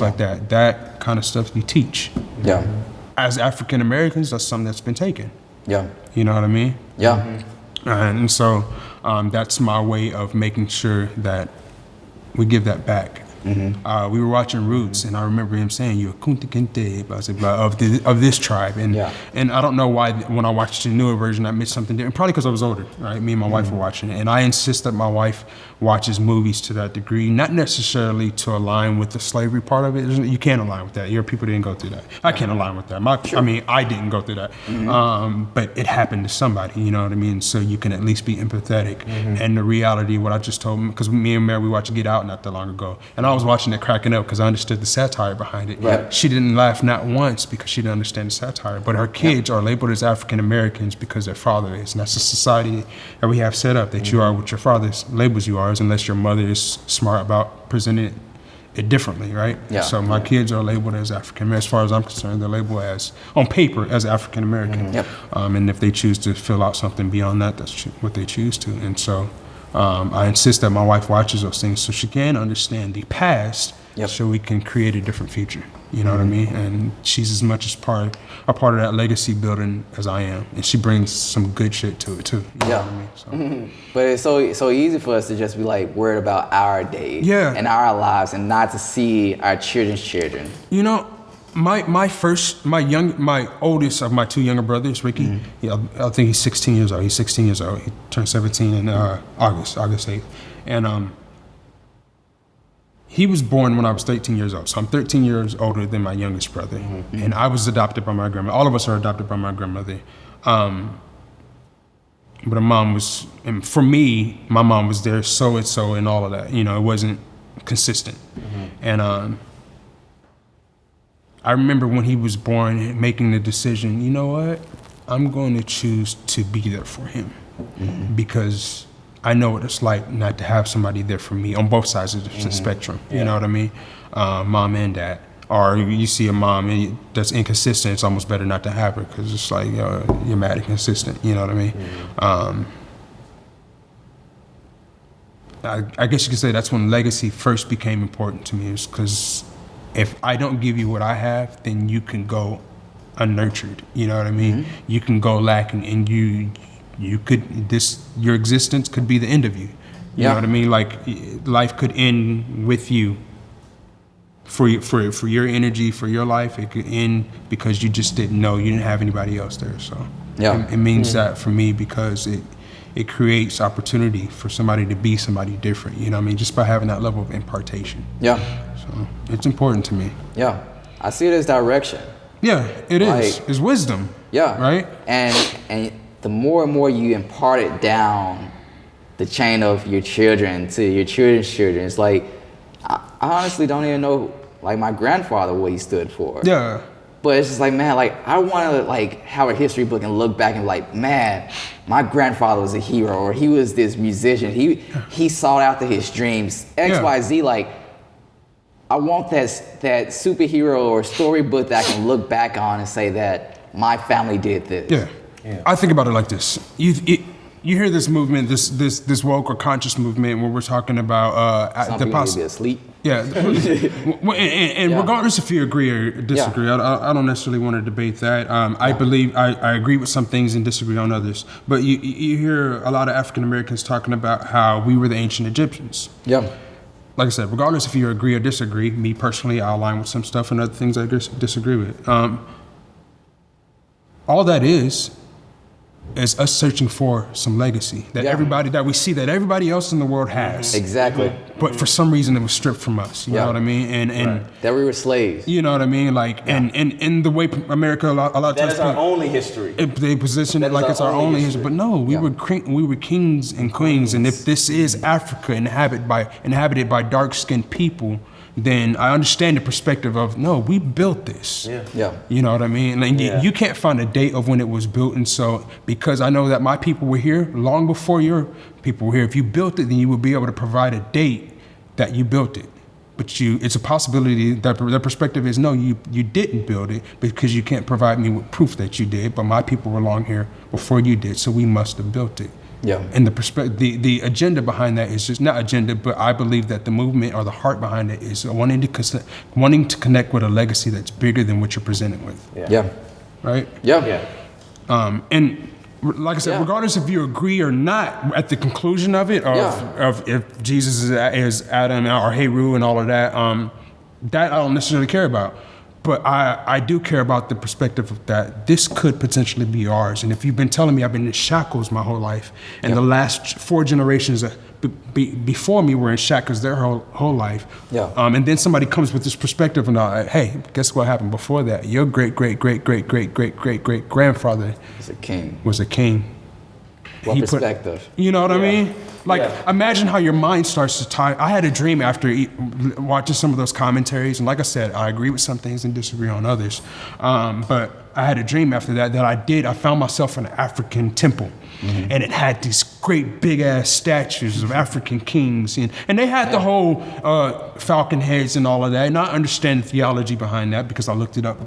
like that. That kind of stuff you teach. Yeah. As African Americans, that's something that's been taken. Yeah. You know what I mean? Yeah. And so that's my way of making sure that we give that back. We were watching Roots, and I remember him saying, "You're Kunta Kinte," of this tribe, and I don't know why when I watched the newer version I missed something different. Probably because I was older, right? Me and my wife were watching it, and I insist that my wife watches movies to that degree, not necessarily to align with the slavery part of it. You can't align with that. Your people didn't go through that. I can't align with that. I didn't go through that, but it happened to somebody. You know what I mean? So you can at least be empathetic. And the reality, what I just told him, because me and Mary, we watched Get Out not that long ago, and I was watching it cracking up because I understood the satire behind it. Right. She didn't laugh not once because she didn't understand the satire, but her kids are labeled as African Americans because their father is, and that's the society that we have set up, that you are what your father labels you are, unless your mother is smart about presenting it differently, right? Yeah. So my kids are labeled as African American. As far as I'm concerned, they're labeled as, on paper, as African American. Yep. And if they choose to fill out something beyond that, that's what they choose to. And so I insist that my wife watches those things so she can understand the past, so we can create a different future. You know what I mean? And she's as much as a part of that legacy building as I am, and she brings some good shit to it too. You know what I mean? So. But it's so easy for us to just be like worried about our day and our lives, and not to see our children's children. You know, my oldest of my two younger brothers, Ricky, I think he's 16 years old. He's 16 years old. He turned 17 in August 8th. And he was born when I was 13 years old. So I'm 13 years older than my youngest brother. And I was adopted by my grandmother. All of us are adopted by my grandmother. But her mom was, and for me, my mom was there so and all of that. You know, it wasn't consistent. And I remember when he was born making the decision, you know what? I'm going to choose to be there for him because I know what it's like not to have somebody there for me on both sides of the spectrum. You know what I mean? Mom and dad. Or you see a mom that's inconsistent, it's almost better not to have her because it's like, you're mad inconsistent. You know what I mean? I guess you could say that's when legacy first became important to me, is because if I don't give you what I have, then you can go unnurtured. You know what I mean? You can go lacking, and you could, your existence could be the end of you. You know what I mean? Like life could end with you. For your energy, for your life, it could end because you just didn't know, you didn't have anybody else there. So it means that for me, because it creates opportunity for somebody to be somebody different. You know what I mean? Just by having that level of impartation. Yeah. So it's important to me. Yeah. I see it as direction. Yeah, it is. It's wisdom. Yeah. Right? And the more and more you impart it down the chain of your children to your children's children, it's like, I honestly don't even know, like, my grandfather, what he stood for. Yeah. But it's just like, man, like, I want to, like, have a history book and look back and like, man, my grandfather was a hero, or he was this musician. He sought after his dreams, XYZ. Like, I want that superhero or storybook that I can look back on and say that my family did this. Yeah. I think about it like this. You hear this movement, this woke or conscious movement, where we're talking about some people need to be asleep. Yeah, and regardless if you agree or disagree, I don't necessarily want to debate that. I believe I agree with some things and disagree on others. But you hear a lot of African Americans talking about how we were the ancient Egyptians. Yeah. Like I said, regardless if you agree or disagree, me personally, I align with some stuff and other things I disagree with. All that is us searching for some legacy that everybody else in the world has. Exactly. But for some reason it was stripped from us. You know what I mean? And that we were slaves. You know what I mean? Like and the way America a lot of times that is our only history. They position it like it's our only history. But no, we were kings and queens. And if this is Africa inhabited by dark-skinned people, then I understand the perspective of, no, we built this. Yeah. Yeah. You know what I mean? Like Yeah. you can't find a date of when it was built. And so, because I know that my people were here long before your people were here, if you built it, then you would be able to provide a date that you built it. But it's a possibility that the perspective is, no, you didn't build it because you can't provide me with proof that you did. But my people were long here before you did, so we must have built it. Yeah. And the agenda behind that is just not agenda, but I believe that the movement or the heart behind it is wanting to connect with a legacy that's bigger than what you're presented with. Yeah. Right? Yeah. Yeah. And like I said, Yeah. regardless if you agree or not at the conclusion of it, of if Jesus is Adam or Heru and all of that, that I don't necessarily care about. But I do care about the perspective of that this could potentially be ours. And if you've been telling me I've been in shackles my whole life, and the last 4 generations before me were in shackles their whole life, and then somebody comes with this perspective and hey, guess what happened before that? Your great grandfather was a king. What He perspective? You know what I mean? Like, Yeah. imagine how your mind starts to tie. I had a dream after watching some of those commentaries, and like I said, I agree with some things and disagree on others. But I had a dream after that I found myself in an African temple, and it had these great big ass statues of African kings, and they had the whole falcon heads and all of that. And I understand the theology behind that because I looked it up.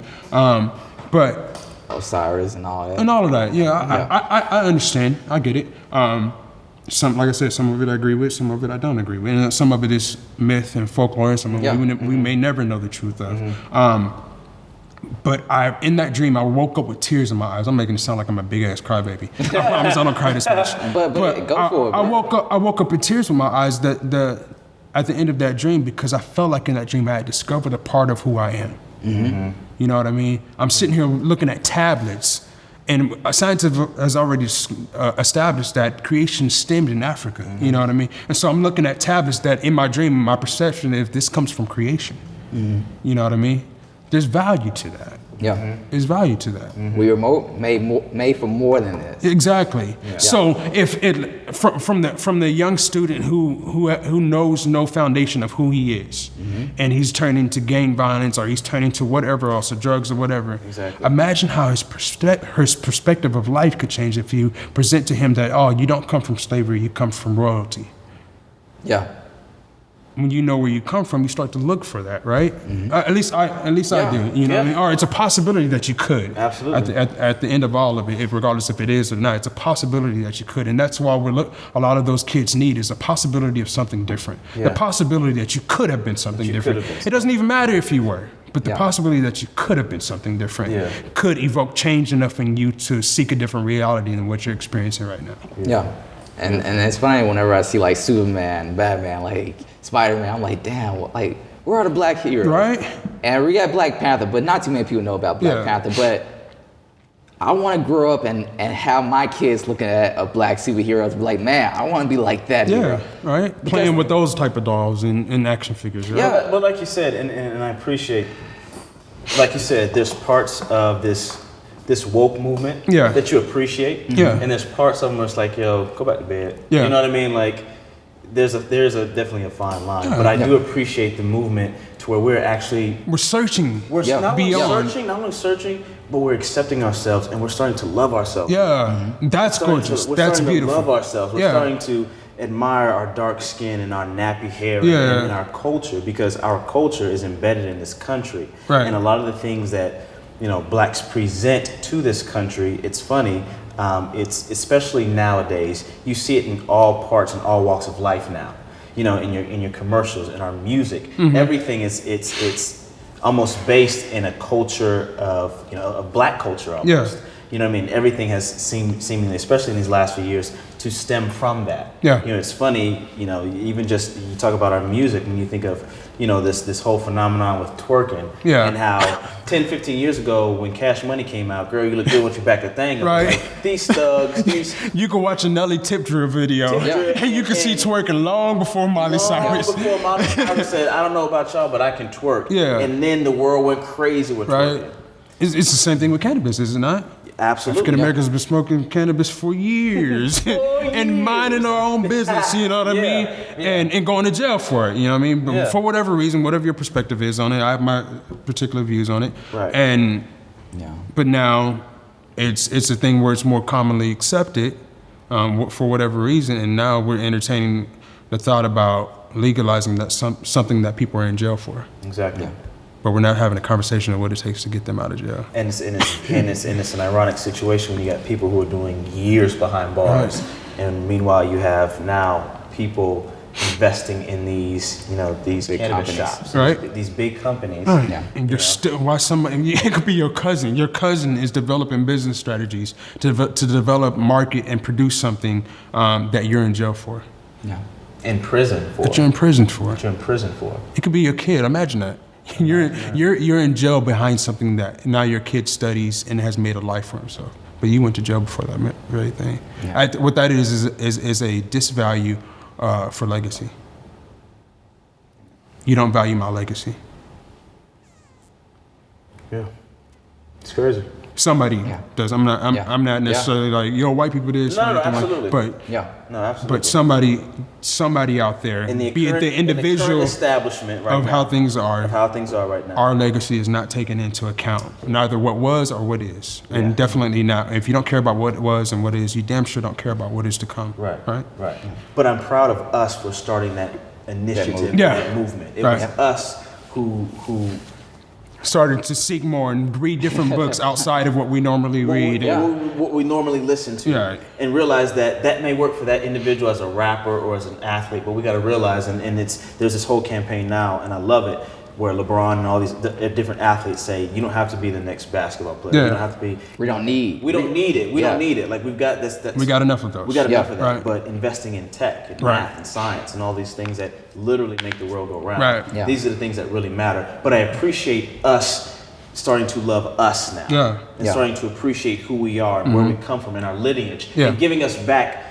But Osiris and all that. and all of that, I understand. I get it. Like I said, some of it I agree with, some of it I don't agree with. And some of it is myth and folklore, and some of it we may never know the truth of. But in that dream, I woke up with tears in my eyes. I'm making it sound like I'm a big ass crybaby. I promise I don't cry this much. But go for it. I Man. woke up with tears in my eyes at the end of that dream, because I felt like in that dream I had discovered a part of who I am. You know what I mean? I'm sitting here looking at tablets, and science has already established that creation stemmed in Africa. You know what I mean? And so I'm looking at tablets that in my dream, my perception is this comes from creation. You know what I mean? There's value to that. Yeah. There's value to that. We were made for more than this. Exactly. So if it from the young student who knows no foundation of who he is, and he's turning to gang violence, or he's turning to whatever else, or drugs or whatever. Exactly. Imagine how his perspective of life could change if you present to him that, oh, you don't come from slavery, you come from royalty. Yeah. When you know where you come from, you start to look for that, right? At least I do. You know what I mean? Or it's a possibility that you could. Absolutely. At the end of all of it, regardless if it is or not, it's a possibility that you could. And that's why a lot of those kids need is a possibility of something different. Yeah. The possibility that you could have been something different. could have been It doesn't even matter if you were. But the Yeah. possibility that you could have been something different could evoke change enough in you to seek a different reality than what you're experiencing right now. Yeah. And it's funny whenever I see like Superman, Batman, like Spider-Man, I'm like, damn, like where are the black heroes? Right? And we got Black Panther, but not too many people know about Black Panther. But I want to grow up and have my kids looking at a black superhero and be like, man, I want to be like that hero. Right? Playing with those type of dolls and action figures, right? Yeah. But like you said, and I appreciate, like you said, there's parts of this woke movement that you appreciate. Yeah. And there's parts of them where it's like, yo, go back to bed. Yeah. You know what I mean? Like, there's definitely a fine line. But I do appreciate the movement to where we're searching. We're not beyond. only searching, but we're accepting ourselves, and we're starting to love ourselves. Yeah, that's gorgeous. We're That's starting beautiful. to love ourselves. We're starting to admire our dark skin and our nappy hair and our culture, because our culture is embedded in this country. Right. And a lot of the things that blacks present to this country, it's funny. It's especially nowadays. You see it in all parts and all walks of life now. In your commercials, in our music, everything it's almost based in a culture of a black culture almost. You know what I mean? Everything has seemingly, especially in these last few years, to stem from that. Yeah. It's funny, even just you talk about our music and you think of, this whole phenomenon with twerking. Yeah. And how 10, 15 years ago when Cash Money came out, girl, you look good with your back to thing. Right. Like, these thugs, You can watch a Nelly Tip Drill video, and you can see twerking long before Miley Cyrus. Long before Miley Cyrus said, I don't know about y'all, but I can twerk. Yeah. And then the world went crazy with Right. twerking. It's the same thing with cannabis, is it not? Absolutely. African Americans have been smoking cannabis for years and minding our own business, you know what I mean? And going to jail for it, you know what I mean? But for whatever reason, whatever your perspective is on it, I have my particular views on it. Right. And but now it's a thing where it's more commonly accepted for whatever reason, and now we're entertaining the thought about legalizing that something that people are in jail for. Exactly. But we're not having a conversation of what it takes to get them out of jail. And it's an ironic situation when you got people who are doing years behind bars, and meanwhile you have now people investing in these, these Big cannabis companies. shops, Right. These big companies. And you're still, why somebody, it could be your cousin. Your cousin is developing business strategies to develop, market, and produce something that you're in jail for. Yeah. In prison for. That you're in prison for. That you're in prison for. It could be your kid. Imagine that. You're in jail behind something that now your kid studies and has made a life for himself. But you went to jail before that very thing. Yeah. What that is a disvalue for legacy. You don't value my legacy. Yeah. It's crazy. Somebody does. I'm not necessarily like, yo, white people this. No, Like, absolutely. but No, absolutely. But somebody out there, in the be current, it the individual in the current establishment right of now, how things are, right now. our legacy is not taken into account, neither what was or what is, and definitely not. If you don't care about what was and what is, you damn sure don't care about what is to come. Right. Right. But I'm proud of us for starting that initiative, that movement. It was us who started to seek more and read different books outside of what we normally read. what we normally listen to, and realize that may work for that individual as a rapper or as an athlete, but we got to realize, and there's this whole campaign now, and I love it, where LeBron and all these different athletes say, you don't have to be the next basketball player. You don't have to be. We don't need it. We don't need it. Like, we've got this. We got enough of those. We got enough of that. Right. But investing in tech and math and science and all these things that literally make the world go round. Right. Yeah. These are the things that really matter. But I appreciate us starting to love us now. And starting to appreciate who we are and where we come from and our lineage. And giving us back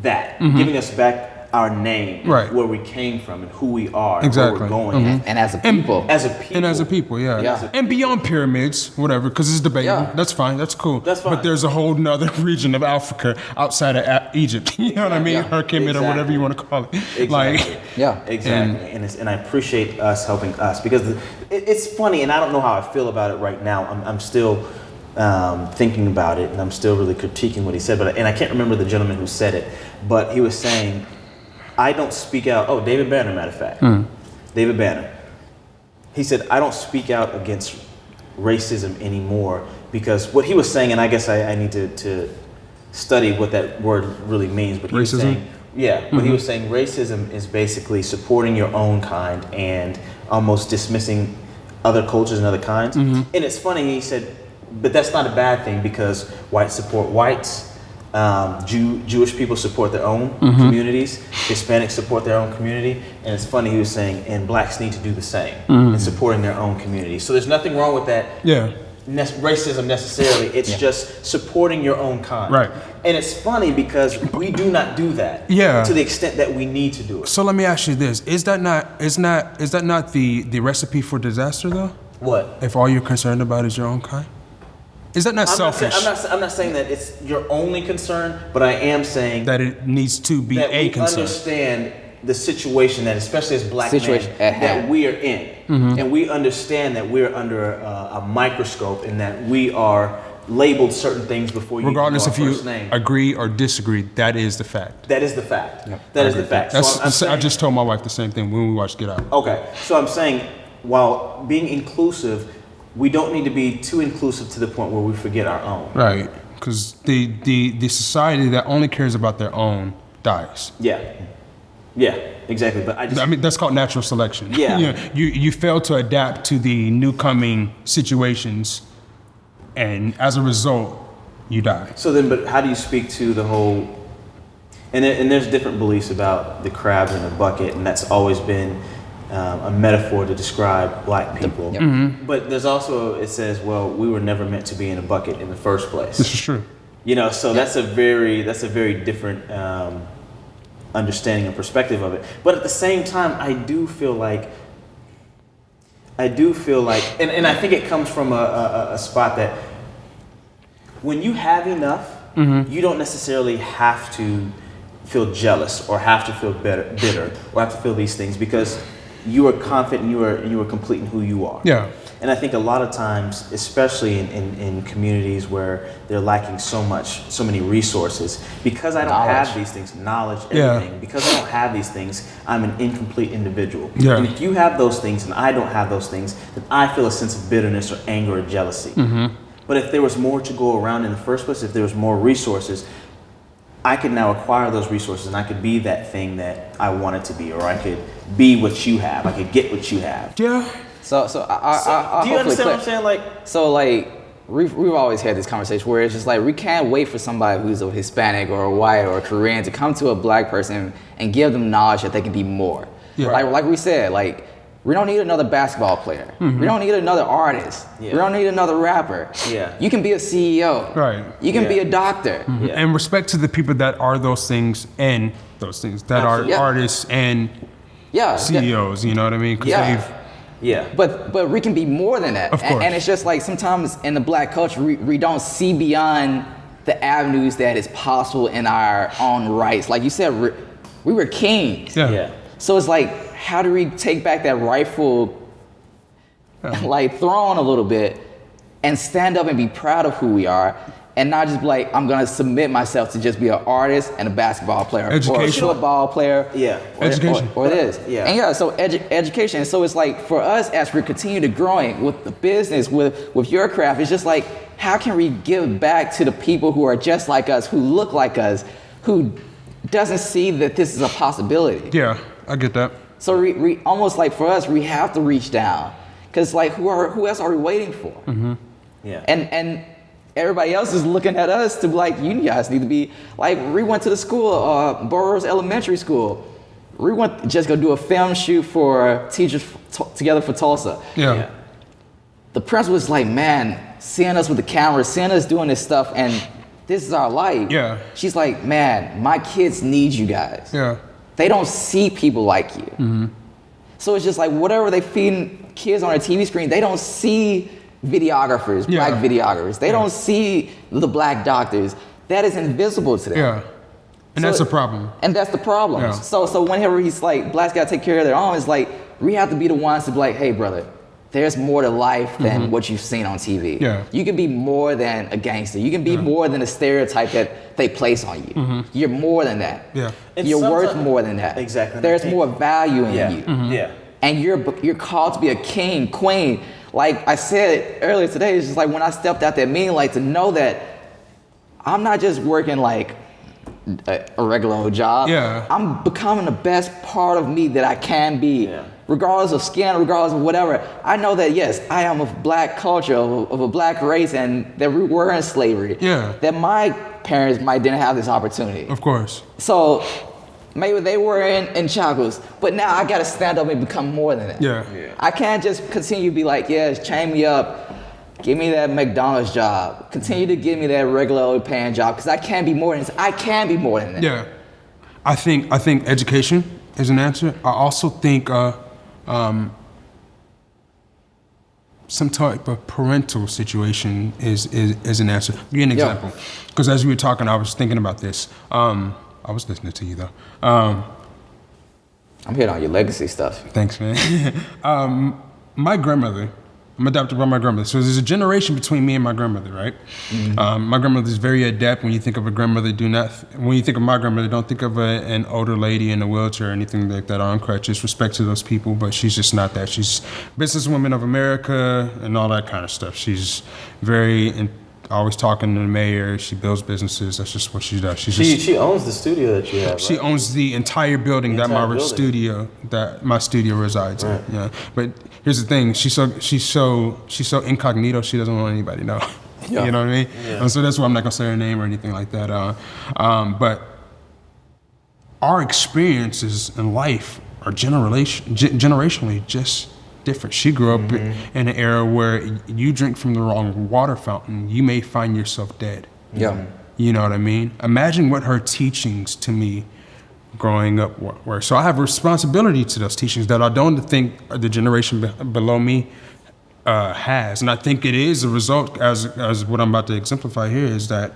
that. Giving us back our name, where we came from and who we are, and where we're going. And as a people. As a people. And as a people, and beyond pyramids, whatever, because it's debatable. Yeah. That's fine. That's cool. That's fine. But there's a whole nother region of Africa outside of Egypt. You know what I mean? Or Kemet, or whatever you want to call it. Exactly. Like, Exactly. And I appreciate us helping us, because it's funny, and I don't know how I feel about it right now. I'm still thinking about it, and I'm still really critiquing what he said. And I can't remember the gentleman who said it, but he was saying, I don't speak out. Oh, David Banner, matter of fact. David Banner. He said, I don't speak out against racism anymore, because what he was saying, and I guess I need to study what that word really means, but he was saying, but he was saying racism is basically supporting your own kind and almost dismissing other cultures and other kinds. And it's funny, he said, but that's not a bad thing, because whites support whites. Jewish people support their own communities. Hispanics support their own community. And it's funny, he was saying, and blacks need to do the same in supporting their own community. So there's nothing wrong with that. Racism necessarily. It's just supporting your own kind. Right. And it's funny because we do not do that to the extent that we need to do it. So let me ask you this: Is that not the recipe for disaster, though? What? If all you're concerned about is your own kind? Is that not selfish? I'm not saying that it's your only concern, but I am saying that it needs to be that a we concern. Understand the situation that, especially as black men, at that we are in, and we understand that we're under a microscope, and that we are labeled certain things before you. Regardless know our if first you name. agree or disagree, that is the fact. That is the fact. That is the fact. I just told my wife the same thing when we watched Get Out. Okay, so I'm saying, while being inclusive, we don't need to be too inclusive to the point where we forget our own. Right, because the society that only cares about their own dies. Yeah, exactly. But I mean, that's called natural selection. Yeah. You fail to adapt to the new coming situations, and as a result, you die. So then, but how do you speak to the whole? And there's different beliefs about the crabs in a bucket, and that's always been a metaphor to describe black people. But there's also, it says, well, we were never meant to be in a bucket in the first place. This is true. So that's a very different understanding and perspective of it. But at the same time, I do feel like I do feel like, and I think it comes from a spot that when you have enough, you don't necessarily have to feel jealous or have to feel bitter or have to feel these things because you are confident and you are complete in who you are. Yeah. And I think a lot of times, especially in communities where they're lacking so many resources, because I don't have these things, knowledge, everything, because I don't have these things, I'm an incomplete individual. Yeah. And if you have those things and I don't have those things, then I feel a sense of bitterness or anger or jealousy. But if there was more to go around in the first place, if there was more resources, I could now acquire those resources and I could be that thing that I wanted to be, or I could be what you have. I could get what you have. Yeah. So Do you understand what I'm saying? Like, so like we've always had this conversation where it's just like we can't wait for somebody who's a Hispanic or a white or a Korean to come to a black person and give them knowledge that they can be more. Yeah. Like we said, like we don't need another basketball player. We don't need another artist. Yeah. We don't need another rapper. Yeah. You can be a CEO. Right. You can be Yeah. a doctor. Yeah. And respect to the people that are those things and those things that Absolutely. are artists and Yeah. CEOs. You know what I mean? 'Cause Yeah. yeah. But we can be more than that. Of course. And it's just like sometimes in the black culture, we don't see beyond the avenues that is possible in our own rights. Like you said, we were kings. Yeah. Yeah. So it's like, how do we take back that rightful like throne a little bit and stand up and be proud of who we are and not just be like, I'm gonna submit myself to just be an artist and a basketball player or a Education. football player. Yeah. Education. Or this. Yeah. And yeah, so education. So it's like for us as we continue to growing with the business, with your craft, it's just like, how can we give back to the people who are just like us, who look like us, who doesn't see that this is a possibility? Yeah, I get that. So we almost like for us, we have to reach down, cause like who else are we waiting for? Yeah. And everybody else is looking at us to be like, you guys need to be like. We went to the school, Burroughs Elementary School. We went just go do a film shoot for Teachers Together for Tulsa. Yeah. The principal was like, man, seeing us with the camera, seeing us doing this stuff, and this is our life. Yeah. She's like, man, my kids need you guys. Yeah. They don't see people like you. So it's just like whatever they feeding kids on a TV screen, they don't see videographers, Yeah. black videographers. They don't see the black doctors. That is invisible to them. Yeah. And So- that's a problem. And that's the problem. Yeah. So whenever he's like, blacks gotta take care of their own, it's like, we have to be the ones to be like, hey brother, there's more to life than what you've seen on TV. Yeah. You can be more than a gangster. You can be more than a stereotype that they place on you. You're more than that. Yeah. And You're worth sometimes- more than that. Exactly. There's more value in Yeah. you. Yeah. And you're called to be a king, queen. Like I said earlier today, it's just like when I stepped out that meeting, like to know that I'm not just working like a regular old job. Yeah. I'm becoming the best part of me that I can be. Yeah. Regardless of skin, regardless of whatever. I know that yes, I am of black culture, of a black race, and that we were in slavery. Yeah. That my parents might didn't have this opportunity. Of course. So maybe they were in shackles, but now I gotta stand up and become more than that. Yeah. I can't just continue to be like, yes, chain me up, give me that McDonald's job, continue to give me that regular old paying job, because I can be more than this. I can be more than that. Yeah. I think education is an answer. I also think some type of parental situation is an answer. Give you an Yeah. example. Because as we were talking, I was thinking about this. I was listening to you though. I'm hitting on your legacy stuff. Thanks, man. My grandmother, I'm adopted by my grandmother. So there's a generation between me and my grandmother, right? My grandmother is very adept. When you think of a grandmother, when you think of my grandmother, don't think of an older lady in a wheelchair or anything like that, or on crutches. Respect to those people, but she's just not that. She's businesswoman of America and all that kind of stuff. She's always talking to the mayor. She builds businesses. That's just what she does. She owns the studio that you have. She right? owns the entire building The that entire building. my studio resides Right. in. Yeah. But here's the thing, she's so incognito, she doesn't want anybody to know. Yeah. You know what I mean? Yeah. And so that's why I'm not gonna say her name or anything like that. But our experiences in life are generationally just different. She grew up in an era where you drink from the wrong water fountain, you may find yourself dead. Yeah. You know what I mean? Imagine what her teachings to me growing up where. So I have a responsibility to those teachings that I don't think the generation below me has. And I think it is a result, as what I'm about to exemplify here, is that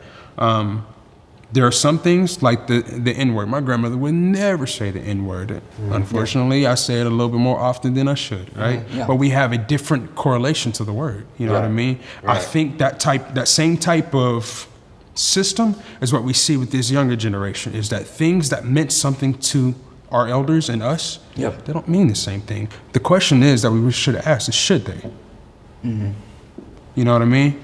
there are some things like the N-word. My grandmother would never say the N-word. Unfortunately, I say it a little bit more often than I should, right? Yeah. But we have a different correlation to the word. You know what I mean? I think that same type of system is what we see with this younger generation, is that things that meant something to our elders and us, they don't mean the same thing. The question is that we should ask is, should they? You know what I mean?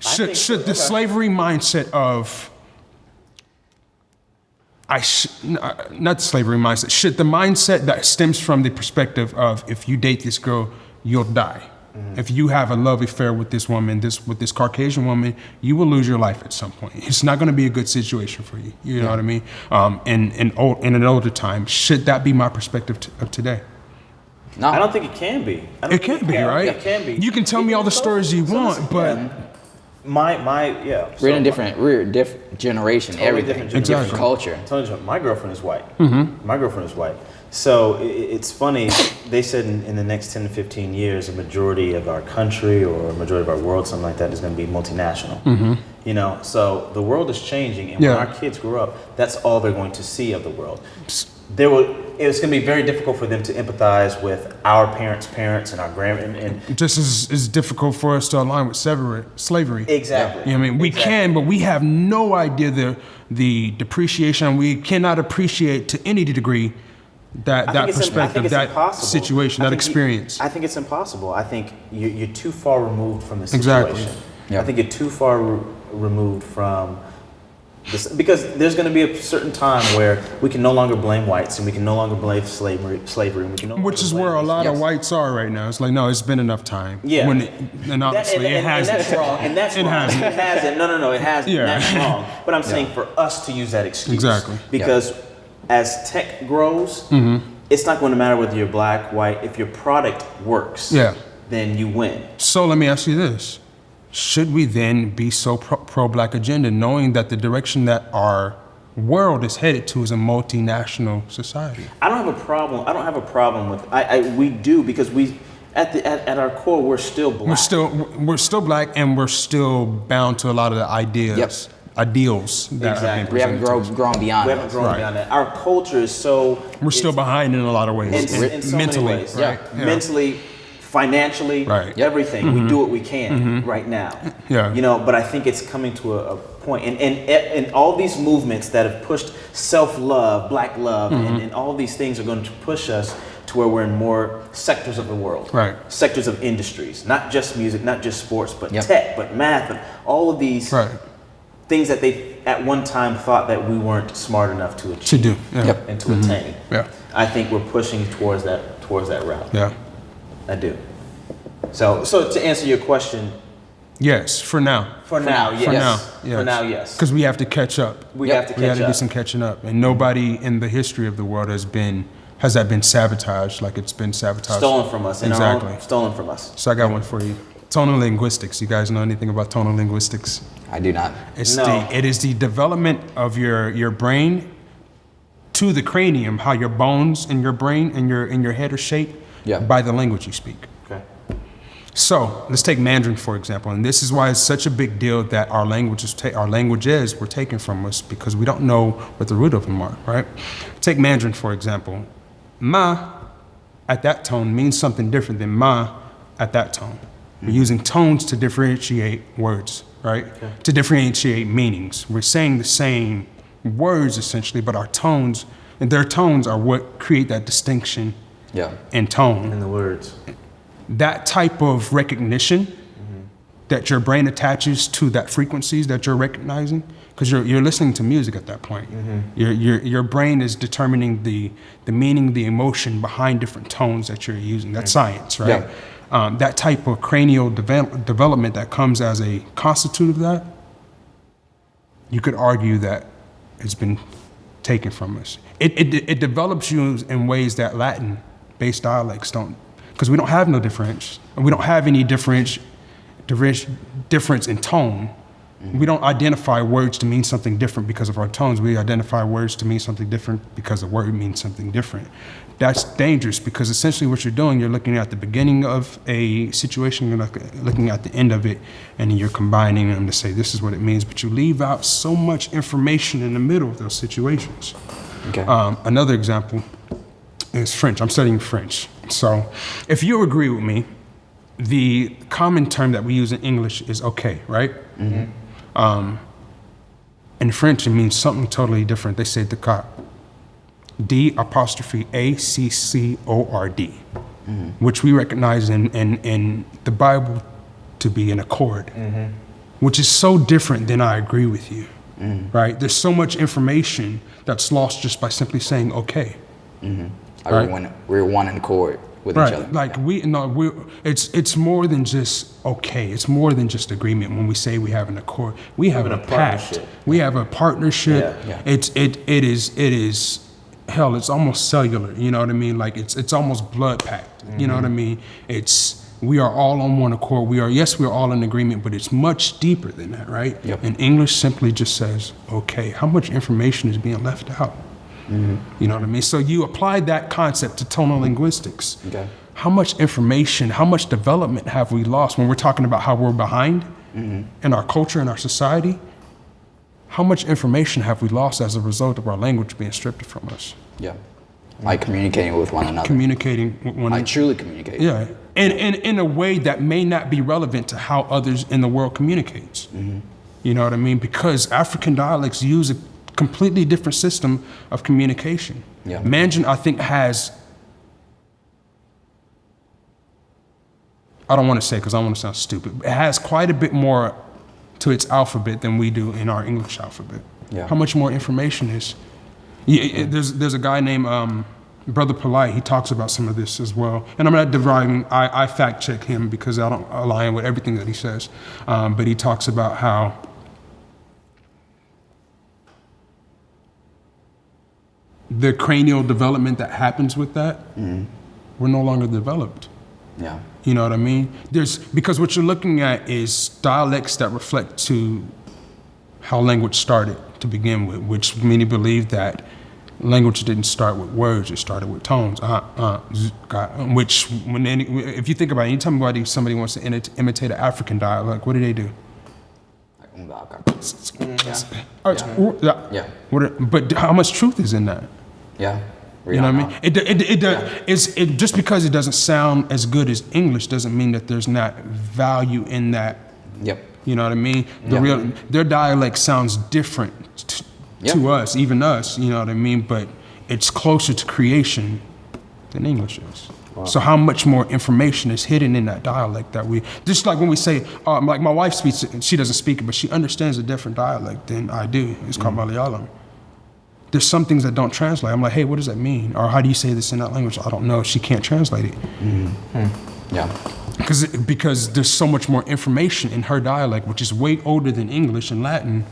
Should the slavery mindset of, not the slavery mindset, should the mindset that stems from the perspective of, if you date this girl, you'll die. If you have a love affair with this woman, with this Caucasian woman, you will lose your life at some point. It's not going to be a good situation for you. You know what I mean? In an older time, should that be my perspective of today? No. I don't think it can be. It can be, right? It can be. You can tell me all the stories you want, but we're in a different generation. Totally Everything, different culture. Totally different. My girlfriend is white. My girlfriend is white. So it's funny. They said in the next 10 to 15 years, a majority of our country or a majority of our world, something like that, is going to be multinational. You know, so the world is changing, and when our kids grow up, that's all they're going to see of the world. It's going to be very difficult for them to empathize with our parents, and our and just as difficult for us to align with slavery. Exactly. You know what I mean? We can, but we have no idea the depreciation. We cannot appreciate to any degree that perspective, that situation, that experience. I think it's impossible. I think you're too far removed from the Exactly. situation. I think you're too far removed from this, because there's going to be a certain time where we can no longer blame whites, and we can no longer blame slavery. And we can no longer Which is where a lot of whites are right now. It's like, no, it's been enough time. Yeah. And obviously it hasn't. And that's wrong. And that's wrong. It hasn't. No, it hasn't. Yeah. That's wrong. But I'm saying for us to use that excuse. Exactly. Because as tech grows, it's not going to matter whether you're black, white. If your product works, then you win. So let me ask you this. Should we then be so pro-black agenda, knowing that the direction that our world is headed to is a multinational society? I don't have a problem with. We do, because we, at our core, we're still black. We're still black, and we're still bound to a lot of the ideals. Ideals that have been we haven't grown beyond. We haven't grown beyond that. Our culture is so. We're still behind in a lot of ways. In so mentally, many ways. right? Mentally, financially, everything. We do what we can right now. You know, but I think it's coming to a point, and all these movements that have pushed self-love, black love, and all these things are going to push us to where we're in more sectors of the world, sectors of industries, not just music, not just sports, but tech, but math, and all of these things that they at one time thought that we weren't smart enough to achieve, to do, and to attain. I think we're pushing towards that route. I do. So to answer your question, yes, for now. For now, yes. Because we have to catch up. We have to do some catching up, and nobody in the history of the world has that been sabotaged like it's been sabotaged. Stolen from us. Exactly. Stolen from us. So I got one for you. Tonal linguistics. You guys know anything about tonal linguistics? I do not. It is the development of your brain to the cranium, how your bones in your brain and your head are shaped by the language you speak. Okay. So let's take Mandarin, for example, and this is why it's such a big deal that our languages were taken from us, because we don't know what the root of them are, right? Take Mandarin, for example. Ma at that tone means something different than ma at that tone. We're using tones to differentiate words, right? Okay. To differentiate meanings. We're saying the same words essentially, but our tones and their tones are what create that distinction in tone. In the words. That type of recognition that your brain attaches to that frequencies that you're recognizing, because you're listening to music at that point. Your brain is determining the meaning, the emotion behind different tones that you're using. That's science, right? That type of cranial development that comes as a constitute of that, you could argue that it's been taken from us. It develops you in ways that Latin-based dialects don't, because we don't have no difference. We don't have any difference in tone We don't identify words to mean something different because of our tones. We identify words to mean something different because a word means something different. That's dangerous because essentially what you're doing, you're looking at the beginning of a situation, you're looking at the end of it, and you're combining them to say this is what it means, but you leave out so much information in the middle of those situations. Okay. Another example is French. I'm studying French. So if you agree with me, the common term that we use in English is okay, right? In French, it means something totally different. They say "d'accord," D''ACCORD, which we recognize in the Bible to be an accord, which is so different than "I agree with you," right? There's so much information that's lost just by simply saying "okay." Like we're one in accord with each other. Like it's more than just okay. It's more than just agreement. When we say we have an accord, we have a pact. Partnership. We have a partnership. Yeah. It is hell. It's almost cellular. You know what I mean? Like it's almost blood pact. You know what I mean? We are all on one accord. We're all in agreement, but it's much deeper than that, right? Yep. And English simply just says okay. How much information is being left out? You know what I mean? So you apply that concept to tonal linguistics. Okay. How much information, how much development have we lost when we're talking about how we're behind in our culture and our society? How much information have we lost as a result of our language being stripped from us? Yeah. Like communicating with one another. Communicating with one Like truly communicating. Yeah. And in a way that may not be relevant to how others in the world communicates. You know what I mean? Because African dialects use a completely different system of communication. Yeah. Mandarin, I think, has, I don't want to say because I don't want to sound stupid, but it has quite a bit more to its alphabet than we do in our English alphabet. Yeah. How much more information is? There's a guy named Brother Polite. He talks about some of this as well. And I'm not deriving, I fact check him because I don't align with everything that he says. But he talks about how the cranial development that happens with that, we're no longer developed. Yeah. You know what I mean? Because what you're looking at is dialects that reflect to how language started to begin with, which many believe that language didn't start with words, it started with tones. Which, if you think about it, anytime somebody wants to imitate an African dialect, what do they do? Yeah. But how much truth is in that? Yeah. You know what I mean? It just because it doesn't sound as good as English doesn't mean that there's not value in that. Yep. You know what I mean? Their dialect sounds different to us, even us. You know what I mean? But it's closer to creation than English is. Wow. So how much more information is hidden in that dialect that just like when we say, like my wife speaks it, she doesn't speak it, but she understands a different dialect than I do. It's called Malayalam. There's some things that don't translate. I'm like, hey, what does that mean? Or how do you say this in that language? I don't know. She can't translate it. Yeah. Because there's so much more information in her dialect, which is way older than English and Latin.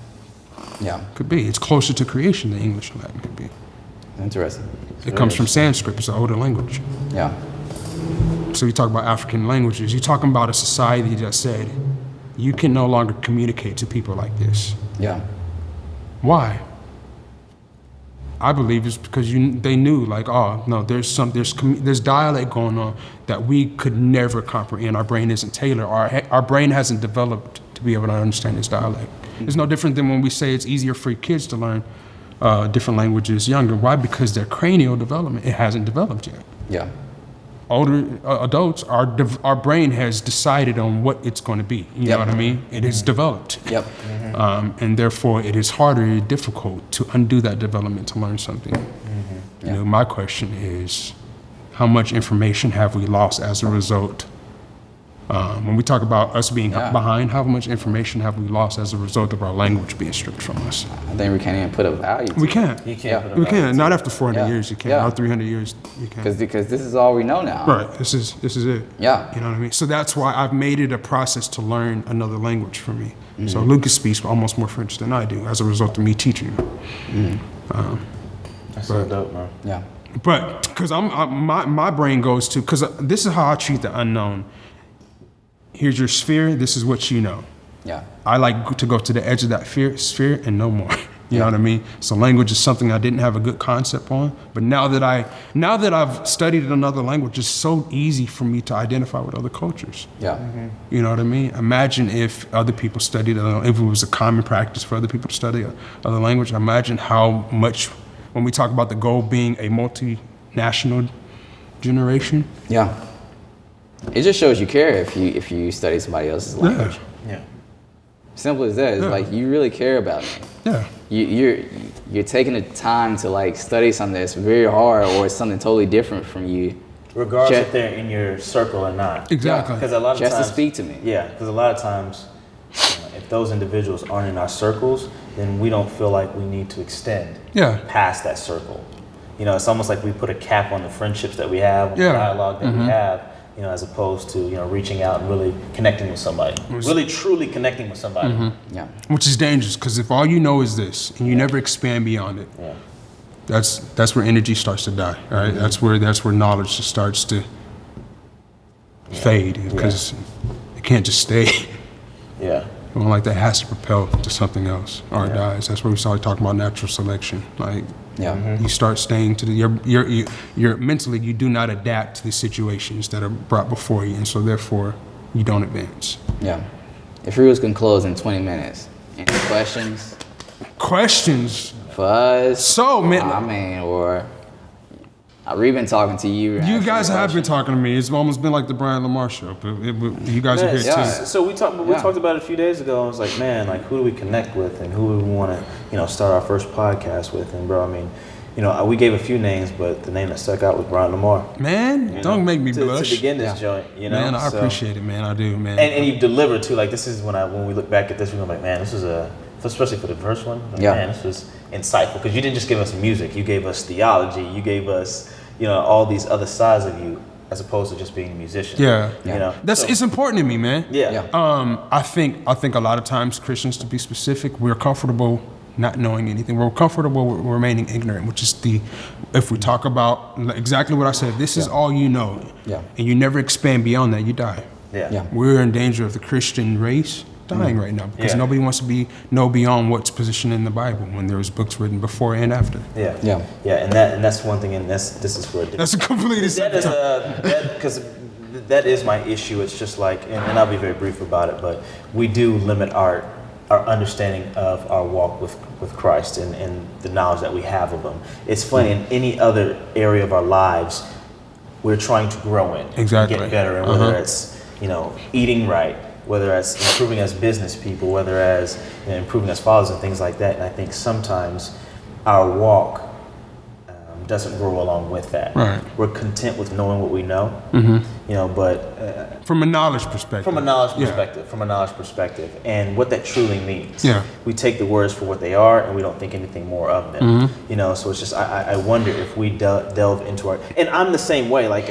Yeah. Could be. It's closer to creation than English and Latin could be. Interesting. It comes from Sanskrit. It's an older language. Yeah. So you talk about African languages. You're talking about a society that said, you can no longer communicate to people like this. Yeah. Why? I believe it's because they knew, like, oh no, there's dialect going on that we could never comprehend. Our brain isn't tailored. Our brain hasn't developed to be able to understand this dialect. It's no different than when we say it's easier for kids to learn different languages younger. Why? Because their cranial development, it hasn't developed yet. Yeah. Older adults, our brain has decided on what it's going to be. You know what I mean? It is developed. Yep. And therefore, it is harder and difficult to undo that development to learn something. You know, my question is, how much information have we lost as a result? When we talk about us being behind, how much information have we lost as a result of our language being stripped from us? I think we can't even put a value to We can't. You can't put a We value can't. Not after 400 years, you can't. Yeah. Or 300 years, you can't. Because this is all we know now. Right. This is it. Yeah. You know what I mean? So that's why I've made it a process to learn another language for me. So Lucas speaks almost more French than I do as a result of me teaching him. That's so dope, man. Yeah. But because my brain goes to, because this is how I treat the unknown. Here's your sphere. This is what you know. Yeah. I like to go to the edge of that sphere and no more. You know what I mean? So language is something I didn't have a good concept on, but now that I've studied another language, it's so easy for me to identify with other cultures. Yeah. You know what I mean? Imagine if other people studied, if it was a common practice for other people to study other language. Imagine how much, when we talk about the goal being a multinational generation. Yeah. It just shows you care if you study somebody else's language. Yeah. Simple as that. It's like you really care about it. Yeah. You're taking the time to like study something that's very hard or something totally different from you. Regardless if they're in your circle or not. Exactly. Because a lot of Just times, to speak to me. Yeah, because a lot of times, if those individuals aren't in our circles, then we don't feel like we need to extend past that circle. You know, it's almost like we put a cap on the friendships that we have, on the dialogue that we have, you know, as opposed to, you know, reaching out and really connecting with somebody. Really, truly connecting with somebody. Yeah. Which is dangerous, because if all you know is this and you never expand beyond it, that's where energy starts to die, right? That's where knowledge just starts to fade, because it can't just stay. Yeah. One like that has to propel to something else, or it dies. That's where we started talking about natural selection. Like, you start staying to you're mentally, you do not adapt to the situations that are brought before you, and so therefore you don't advance. Yeah. If Reels can close in 20 minutes, any questions? Questions For us? So, man, I mean, or we've been talking to you. You guys have been talking to me. It's almost been like the Bryant Lamar show, but you guys are here too. So we talked about it a few days ago. I was like, man, like who do we connect with, and who do we want to, you know, start our first podcast with? And bro, I mean, you know, we gave a few names, but the name that stuck out was Bryant Lamar. Man, don't make me blush. To begin this joint, you know. Man, I appreciate it, man. I do, man. And you've delivered too. Like this is when we look back at this, we're like, man, this is especially for the first one. Like, man, this was insightful, because you didn't just give us music. You gave us theology. You gave us, you know, all these other sides of you, as opposed to just being a musician. Yeah. You know, it's important to me, man. Yeah. I think a lot of times Christians, to be specific, we're comfortable not knowing anything. We're comfortable with remaining ignorant, which is if we talk about exactly what I said, this is all you know. Yeah. And you never expand beyond that, you die. Yeah. We're in danger of the Christian race dying right now, because nobody wants to know beyond what's positioned in the Bible when there was books written before and after. Yeah. And that's one thing, and this is for that's a completely separate because that is my issue. It's just like, and I'll be very brief about it, but we do limit our understanding of our walk with Christ and the knowledge that we have of Him. It's funny, in any other area of our lives, we're trying to grow in, exactly, get better, and whether it's, you know, eating right, whether as improving as business people, whether as, you know, improving as fathers and things like that. And I think sometimes our walk doesn't grow along with that. Right. We're content with knowing what we know, you know, but from a knowledge perspective. From a knowledge perspective, and what that truly means. Yeah. We take the words for what they are, and we don't think anything more of them. You know, so it's just I wonder if we delve into our, and I'm the same way. Like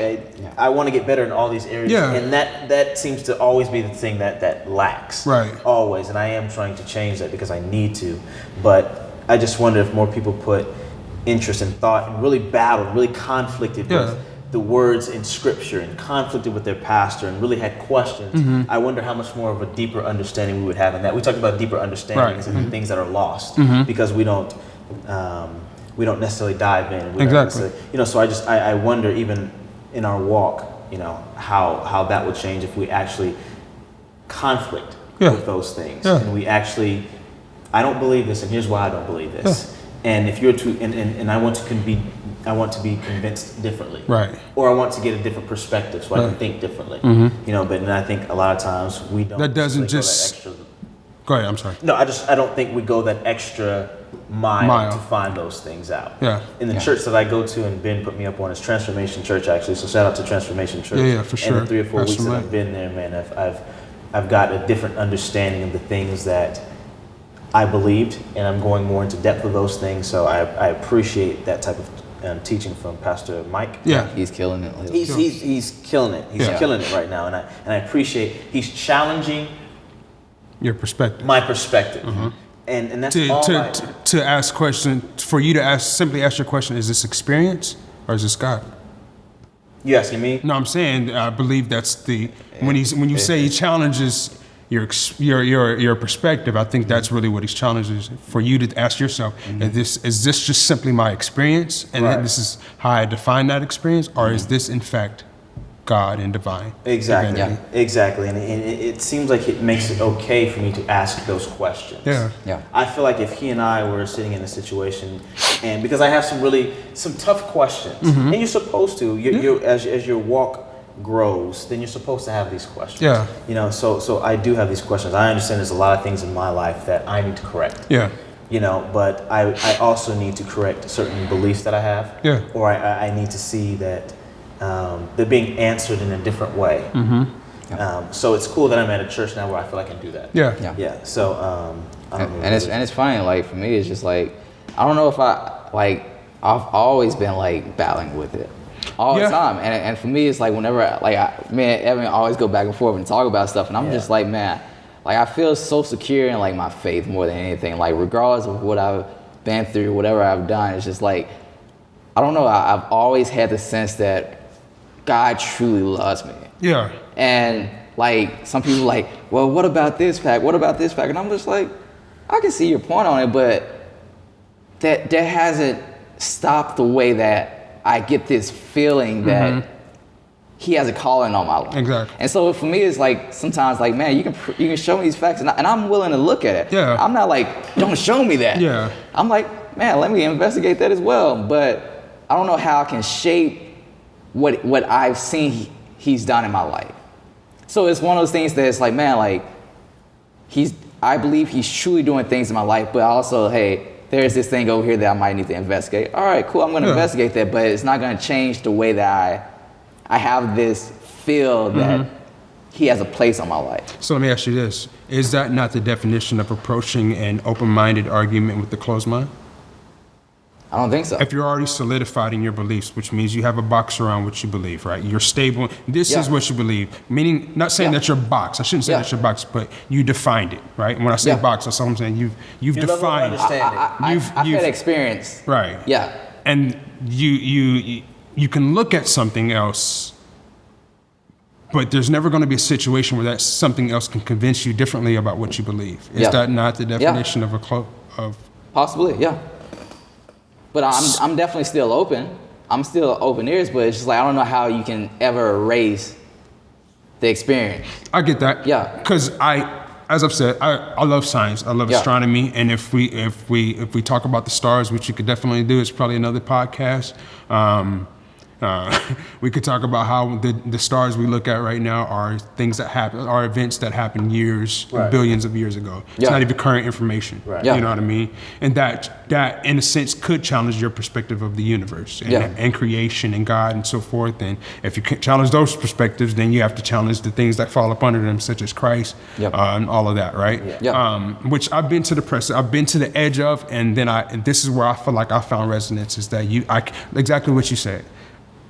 I want to get better in all these areas, and that seems to always be the thing that lacks. Right. Always, and I am trying to change that because I need to, but I just wonder if more people put interest and thought and really battled, really conflicted with the words in scripture and conflicted with their pastor and really had questions. I wonder how much more of a deeper understanding we would have in that. We talked about deeper understandings and things that are lost because we don't necessarily dive in. Exactly. You know, so I wonder, even in our walk, you know, how that would change if we actually conflict with those things. And we actually, I don't believe this, and here's why I don't believe this. And if you're to, and I want to be convinced differently, right? Or I want to get a different perspective so I can think differently, you know. But then I think a lot of times we don't. That doesn't just. Go, go ahead. I'm sorry. No, I don't think we go that extra mile to find those things out. Yeah. In the church that I go to, and Ben put me up on, is Transformation Church, actually. So shout out to Transformation Church. Yeah, for sure. And the 3 or 4 weeks that I've been there, man, I've got a different understanding of the things that I believed, and I'm going more into depth of those things. So I appreciate that type of teaching from Pastor Mike. Yeah, he's killing it. He's killing it. He's killing it right now, and I appreciate he's challenging your perspective, my perspective, and that's to ask question for you to simply ask your question: is this experience or is this God? You asking me? No, I'm saying I believe that's when you say he challenges your perspective. I think that's really what he's challenging is for you to ask yourself: is this just simply my experience, and Right. this is how I define that experience, or is this in fact God and divine? Exactly. divinity? Exactly. And it seems like it makes it okay for me to ask those questions. Yeah. Yeah. I feel like if he and I were sitting in a situation, and because I have some tough questions, and you're supposed to, as your walk grows, then you're supposed to have these questions. Yeah. You know, so I do have these questions. I understand there's a lot of things in my life that I need to correct. Yeah. You know, but I also need to correct certain beliefs that I have. Yeah. Or I need to see that they're being answered in a different way. So it's cool that I'm at a church now where I feel I can do that. Yeah. Yeah. Yeah. So I don't know. And it's funny, like for me, it's just like I don't know if I've always been like battling with it all Yeah. the time, and for me, it's like whenever me and Evan always go back and forth and talk about stuff, and I'm just like, man, like I feel so secure in like my faith more than anything. Like regardless of what I've been through, whatever I've done, it's just like I don't know. I've always had the sense that God truly loves me. Yeah. And like some people like, well, what about this fact? What about this fact? And I'm just like, I can see your point on it, but that hasn't stopped the way that I get this feeling that he has a calling on my life. Exactly. And so for me, it's like sometimes like, man, you can show me these facts, and I'm willing to look at it. Yeah. I'm not like, don't show me that. Yeah. I'm like, man, let me investigate that as well. But I don't know how I can shape what I've seen he's done in my life. So it's one of those things that it's like, man, like I believe he's truly doing things in my life, but also, hey, there's this thing over here that I might need to investigate. All right, cool, I'm gonna investigate that, but it's not gonna change the way that I have this feel that he has a place on my life. So let me ask you this: is that not the definition of approaching an open-minded argument with a closed mind? I don't think so. If you're already solidified in your beliefs, which means you have a box around what you believe, right? You're stable. This is what you believe. Meaning, not saying that you're box. I shouldn't say that you're box, but you defined it, right? And when I say box, that's what I'm saying. You've defined it. I've had experience. Right. Yeah. And you can look at something else, but there's never going to be a situation where that something else can convince you differently about what you believe. Is that not the definition of of? Possibly, yeah. But I'm definitely still open. I'm still open ears, but it's just like I don't know how you can ever erase the experience. I get that. Yeah. Because as I've said, I love science. I love astronomy, and if we talk about the stars, which you could definitely do, it's probably another podcast. We could talk about how the stars we look at right now are things that happen, are events that happened years, billions of years ago. It's not even current information. Right. You know what I mean? And that in a sense could challenge your perspective of the universe and creation and God and so forth. And if you can challenge those perspectives, then you have to challenge the things that fall up under them, such as Christ and all of that, right? Which I've been to I've been to the edge of, and then this is where I feel like I found resonance, is that exactly what you said.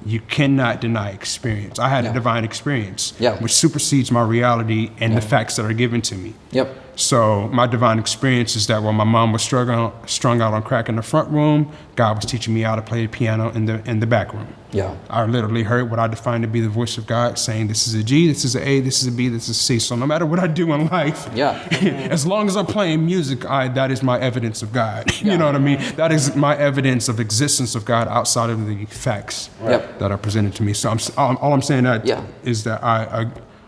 You cannot deny experience. I had a divine experience, which supersedes my reality and the facts that are given to me. Yep. So my divine experience is that when my mom was strung out on crack in the front room, God was teaching me how to play the piano in the back room. Yeah. I literally heard what I defined to be the voice of God saying, this is a G, this is an A, this is a B, this is a C. So no matter what I do in life, as long as I'm playing music, that is my evidence of God. You know what I mean? That is my evidence of existence of God outside of the facts that are presented to me. So all I'm saying is that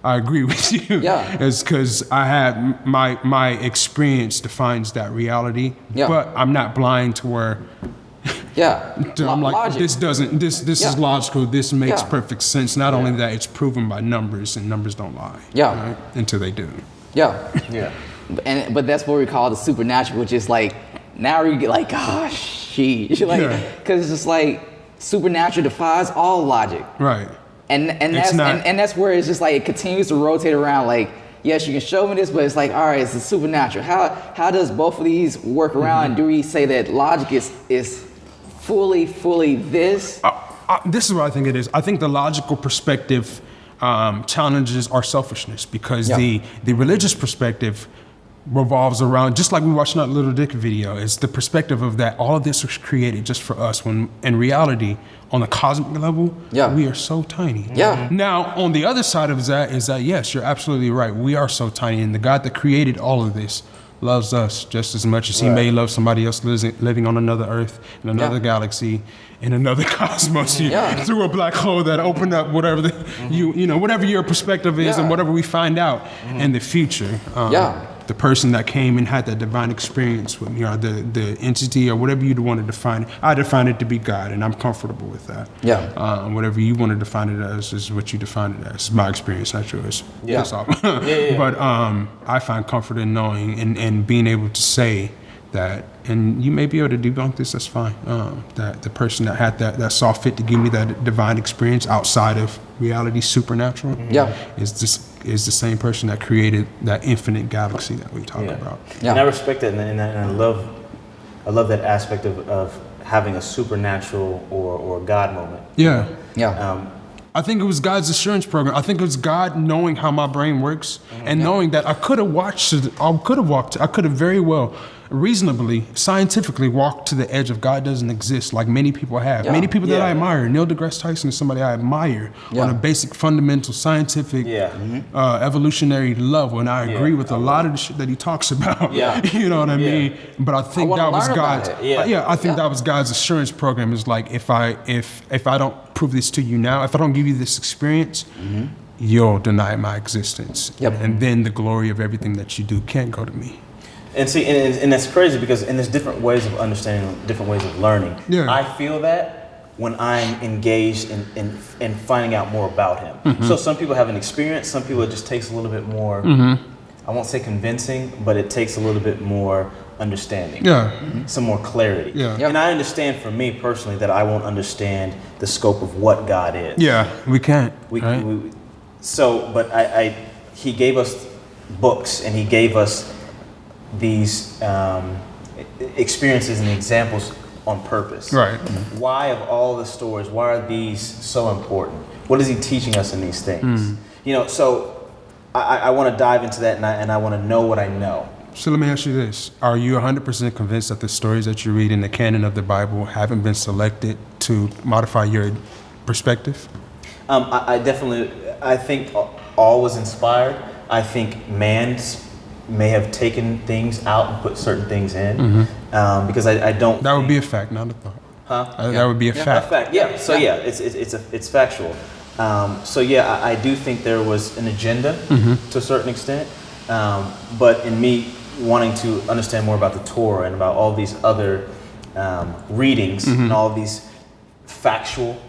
I agree with you. Yeah. Is because I had my experience defines that reality. Yeah. But I'm not blind to where I'm like, logic. this is logical. This makes perfect sense. Not only that, it's proven by numbers, and numbers don't lie. Yeah. Right? Until they do. Yeah. Yeah. But that's what we call the supernatural, which is like now you get like, gosh, sheesh. Like, because it's just like supernatural defies all logic. Right. And that's where it's just like it continues to rotate around. Like, yes, you can show me this, but it's like, all right, it's the supernatural. How does both of these work around? And do we say that logic is fully this? This is what I think it is. I think the logical perspective challenges our selfishness, because the religious perspective revolves around, just like we watched that Little Dick video, it's the perspective of that all of this was created just for us, when in reality, on a cosmic level, we are so tiny. Yeah. Now, on the other side of that is that, yes, you're absolutely right. We are so tiny, and the God that created all of this loves us just as much as he may love somebody else living on another Earth, in another galaxy, in another cosmos, through a black hole that opened up whatever whatever your perspective is and whatever we find out in the future. The person that came and had that divine experience with me, or the entity, or whatever you want to define it. I define it to be God, and I'm comfortable with that. Whatever you want to define it as is what you define it as. It's my experience, not yours. That's all. But I find comfort in knowing and being able to say that, and you may be able to debunk this, that's fine, that the person that had that saw fit to give me that divine experience outside of reality, supernatural, is the same person that created that infinite galaxy that we talk about. And I respect that, and I love that aspect of having a supernatural or God moment. I think it was God's assurance program. I think it was God knowing how my brain works and knowing that I could have very well, reasonably, scientifically walked to the edge of God doesn't exist, like many people have. Many people that I admire. Neil deGrasse Tyson is somebody I admire on a basic, fundamental, scientific, evolutionary level, and I agree with a lot of the shit that he talks about. You know what I mean? But I think that was God's. I think that was God's assurance program. Is like, if I don't prove this to you now, if I don't give you this experience, you'll deny my existence. And then the glory of everything that you do can't go to me. And see, and that's crazy because there's different ways of understanding, different ways of learning. I feel that when I'm engaged in finding out more about him. So some people have an experience, some people it just takes a little bit more, I won't say convincing, but it takes a little bit more understanding. Some more clarity. And I understand for me personally that I won't understand the scope of what God is. We can't. But he gave us books, and he gave us these experiences and examples on purpose. Why of all the stories, why are these so important? What is he teaching us in these things? So I want to dive into that, and I want to know what I know. So let me ask you this. Are you 100% convinced that the stories that you read in the canon of the Bible haven't been selected to modify your perspective? I think all was inspired. I think man's may have taken things out and put certain things in, because I don't. That would be a fact, not a thought. That would be a fact. A fact. So it's factual. I do think there was an agenda to a certain extent, but in me wanting to understand more about the Torah and about all these other readings and all these factual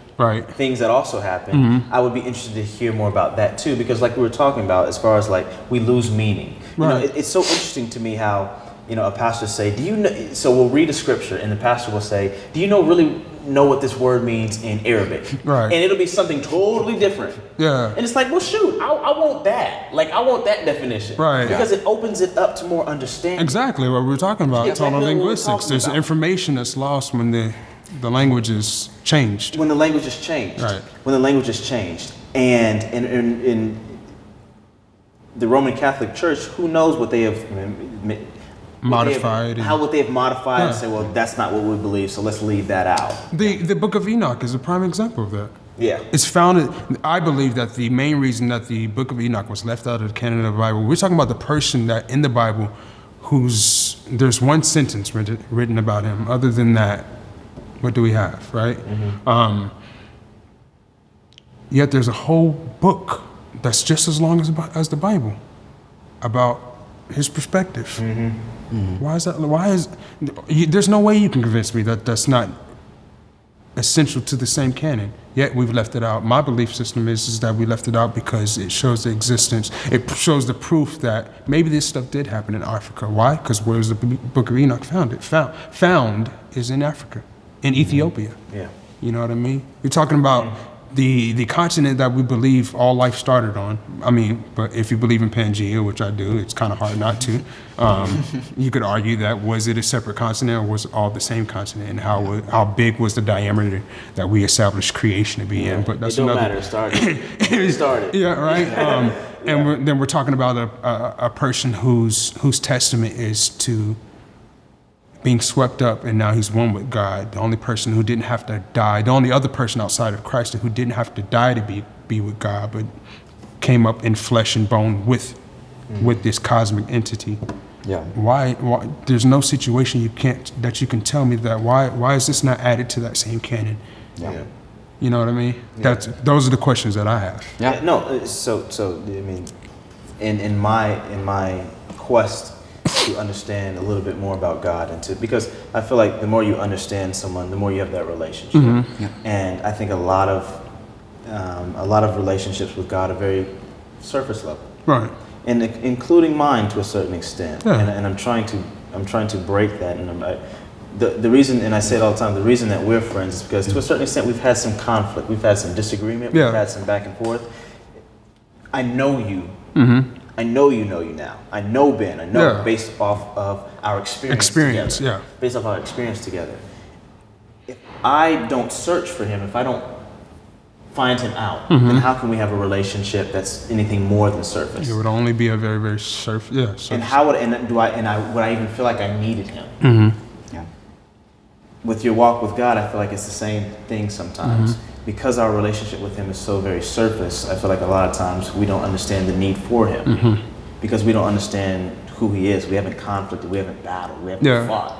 things that also happen, I would be interested to hear more about that too, because like we were talking about, as far as like we lose meaning. It's so interesting to me how a pastor say, do you know? So we'll read a scripture and the pastor will say, do you really know what this word means in Arabic? And it'll be something totally different. And it's like, well, shoot, I want that. Like, I want that definition. Because it opens it up to more understanding. Exactly what we were talking about. Total linguistics. There's information that's lost when the language is changed. When the language is changed. When the language is changed. And in the Roman Catholic Church, who knows what they have modified. What they have modified and say, well, that's not what we believe, so let's leave that out. The Book of Enoch is a prime example of that. It's founded. I believe that the main reason that the Book of Enoch was left out of the canon of the Bible, we're talking about the person that in the Bible there's one sentence written about him. Other than that, what do we have, right? Yet there's a whole book that's just as long as the Bible about his perspective. Why is that? There's no way you can convince me that that's not essential to the same canon, yet we've left it out. My belief system is that we left it out because it shows the existence, it shows the proof that maybe this stuff did happen in Africa. Why? Because where's the Book of Enoch found? Found is in Africa, in Ethiopia. You know what I mean? You're talking about the continent that we believe all life started on. I mean, but if you believe in Pangea, which I do, it's kind of hard not to. You could argue that was it a separate continent or was it all the same continent, and how big was the diameter that we established creation to be in? But that's it don't matter. It started. It started. And then we're talking about a person whose testament is to being swept up, and now he's one with God. The only person who didn't have to die, the only other person outside of Christ who didn't have to die to be with God, but came up in flesh and bone with this cosmic entity. Yeah. Why? There's no situation you can tell me that. Why is this not added to that same canon? Yeah. You know what I mean? Yeah. Those are the questions that I have. Yeah. No. So I mean, in my quest to understand a little bit more about God because I feel like the more you understand someone, the more you have that relationship. Mm-hmm. Yeah. And I think a lot of relationships with God are very surface level. Right. And including mine to a certain extent. Yeah. And I'm trying to break that. And the reason, and I say it all the time, the reason that we're friends is because to a certain extent we've had some conflict, we've had some disagreement, Yeah. we've had some back and forth. I know you. Mm-hmm. I know you now. I know Ben. I know Yeah. based off of our experience together. Yeah. Based off our experience together. If I don't search for him, if I don't find him out, then how can we have a relationship that's anything more than surface? It would only be a very, very surface. Yeah. Surface. And how would would I even feel like I needed him? Mm-hmm. Yeah. With your walk with God, I feel like it's the same thing sometimes. Because our relationship with him is so very surface, I feel like a lot of times we don't understand the need for him. Because we don't understand who he is. We haven't conflicted, we haven't battled, we haven't fought.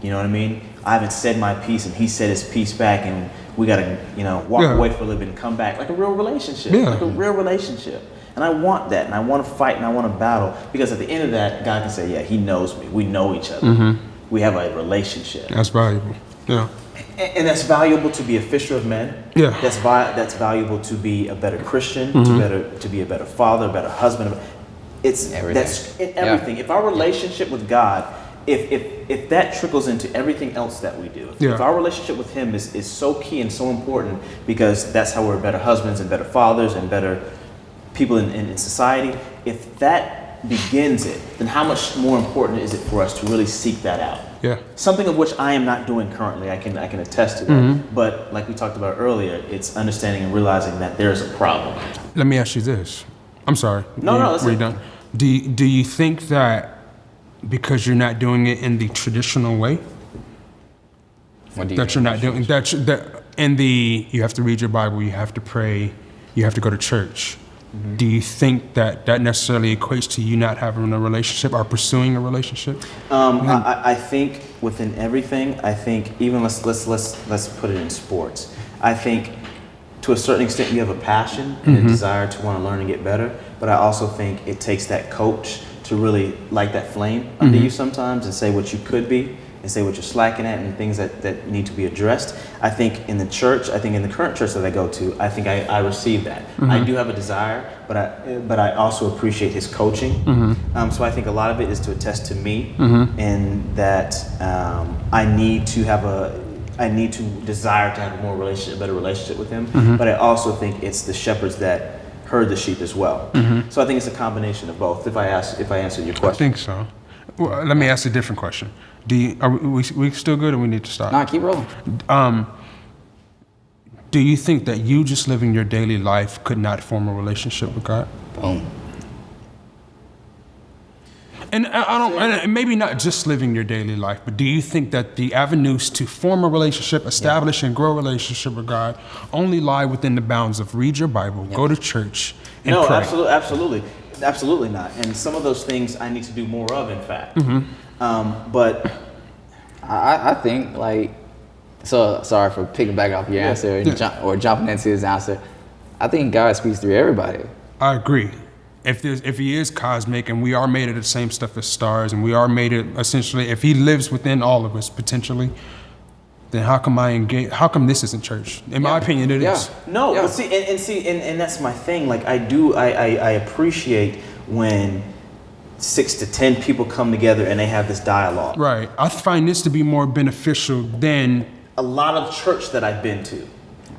You know what I mean? I haven't said my piece and he said his piece back, and we gotta, walk away for a little bit and come back. Like a real relationship. Yeah. Like a real relationship. And I want that, and I want to fight, and I want to battle. Because at the end of that, God can say, yeah, he knows me. We know each other. We have a relationship. That's valuable. Yeah. And that's valuable to be a fisher of men. Yeah. That's valuable to be a better Christian, to be a better father, a better husband. It's Everything. That's in everything. If our relationship with God, if that trickles into everything else that we do, if our relationship with him is so key and so important, because that's how we're better husbands and better fathers and better people in society, if that begins it, then how much more important is it for us to really seek that out? Yeah. Something of which I am not doing currently. I can attest to that. But like we talked about earlier, it's understanding and realizing that there is a problem. Let me ask you this. I'm sorry. No, that's Were it. you done? Do you think that because you're not doing it in the traditional way, What do you that you're not doing that you have to read your Bible, you have to pray, you have to go to church? Do you think that necessarily equates to you not having a relationship or pursuing a relationship? I think within everything, I think even let's put it in sports. I think to a certain extent you have a passion and a desire to want to learn and get better, but I also think it takes that coach to really light that flame under you sometimes and say what you could be and say what you're slacking at and things that need to be addressed. I think in the church, I think in the current church that I go to, I think I receive that. I do have a desire, but I also appreciate his coaching. So I think a lot of it is to attest to me and that I need to desire to have a better relationship with him. But I also think it's the shepherds that herd the sheep as well. So I think it's a combination of both. If I answer your I question. think so. Well, let me ask a different question. Are we still good, or we need to stop? Nah, keep rolling. Do you think that you just living your daily life could not form a relationship with God? Boom. And and maybe not just living your daily life, but do you think that the avenues to form a relationship, establish and grow a relationship with God only lie within the bounds of read your Bible, go to church, and No, pray? absolutely not. And some of those things I need to do more of, in fact. But I think so. Sorry for picking back off your answer or jumping into his answer. I think God speaks through everybody. I agree. If he is cosmic and we are made of the same stuff as stars and we are made of essentially, if he lives within all of us potentially, then how come this isn't church? In my opinion, it is. no, but and that's my thing. Like I appreciate when 6 to 10 people come together and they have this dialogue. Right. I find this to be more beneficial than A lot of church that I've been to,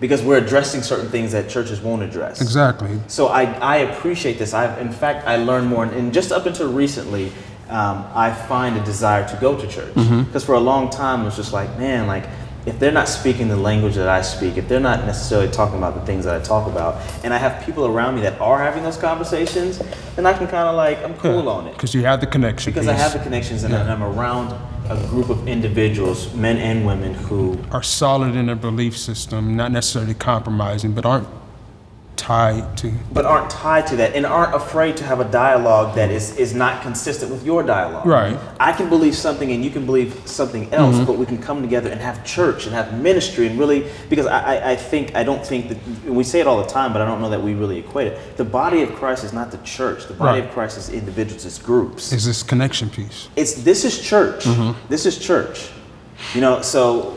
because we're addressing certain things that churches won't address. exactly. So I appreciate this. In fact, I learned more, and just up until recently, I find a desire to go to church. Because for a long time, it was just like, man, like if they're not speaking the language that I speak, if they're not necessarily talking about the things that I talk about, and I have people around me that are having those conversations, then I can kind of like, I'm cool on it. Because you have the connection. Because I have the connections and I'm around a group of individuals, men and women, who are solid in their belief system, not necessarily compromising, but aren't tied to that and aren't afraid to have a dialogue that is not consistent with your dialogue. Right. I can believe something and you can believe something else, but we can come together and have church and have ministry and really, because I don't think that, and we say it all the time, but I don't know that we really equate it. The body of Christ is not the church. The body of Christ is individuals, it's groups. Is this connection piece. This is church. This is church. You know, so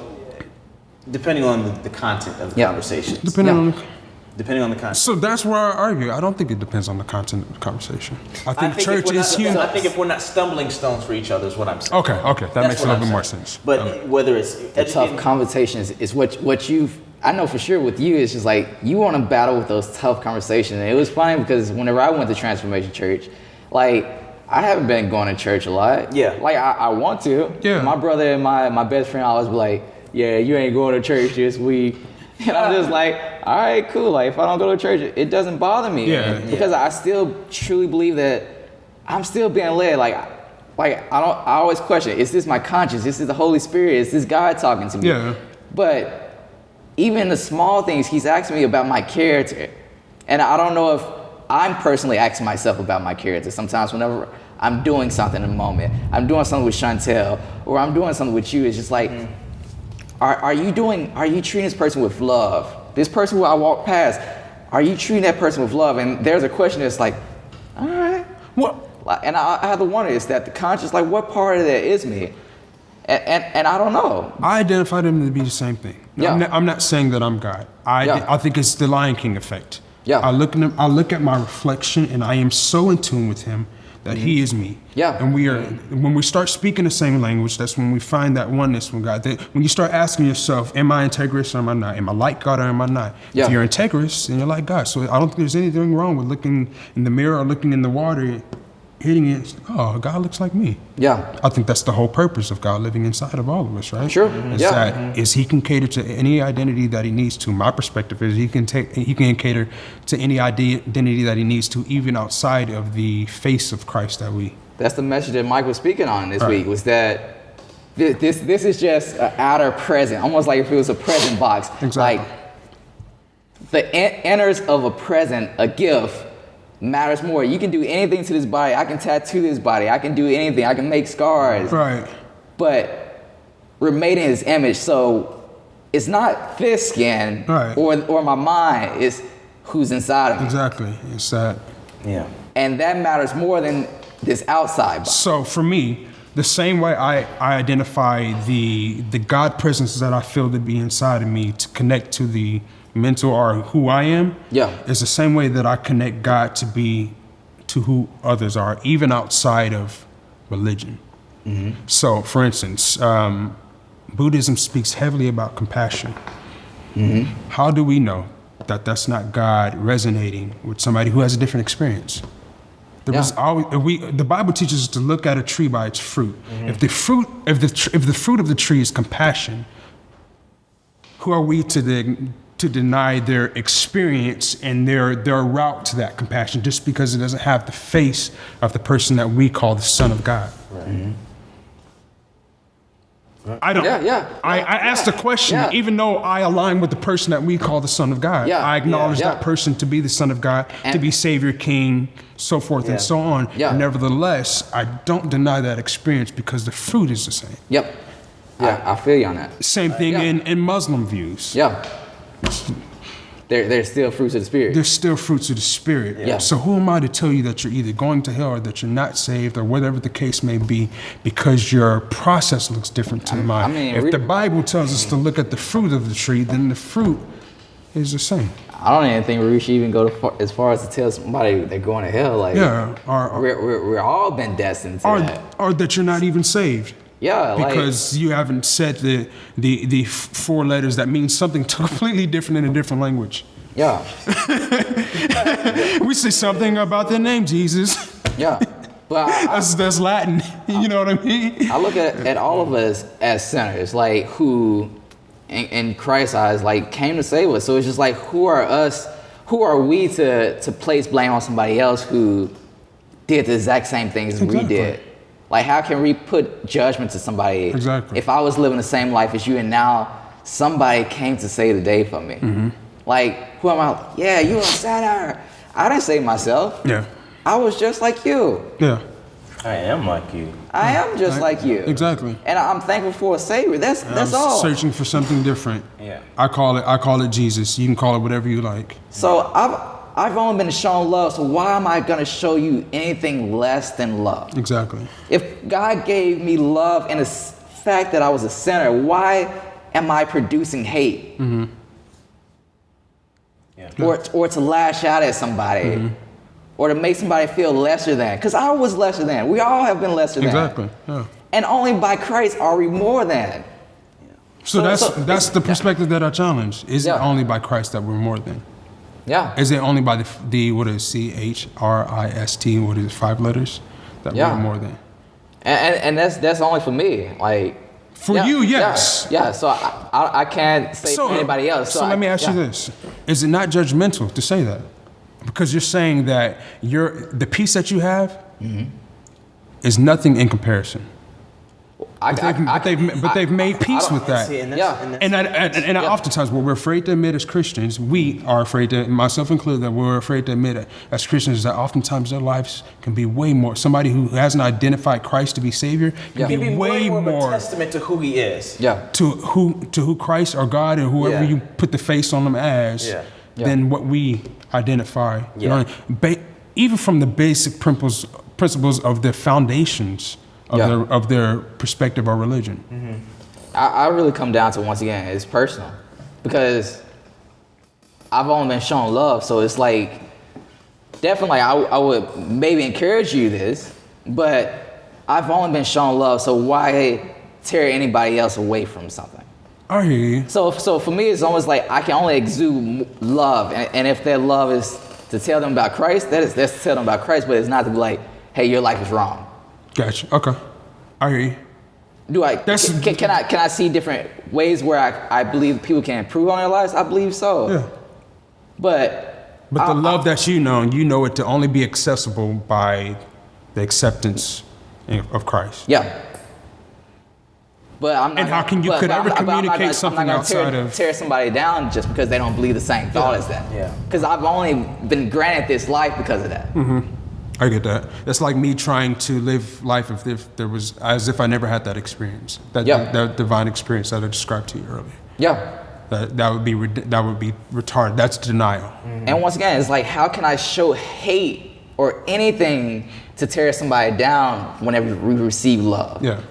depending on the content of the conversation. Depending on the content. So that's where I argue. I don't think it depends on the content of the conversation. I think church is huge. I think if we're not stumbling stones for each other is what I'm saying. Okay, that makes a little bit more sense. But whether it's the tough conversations is what you've, I know for sure with you, it's just like you want to battle with those tough conversations. And it was funny because whenever I went to Transformation Church, like I haven't been going to church a lot. Yeah. Like I want to. Yeah. My brother and my best friend always be like, yeah, you ain't going to church this week. And I'm just like, all right, cool. Like if I don't go to church, it doesn't bother me. Yeah. Because I still truly believe that I'm still being led. Like I always question, is this my conscience? Is this the Holy Spirit? Is this God talking to me? Yeah. But even the small things, he's asking me about my character. And I don't know if I'm personally asking myself about my character. Sometimes whenever I'm doing something in the moment, I'm doing something with Chantel, or I'm doing something with you, it's just like, are you treating this person with love? This person who I walk past, are you treating that person with love? And there's a question that's like, all right. What? And I have to wonder, is that the conscience, like what part of that is me? And I don't know. I identify them to be the same thing. Yeah. I'm not saying that I'm God. I think it's the Lion King effect. Yeah. I look at my reflection and I am so in tune with him that he is me. Yeah. And when we start speaking the same language, that's when we find that oneness with God. When you start asking yourself, am I integrous or am I not? Am I like God or am I not? Yeah. If you're integrous, then you're like God. So I don't think there's anything wrong with looking in the mirror or looking in the water, hitting it, oh, God looks like me. Yeah. I think that's the whole purpose of God living inside of all of us, right? Sure. Is he can cater to any identity that he needs to. My perspective is he can cater to any identity that he needs to, even outside of the face of Christ that we. That's the message that Mike was speaking on this week, was that this is just an outer present, almost like if it was a present box. Exactly. Like the inners of a present, a gift, matters more. You can do anything to this body. I can tattoo this body. I can do anything. I can make scars. Right. But we're made in his image, so it's not this skin or my mind. It's who's inside of me. Exactly. It's that. Yeah. And that matters more than this outside body. So for me, the same way I identify the God presence that I feel to be inside of me to connect to the mental or who I am, is the same way that I connect God to be to who others are, even outside of religion. Mm-hmm. So, for instance, Buddhism speaks heavily about compassion. Mm-hmm. How do we know that that's not God resonating with somebody who has a different experience? There was always, the Bible teaches us to look at a tree by its fruit. Mm-hmm. If the fruit of the tree is compassion, who are we to deny their experience and their route to that compassion just because it doesn't have the face of the person that we call the Son of God? Right. Mm-hmm. I don't. I asked the question, even though I align with the person that we call the Son of God. I acknowledge that person to be the Son of God, to be Savior, King, so forth and so on. Nevertheless, I don't deny that experience because the fruit is the same. I feel you on that. Same thing in Muslim views. There's still fruits of the Spirit. There's still fruits of the Spirit. So who am I to tell you that you're either going to hell or that you're not saved or whatever the case may be because your process looks different to mine? If the Bible tells us to look at the fruit of the tree, then the fruit is the same. I don't even think we should even go as far as to tell somebody they're going to hell. Like, we're all been destined to that. Or that you're not even saved. Because you haven't said the four letters that mean something completely different in a different language. We say something about their name, Jesus. But that's Latin. You know what I mean? I look at all of us as sinners, like who in Christ's eyes, like came to save us. So it's just like, who are us? Who are we to place blame on somebody else who did the exact same things we did? Like, how can we put judgment to somebody? Exactly. If I was living the same life as you and now somebody came to save the day for me. Like, who am I? Yeah, you a sinner. I didn't save myself. Yeah. I was just like you. Yeah. I am like you. I am just like you. Exactly. And I'm thankful for a Savior. That's all. Searching for something different. Yeah. I call it Jesus. You can call it whatever you like. So I've only been shown love, so why am I gonna show you anything less than love? Exactly. If God gave me love in the fact that I was a sinner, why am I producing hate? Or to lash out at somebody, or to make somebody feel lesser than? Because I was lesser than. We all have been lesser than. Exactly. Yeah. And only by Christ are we more than. So that's the perspective that I challenge. Is it Yeah. only by Christ that we're more than? Yeah. Is it only by the what is CHRIST? What is it, 5 letters that Yeah. we're more than? And that's only for me. Like, For you, yes. Yeah. So I can't say for anybody else. So let me ask you this: is it not judgmental to say that? Because you're saying that the peace that you have is nothing in comparison. But they've made peace with that. And oftentimes, what we're afraid to admit as Christians, we are afraid to, myself included, that we're afraid to admit as Christians is that oftentimes their lives can be way more. Somebody who hasn't identified Christ to be Savior can be way more of a testament to who He is. Yeah. to who Christ or God or whoever you put the face on them as than what we identify. You know, even from the basic principles of the foundations of their perspective or religion. I really come down to, once again, it's personal, because I've only been shown love. So it's like, definitely I would maybe encourage you this, but I've only been shown love. So why tear anybody else away from something? I hear you. So for me, it's almost like I can only exude love, and if that love is to tell them about Christ, that's to tell them about Christ, but it's not to be like, hey, your life is wrong. Gotcha. Okay. I hear you. Can I see different ways where I believe people can improve on their lives? I believe so. Yeah. But the love that you know it to only be accessible by the acceptance of Christ. Yeah. But I'm not. And how can you communicate something outside of tear somebody down just because they don't believe the same thought as that? Yeah. Because I've only been granted this life because of that. I get that. That's like me trying to live life if there was, as if I never had that experience, that divine experience that I described to you earlier. Yeah. That would be retarded. That's denial. And once again, it's like, how can I show hate or anything to tear somebody down whenever we receive love? Yeah.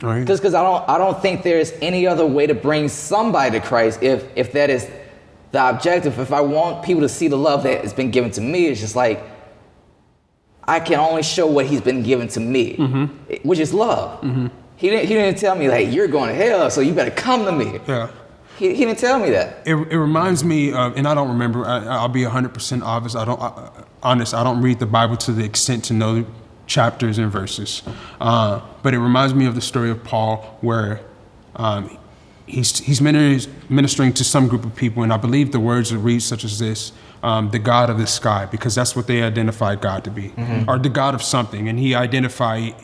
Right. Because I don't think there's any other way to bring somebody to Christ if that is the objective. If I want people to see the love that has been given to me, it's just like, I can only show what He's been given to me, which is love. He didn't tell me, like, you're going to hell, so you better come to me. Yeah. He didn't tell me that. It reminds me of, and I don't remember. I'll be 100% honest. I don't read the Bible to the extent to know chapters and verses, but it reminds me of the story of Paul, where he's ministering to some group of people, and I believe the words read such as this: the God of the sky, because that's what they identified God to be, or the God of something, and he identified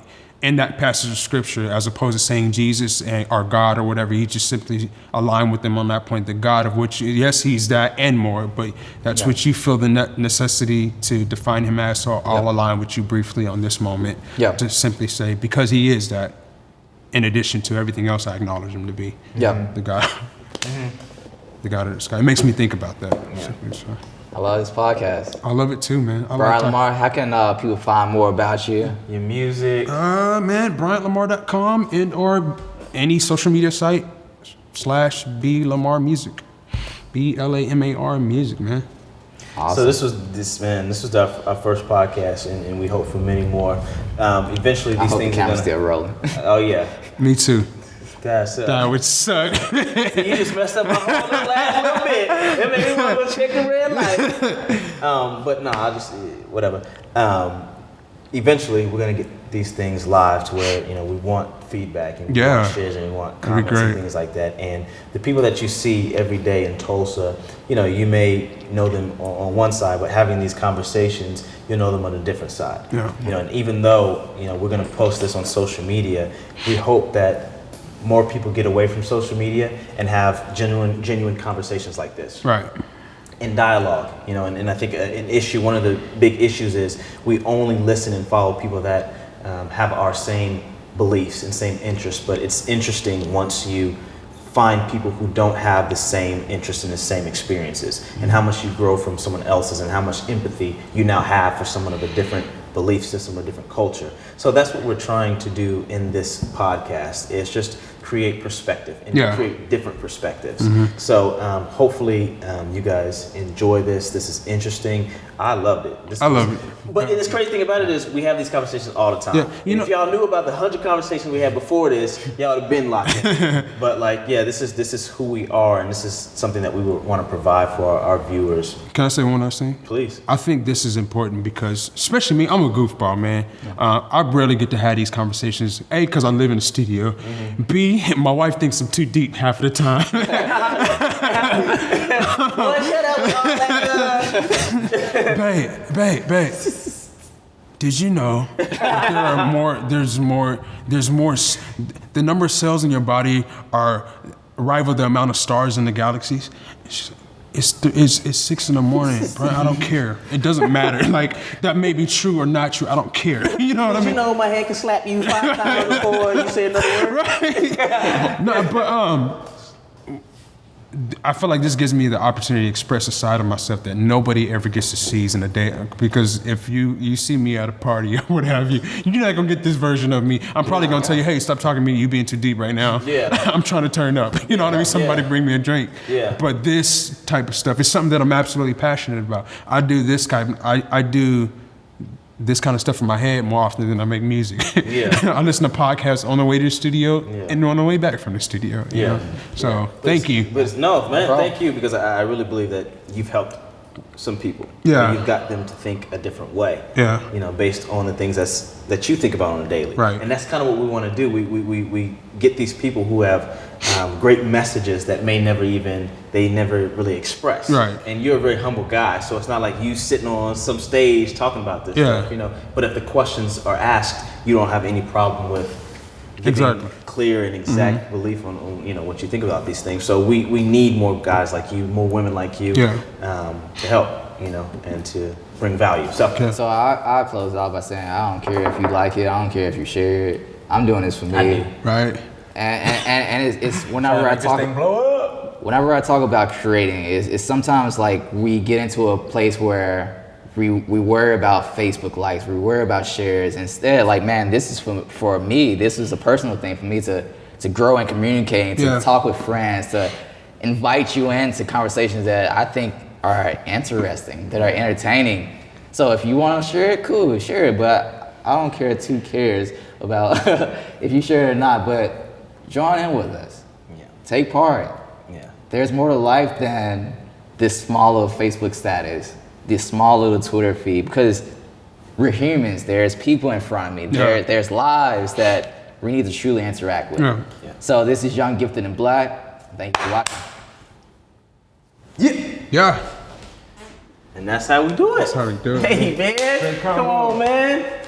in that passage of scripture, as opposed to saying Jesus or God or whatever, he just simply aligned with them on that point. The God of which, yes, he's that and more, but that's what you feel the necessity to define him as. So I'll align with you briefly on this moment to simply say, because he is that, in addition to everything else I acknowledge him to be, the God, the God of the sky. It makes me think about that. So, I love this podcast. I love it too, man. Bryant Lamar, how can people find more about you? Your music. Man, BryantLamar.com and or any social media site / Lamar Music. BLAMAR Music, man. Awesome. So this was our first podcast, and we hope for many more. Eventually, these things the are gonna still rolling. Oh yeah. Me too. That would suck. You just messed up my whole last little bit. It made me want to go check the red light. But no, I just whatever. eventually we're gonna get these things live to where, you know, we want feedback and we want shares and we want comments and things like that. And the people that you see every day in Tulsa, you know, you may know them on one side, but having these conversations, you know them on a different side. Yeah. You know, and even though, you know, we're gonna post this on social media, we hope that more people get away from social media and have genuine conversations like this. Right. In dialogue, you know, and I think one of the big issues is we only listen and follow people that have our same beliefs and same interests. But it's interesting once you find people who don't have the same interests and the same experiences, and how much you grow from someone else's, and how much empathy you now have for someone of a different belief system or different culture. So that's what we're trying to do in this podcast, is just create perspective and create different perspectives. So hopefully you guys enjoy this. This is interesting. I loved it. I love it. But this crazy thing about it is we have these conversations all the time. Yeah, If y'all knew about the 100 conversations we had before this, y'all would have been locked in. But like, yeah, this is who we are, and this is something that we would want to provide for our viewers. Can I say one last thing? Please. I think this is important because, especially me, I'm a goofball, man. I rarely get to have these conversations. A, because I live in a studio. B, my wife thinks I'm too deep half of the time. Boy, shut up with all that. Babe. Did you know there's more, the number of cells in your body are rival the amount of stars in the galaxies? It's 6 a.m, bro. I don't care. It doesn't matter. Like, that may be true or not true. I don't care. You know what I mean? You know my head can slap you 5 times before you say another word. Right. No, but I feel like this gives me the opportunity to express a side of myself that nobody ever gets to see in a day. Because if you see me at a party or what have you, you're not gonna get this version of me. I'm probably gonna tell you, hey, stop talking to me. You being too deep right now. Yeah. I'm trying to turn up. You know what I mean? Somebody bring me a drink. Yeah. But this type of stuff is something that I'm absolutely passionate about. I do this kind of stuff in my head more often than I make music. Yeah. I listen to podcasts on the way to the studio and on the way back from the studio. You know? So thank you. But no, man, thank you, because I really believe that you've helped some people. Yeah. You've got them to think a different way. Yeah. You know, based on the things that you think about on a daily. Right. And that's kind of what we want to do. We get these people who have great messages that they never really express. Right. And you're a very humble guy, so it's not like you sitting on some stage talking about this stuff, you know. But if the questions are asked, you don't have any problem with giving clear and exact belief on you know what you think about these things. So we need more guys like you, more women like you, to help, you know, and to bring value. So I close out by saying I don't care if you like it, I don't care if you share it. I'm doing this for me. I do. Right. And it's whenever I talk about creating, it's sometimes like we get into a place where we worry about Facebook likes, we worry about shares. Instead, like, man, this is for me, this is a personal thing for me to grow and communicate, to talk with friends, to invite you into conversations that I think are interesting, that are entertaining. So if you want to share it, cool, share it. But I don't care who cares about if you share it or not. But join in with us. Yeah. Take part. Yeah. There's more to life than this small little Facebook status, this small little Twitter feed, because we're humans. There's people in front of me. There's lives that we need to truly interact with. Yeah. So this is Young, Gifted, and Black. Thank you for watching. Yeah. And that's how we do it. That's how we do it. Hey, man. Come on, man.